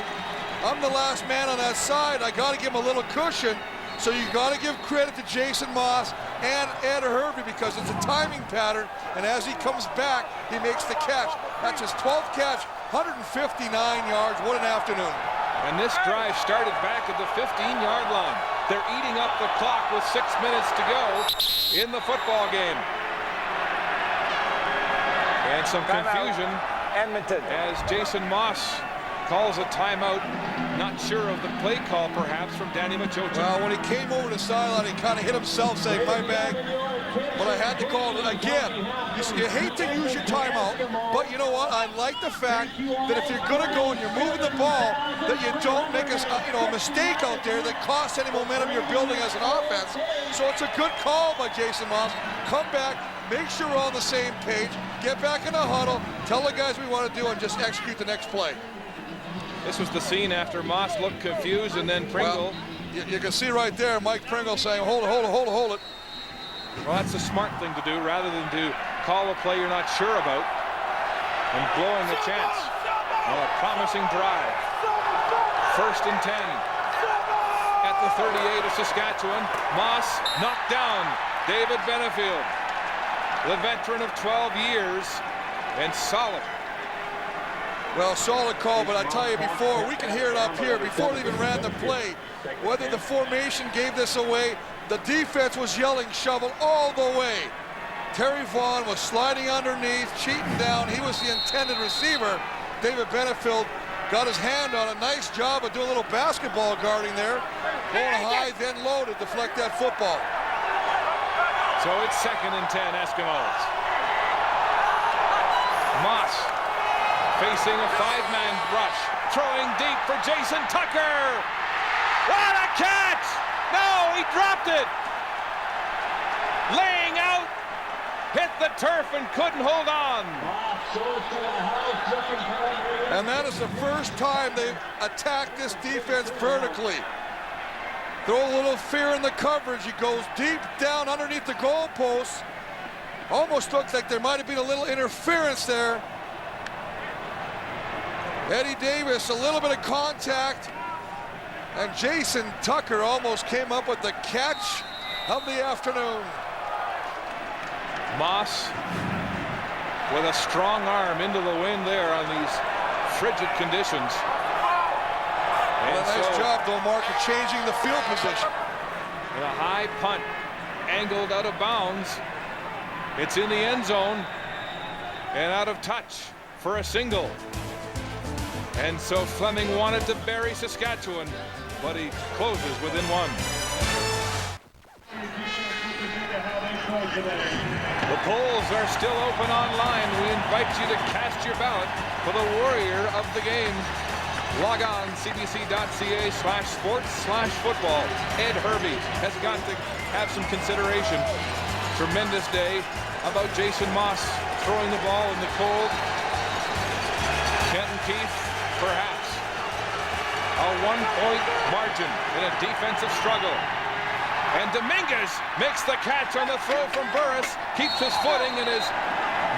I'm the last man on that side. I got to give him a little cushion. So you got to give credit to Jason Moss and Ed Hervey because it's a timing pattern, and as he comes back, he makes the catch. That's his 12th catch, 159 yards. What an afternoon. And this drive started back at the 15-yard line. They're eating up the clock with 6 minutes to go in the football game. And some confusion Edmonton as Jason Moss calls a timeout. Not sure of the play call, perhaps, from Danny Machocha. Well, when he came over the sideline, he kind of hit himself saying, my bad, but I had had to call it again. You hate to use your timeout, but you know what? I like the fact that if you're going to go and you're moving the ball, that you don't make a mistake out there that costs any momentum you're building as an offense. So it's a good call by Jason Moss. Come back, make sure we're all on the same page, get back in the huddle, tell the guys what we want to do, and just execute the next play. This was the scene after Moss looked confused, and then Pringle. Well, you can see right there Mike Pringle saying, hold it. Well, that's a smart thing to do rather than to call a play you're not sure about and blowing a chance. Well, a promising drive. 1st and 10 at the 38 of Saskatchewan. Moss knocked down David Benefield, the veteran of 12 years, and solid. Well, solid call, but I tell you before, we can hear it up here before they even ran the play. Whether the formation gave this away, the defense was yelling shovel all the way. Terry Vaughn was sliding underneath, cheating down. He was the intended receiver. David Benefield got his hand on a nice job of doing a little basketball guarding there. Going high, then low to deflect that football. So it's 2nd and 10 Eskimos. Moss facing a 5-man rush, throwing deep for Jason Tucker. What a catch! No, he dropped it. Laying out, hit the turf and couldn't hold on. And that is the first time they've attacked this defense vertically. Throw a little fear in the coverage. He goes deep down underneath the goalpost. Almost looked like there might have been a little interference there. Eddie Davis, a little bit of contact. And Jason Tucker almost came up with the catch of the afternoon. Moss with a strong arm into the wind there on these frigid conditions. And a nice job, though, Mark, of changing the field position. With a high punt, angled out of bounds. It's in the end zone and out of touch for a single. And so Fleming wanted to bury Saskatchewan, but he closes within one. The polls are still open online. We invite you to cast your ballot for the warrior of the game. Log on cbc.ca/sports/football. Ed Hervey has got to have some consideration. Tremendous day. How about Jason Moss throwing the ball in the cold? Kenton Keith, perhaps. A 1-point margin in a defensive struggle. And Dominguez makes the catch on the throw from Burris, keeps his footing, and is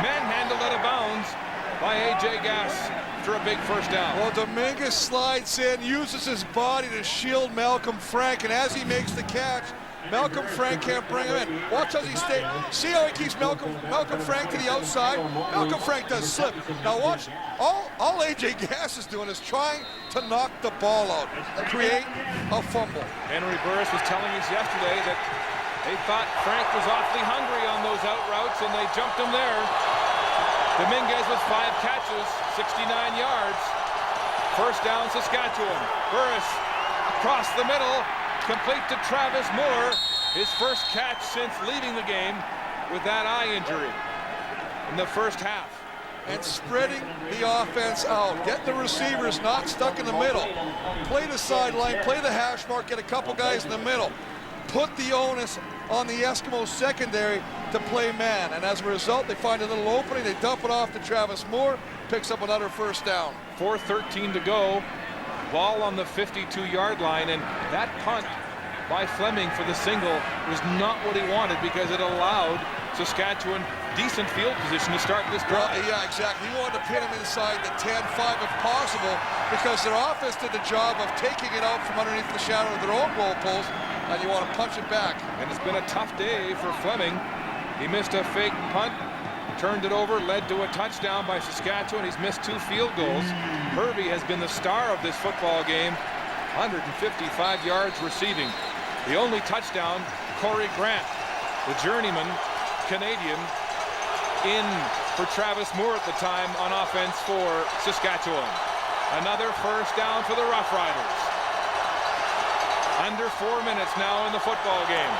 manhandled out of bounds by A.J. Gass for a big first down. Well, Dominguez slides in, uses his body to shield Malcolm Frank, and as he makes the catch, Malcolm Frank can't bring him in. Watch as he stays. See how he keeps Malcolm Frank to the outside? Malcolm Frank does slip. Now watch, all A.J. Gass is doing is trying to knock the ball out, create a fumble. Henry Burris was telling us yesterday that they thought Frank was awfully hungry on those out routes, and they jumped him there. Dominguez with 5 catches, 69 yards. First down, Saskatchewan. Burris across the middle. Complete to Travis Moore, his first catch since leaving the game with that eye injury in the first half. And spreading the offense out. Get the receivers not stuck in the middle. Play the sideline, play the hash mark, get a couple guys in the middle. Put the onus on the Eskimos secondary to play man. And as a result, they find a little opening, they dump it off to Travis Moore, picks up another first down. 4:13 to go. Ball on the 52-yard line, and that punt by Fleming for the single was not what he wanted because it allowed Saskatchewan decent field position to start this drive. Well, yeah, exactly. He wanted to pin him inside the 10-5 if possible because their offense did the job of taking it out from underneath the shadow of their own goal post, and you want to punch it back. And it's been a tough day for Fleming. He missed a fake punt, turned it over, led to a touchdown by Saskatchewan. He's missed 2 field goals. Hervey has been the star of this football game. 155 yards receiving. The only touchdown, Corey Grant, the journeyman Canadian, in for Travis Moore at the time on offense for Saskatchewan. Another first down for the Roughriders. Under 4 minutes now in the football game.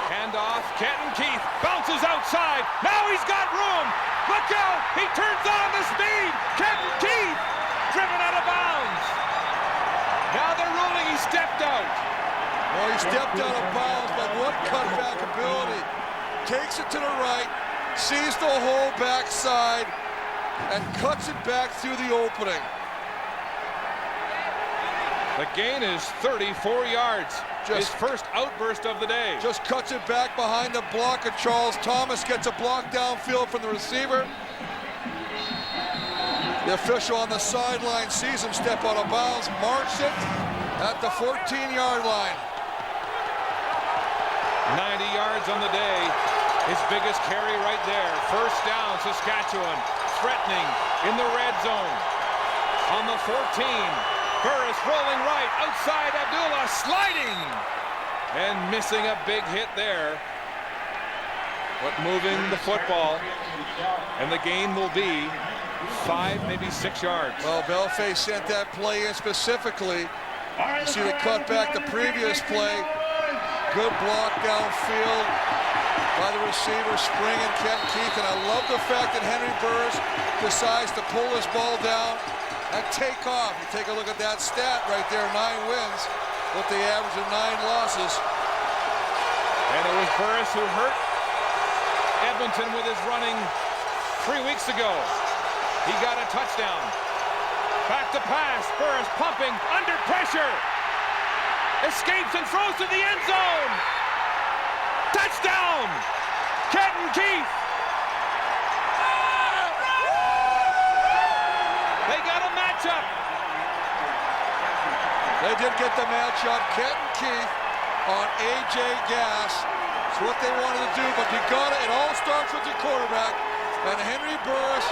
Handoff, Kenton Keith bounces out outside. Now he's got room. Look out. He turns on the speed. Kenton Keith driven out of bounds. Now they're ruling he stepped out. Well, he stepped out of bounds, but what cutback ability. Takes it to the right, sees the whole backside, and cuts it back through the opening. The gain is 34 yards. His first outburst of the day. Just cuts it back behind the block of Charles Thomas. Gets a block downfield from the receiver. The official on the sideline sees him step out of bounds, marks it at the 14-yard line. 90 yards on the day. His biggest carry right there. First down, Saskatchewan. Threatening in the red zone. On the 14. Burris rolling right. Outside Abdullah sliding. And missing a big hit there. But moving the football. And the gain will be 5, maybe 6 yards. Well, Belfay sent that play in specifically. You see the cutback the previous play. Good block downfield by the receiver, springing Kenton Keith. And I love the fact that Henry Burris decides to pull this ball down and take off. You take a look at that stat right there, 9 wins with the average of 9 losses. And it was Burris who hurt Edmonton with his running 3 weeks ago. He got a touchdown. Back to pass. Burris pumping under pressure. Escapes and throws to the end zone. Touchdown! Kenton Keith. They got a matchup. They did get the matchup. Kenton Keith on A.J. Gass. It's what they wanted to do, but you got it. It all starts with your quarterback. And Henry Burris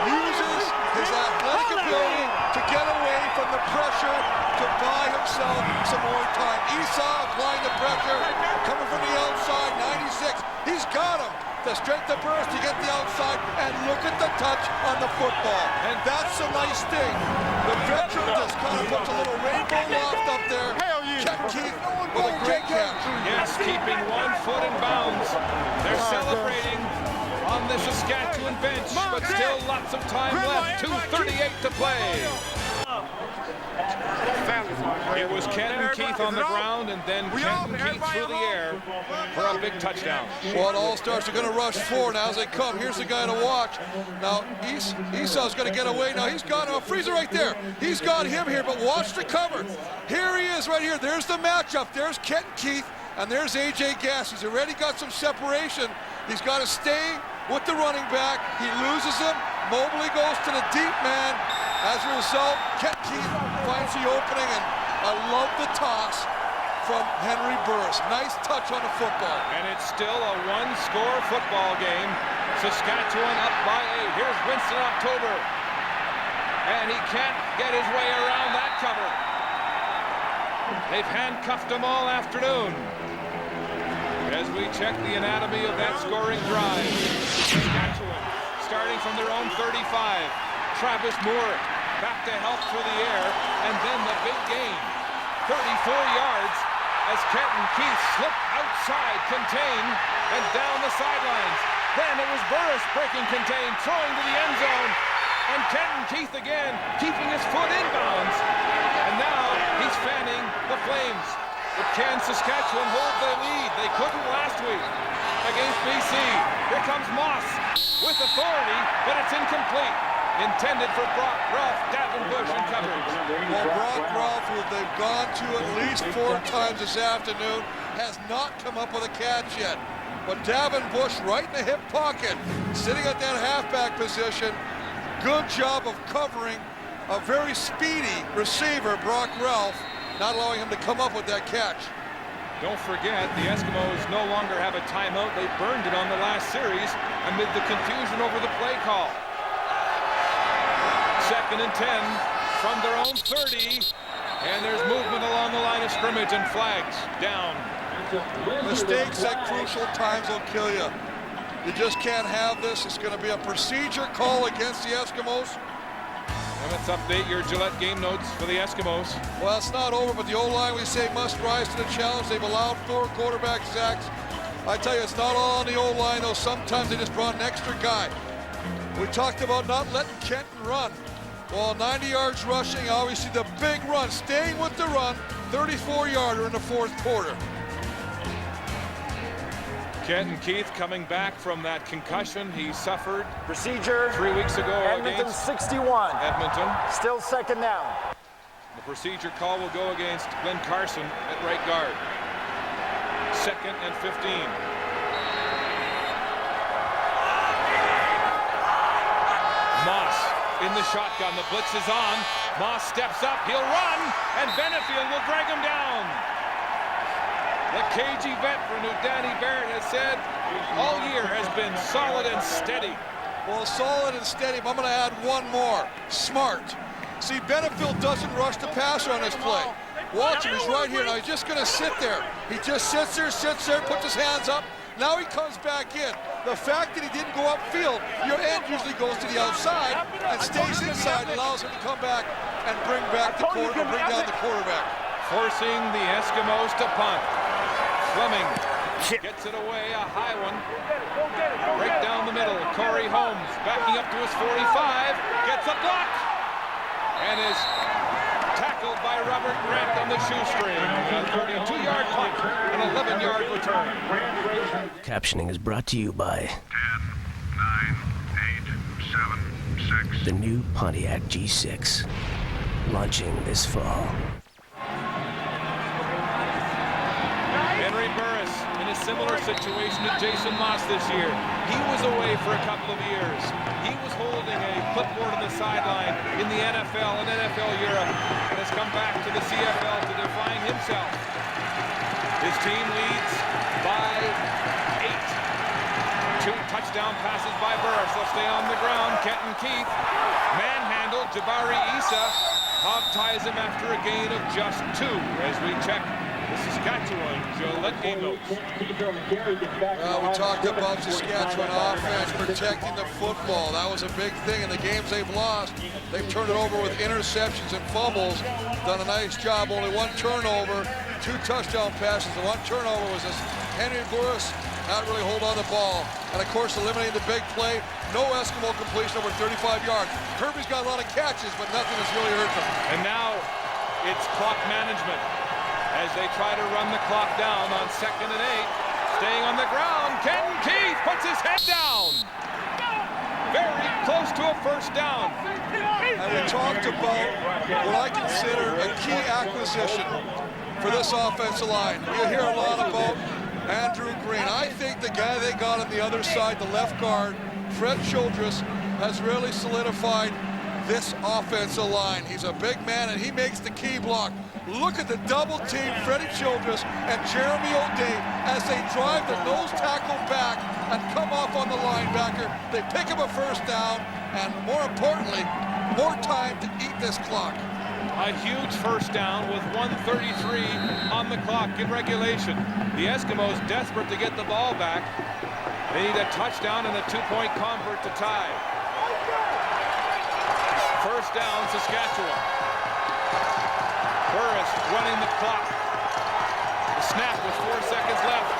uses his athletic ability to get away from the pressure to buy himself some more time. Esau applying the pressure, coming from the outside, 96. He's got him. The strength of Burris to get the outside, and look at the touch on the football. And that's a nice thing. The veteran just kind of puts a little rainbow loft up there. Kenton Keith with a great catch. Yes, keeping 1 foot in bounds. They're celebrating on the Saskatchewan bench, but still lots of time left. 2:38 to play. It was Kenton Keith on the ground, and then Kenton Keith through the air for a big touchdown. Well, the All-Stars are going to rush forward now as they come. Here's the guy to watch. Now, Esau's going to get away. Now, he's got a freezer right there. He's got him here, but watch the cover. Here he is right here. There's the matchup. There's Kenton Keith, and there's A.J. Gass. He's already got some separation. He's got to stay with the running back. He loses him. Mobley goes to the deep man. As a result, Kenton Keith finds the opening, and I love the toss from Henry Burris. Nice touch on the football. And it's still a 1-score football game. Saskatchewan up by 8. Here's Winston October. And he can't get his way around that cover. They've handcuffed him all afternoon. As we check the anatomy of that scoring drive. Saskatchewan starting from their own 35. Travis Moore back to help through the air, and then the big gain. 34 yards as Kenton Keith slipped outside, contained, and down the sidelines. Then it was Burris breaking contain, throwing to the end zone, and Kenton Keith again keeping his foot in bounds. And now he's fanning the flames. But can Saskatchewan hold their lead? They couldn't last week against BC. Here comes Moss with authority, but it's incomplete. Intended for Brock Ralph, Davin Bush, and coverage. Well, Brock Ralph, who they've gone to at least 4 times this afternoon, has not come up with a catch yet. But Davin Bush right in the hip pocket, sitting at that halfback position. Good job of covering a very speedy receiver, Brock Ralph, not allowing him to come up with that catch. Don't forget, the Eskimos no longer have a timeout. They burned it on the last series amid the confusion over the play call. 2nd and 10 from their own 30, and there's movement along the line of scrimmage and flags down. Mistakes at crucial times will kill you. You just can't have this. It's going to be a procedure call against the Eskimos. And let's update your Gillette game notes for the Eskimos. Well, it's not over, but the O-line, we say, must rise to the challenge. They've allowed 4 quarterback sacks I tell you, it's not all on the O-line, though. Sometimes they just brought an extra guy. We talked about not letting Kenton run. Well, 90 yards rushing, obviously the big run, staying with the run, 34-yarder in the fourth quarter. Kenton Keith coming back from that concussion he suffered Procedure 3 weeks ago Edmonton against 61. Edmonton. Still second down. The procedure call will go against Glenn Carson at right guard. 2nd and 15. Moss in the shotgun. The blitz is on. Moss steps up. He'll run, and Benefield will drag him down. The cagey veteran who Danny Barrett has said all year has been solid and steady. Well, solid and steady, but I'm going to add one more. Smart. See, Benefield doesn't rush the passer on this play. Watch him, he's right here. Now he's just going to sit there. He just sits there, puts his hands up. Now he comes back in. The fact that he didn't go upfield, your end usually goes to the outside and stays inside, allows him to come back and bring down the quarterback. Forcing the Eskimos to punt. Fleming gets it away, a high one. Right down the middle. Corey Holmes backing up to his 45, gets a block, and is tackled by Robert Grant on the shoestring. A 32-yard punt, an 11-yard return. Captioning is brought to you by 10, 9, 8, 7, 6. the new Pontiac G6, launching this fall. Henry Burris in a similar situation to Jason Moss this year. He was away for a couple of years. He was holding a clipboard on the sideline in the NFL and NFL Europe, and has come back to the CFL to define himself. His team leads by 8. 2 touchdown passes by Burris. They'll stay on the ground. Kenton Keith manhandled. Jabari Issa hog-ties him after a gain of just 2 as we check the Saskatchewan Gillette game notes. Well, we talked about Saskatchewan offense protecting the football. That was a big thing in the games they've lost. They've turned it over with interceptions and fumbles. Done a nice job. Only 1 turnover, 2 touchdown passes. The 1 turnover was this Henry Burris not really hold on the ball. And of course, eliminating the big play. No Eskimo completion over 35 yards. Kirby's got a lot of catches, but nothing has really hurt them. And now it's clock management as they try to run the clock down on 2nd and 8. Staying on the ground, Kenton Keith puts his head down. Very close to a first down. And we talked about what I consider a key acquisition for this offensive line. We hear a lot about Andrew Green. I think the guy they got on the other side, the left guard, Fred Childress, has really solidified this offensive line. He's a big man, and he makes the key block. Look at the double team, Freddie Childress and Jeremy O'Day, as they drive the nose tackle back and come off on the linebacker. They pick up a first down, and more importantly, more time to eat this clock. A huge first down with 1:33 on the clock in regulation. The Eskimos desperate to get the ball back. They need a touchdown and a 2-point convert to tie. First down, Saskatchewan. Burris running the clock. The snap with 4 seconds left.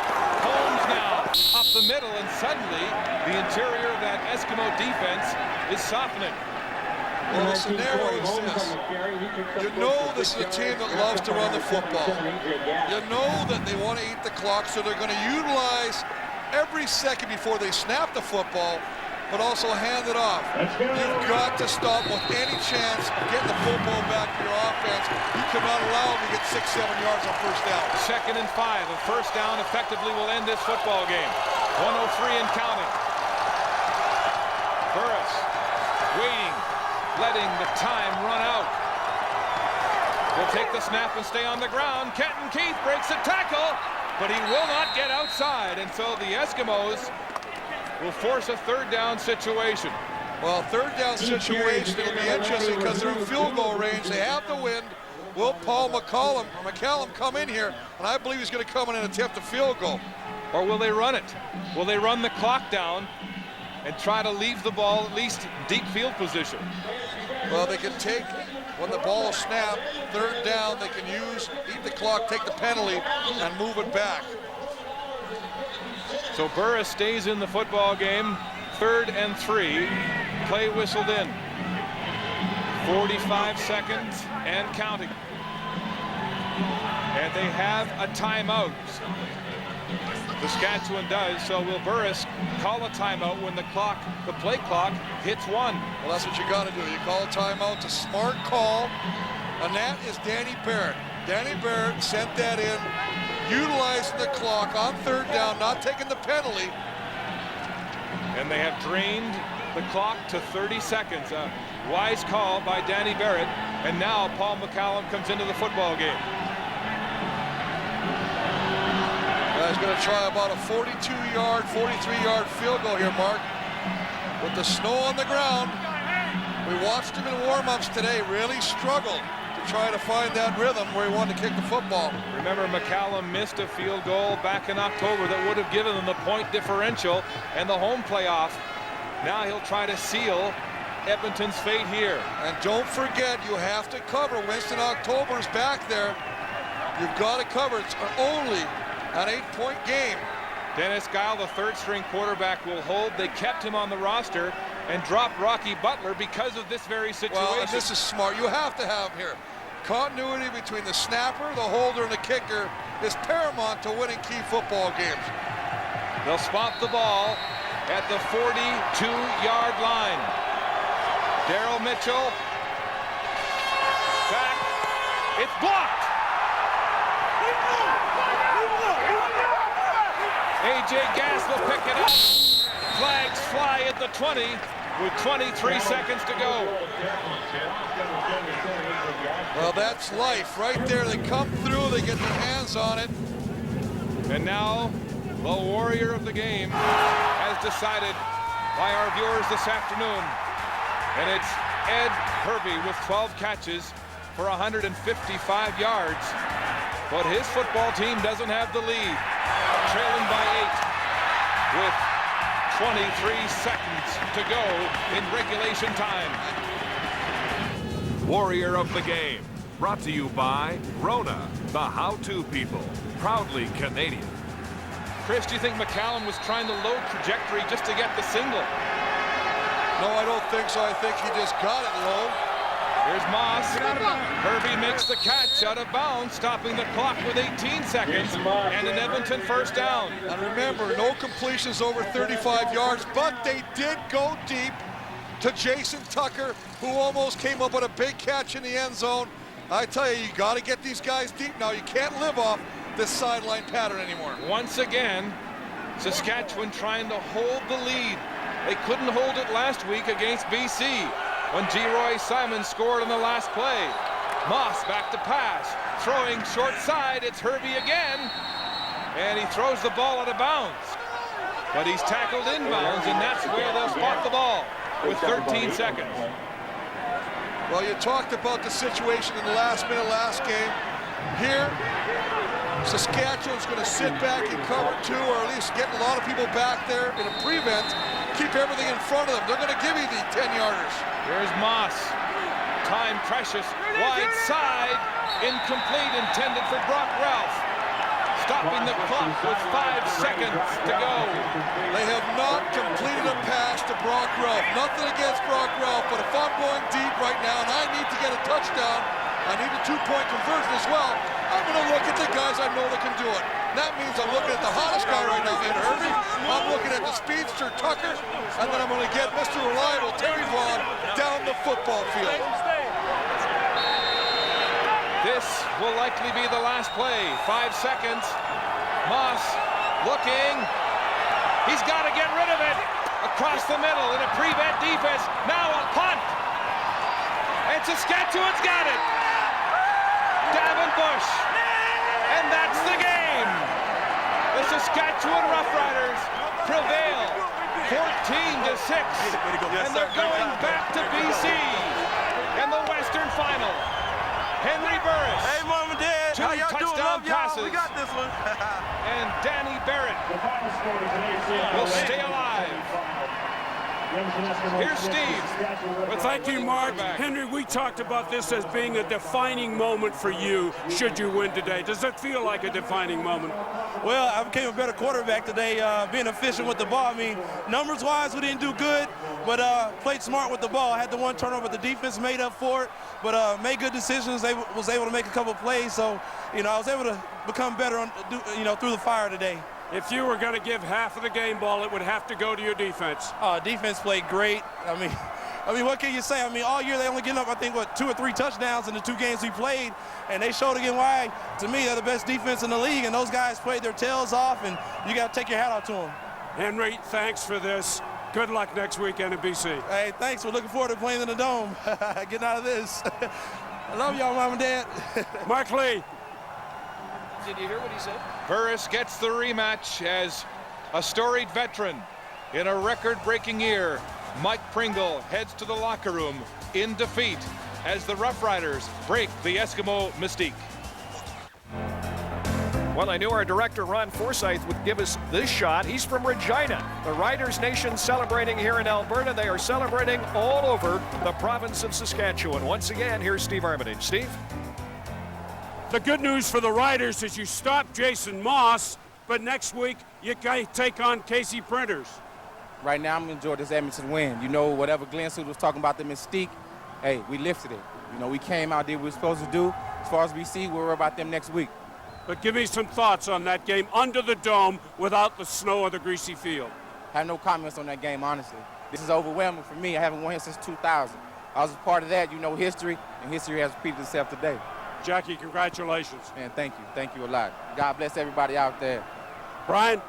Holmes now up the middle, and suddenly the interior of that Eskimo defense is softening. Well, the scenario is this. You know this is a team that loves to run the football. You know that they want to eat the clock, so they're going to utilize every second before they snap the football, but also hand it off. You've got to stop with any chance of getting the football back to your offense. You cannot allow them to get 6-7 yards on first down. 2nd and 5. A first down effectively will end this football game. 1:03 and counting. Burris waiting, letting the time run out. Will take the snap and stay on the ground. Kenton Keith breaks a tackle, but he will not get outside, and so the Eskimos will force a 3rd down situation. Well, 3rd down situation, it'll be interesting because they're in field goal range. They have the wind. Will Paul McCallum come in here? And I believe he's going to come in and attempt a field goal. Or will they run it? Will they run the clock down and try to leave the ball at least deep field position? Well, they can take, when the ball is snapped, 3rd down, they can eat the clock, take the penalty, and move it back. So Burris stays in the football game. 3rd and 3. Play whistled in. 45 seconds and counting. And they have a timeout. Saskatchewan does, so will Burris call a timeout when the play clock hits 1. Well, that's what you got to do. You call a timeout. It's a smart call. And that is Danny Barrett. Danny Barrett sent that in, utilizing the clock on 3rd down, not taking the penalty. And they have drained the clock to 30 seconds. A wise call by Danny Barrett. And now Paul McCallum comes into the football game. He's going to try about a 42-yard, 43-yard field goal here, Mark. With the snow on the ground, we watched him in warm-ups today, really struggled to try to find that rhythm where he wanted to kick the football. Remember, McCallum missed a field goal back in October that would have given them the point differential and the home playoff. Now he'll try to seal Edmonton's fate here. And don't forget, you have to cover. Winston October's back there. You've got to cover. It's only an 8-point game. Dennis Guile, the 3rd-string quarterback, will hold. They kept him on the roster and dropped Rocky Butler because of this very situation. Well, and this is smart. You have to have here. Continuity between the snapper, the holder, and the kicker is paramount to winning key football games. They'll spot the ball at the 42-yard line. Daryl Mitchell back. It's blocked. A.J. Gass will pick it up. Flags fly at the 20 with 23 seconds to go. Well, that's life right there. They come through, they get their hands on it. And now the warrior of the game has decided by our viewers this afternoon. And it's Ed Hervey with 12 catches for 155 yards. But his football team doesn't have the lead. Trailing by 8 with 23 seconds to go in regulation time. Warrior of the game, brought to you by Rona, the how-to people, proudly Canadian. Chris, do you think McCallum was trying to load trajectory just to get the single? No, I don't think so. I think he just got it low. Here's Moss. Hervey makes the catch out of bounds, stopping the clock with 18 seconds, and an Edmonton 1st down. And remember, no completions over 35 yards, but they did go deep to Jason Tucker, who almost came up with a big catch in the end zone. I tell you, you got to get these guys deep now. You can't live off this sideline pattern anymore. Once again, Saskatchewan trying to hold the lead. They couldn't hold it last week against BC. When Geroy Simon scored on the last play. Moss back to pass. Throwing short side. It's Hervey again. And he throws the ball out of bounds. But he's tackled inbounds, and that's where they'll spot the ball with 13 seconds. Well, you talked about the situation in the last minute last game. Here, Saskatchewan's going to sit back and cover 2, or at least get a lot of people back there in a prevent. Keep everything in front of them. They're going to give you the 10-yarders. Here's Moss. Time precious. Wide side. Incomplete. Intended for Brock Ralph. Stopping the clock with 5 seconds to go. They have not completed a pass to Brock Ralph. Nothing against Brock Ralph, but if I'm going deep right now and I need to get a touchdown, I need a 2-point conversion as well. I'm going to look at the guys I know that can do it. That means I'm looking at the hottest guy right now, Ed Hervey. I'm looking at the speedster, Tucker. And then I'm going to get Mr. Reliable, Terry Vaughn, down the football field. This will likely be the last play. 5 seconds. Moss looking. He's got to get rid of it. Across the middle in a prevent defense. Now a punt. And Saskatchewan's got it. Davin Bush. And that's the game. The Saskatchewan Roughriders prevail 14-6. And they're going back to BC in the Western Final. Henry Burris. Hey, Mom and Dad. 2 How y'all touchdown doing? Love passes. we got this one. And Danny Barrett will stay alive. Here's Steve. Well, thank you, Mark. Henry, we talked about this as being a defining moment for you should you win today. Does it feel like a defining moment? Well, I became a better quarterback today, being efficient with the ball. I mean, numbers-wise, we didn't do good, but played smart with the ball. I had the one turnover, the defense made up for it, but made good decisions. They was able to make a couple of plays, so, I was able to become better, through the fire today. If you were going to give half of the game ball, it would have to go to your defense. Defense played great. I mean, what can you say? I mean, all year they only getting up, I think, 2 or 3 touchdowns in the 2 games we played, and they showed again why, to me, they're the best defense in the league, and those guys played their tails off, and you got to take your hat off to them. Henry, thanks for this. Good luck next weekend in BC. Hey, thanks. We're looking forward to playing in the Dome, getting out of this. I love y'all, Mom and Dad. Mark Lee. Did you hear what he said? Burris gets the rematch as a storied veteran in a record-breaking year. Mike Pringle heads to the locker room in defeat as the Roughriders break the Eskimo mystique. Well, I knew our director, Ron Forsyth, would give us this shot. He's from Regina. The Riders Nation celebrating here in Alberta. They are celebrating all over the province of Saskatchewan. Once again, here's Steve Armitage. Steve? The good news for the Riders is you stop Jason Moss, but next week you take on Casey Printers. Right now, I'm enjoying this Edmonton win. Whatever Glenn Suit was talking about the mystique, hey, we lifted it. We came out, did what we were supposed to do. As far as we see, we'll worry about them next week. But give me some thoughts on that game under the dome without the snow or the greasy field. I have no comments on that game, honestly. This is overwhelming for me. I haven't won here since 2000. I was a part of that, history, and history has repeated itself today. Jackie, congratulations. Man, thank you. Thank you a lot. God bless everybody out there. Brian?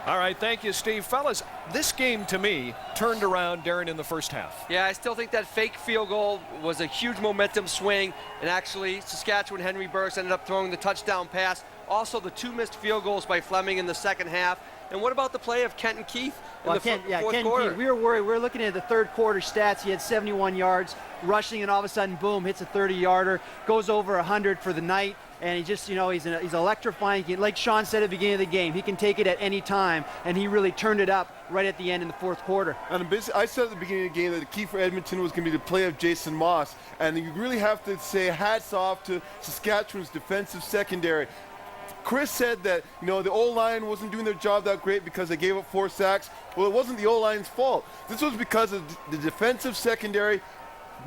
All right, thank you, Steve. Fellas, this game, to me, turned around, Darren, in the first half. Yeah, I still think that fake field goal was a huge momentum swing, and actually, Saskatchewan Henry Burris ended up throwing the touchdown pass. Also, the 2 missed field goals by Fleming in the second half. And what about the play of Kenton Keith in the fourth quarter? Keith, we were worried. We were looking at the third quarter stats. He had 71 yards rushing, and all of a sudden, boom, hits a 30-yarder, goes over 100 for the night. And he just, he's electrifying. Like Sean said at the beginning of the game, he can take it at any time, and he really turned it up right at the end in the fourth quarter. And I said at the beginning of the game that the key for Edmonton was going to be the play of Jason Moss, and you really have to say hats off to Saskatchewan's defensive secondary. Chris said that, the O-line wasn't doing their job that great because they gave up 4 sacks. Well, it wasn't the O-line's fault. This was because of the defensive secondary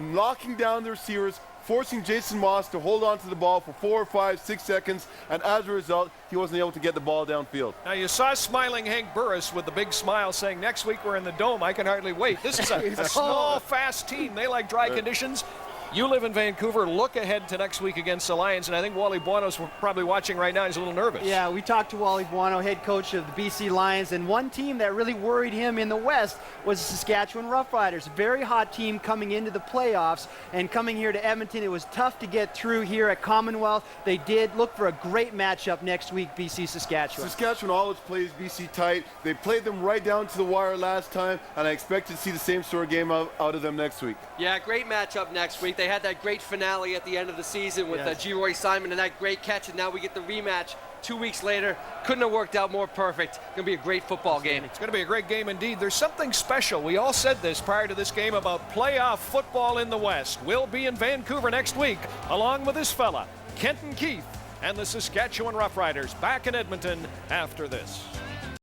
locking down the receivers, forcing Jason Moss to hold on to the ball for 4, 5, 6 seconds, and as a result, he wasn't able to get the ball downfield. Now, you saw smiling Hank Burris with the big smile saying, next week we're in the Dome. I can hardly wait. This is a small, fast team. They like dry conditions. You live in Vancouver. Look ahead to next week against the Lions, and I think Wally Buono's probably watching right now. He's a little nervous. Yeah, we talked to Wally Buono, head coach of the BC Lions, and one team that really worried him in the West was the Saskatchewan Roughriders. A very hot team coming into the playoffs, and coming here to Edmonton, it was tough to get through here at Commonwealth. They did look for a great matchup next week, BC-Saskatchewan. Saskatchewan always plays BC tight. They played them right down to the wire last time, and I expect to see the same sort of game out of them next week. Yeah, great matchup next week. They had that great finale at the end of the season with G. Roy Simon and that great catch, and now we get the rematch 2 weeks later. Couldn't have worked out more perfect. It's going to be a great football game. It's going to be a great game indeed. There's something special. We all said this prior to this game about playoff football in the West. We'll be in Vancouver next week, along with this fella, Kenton Keith, and the Saskatchewan Roughriders back in Edmonton after this.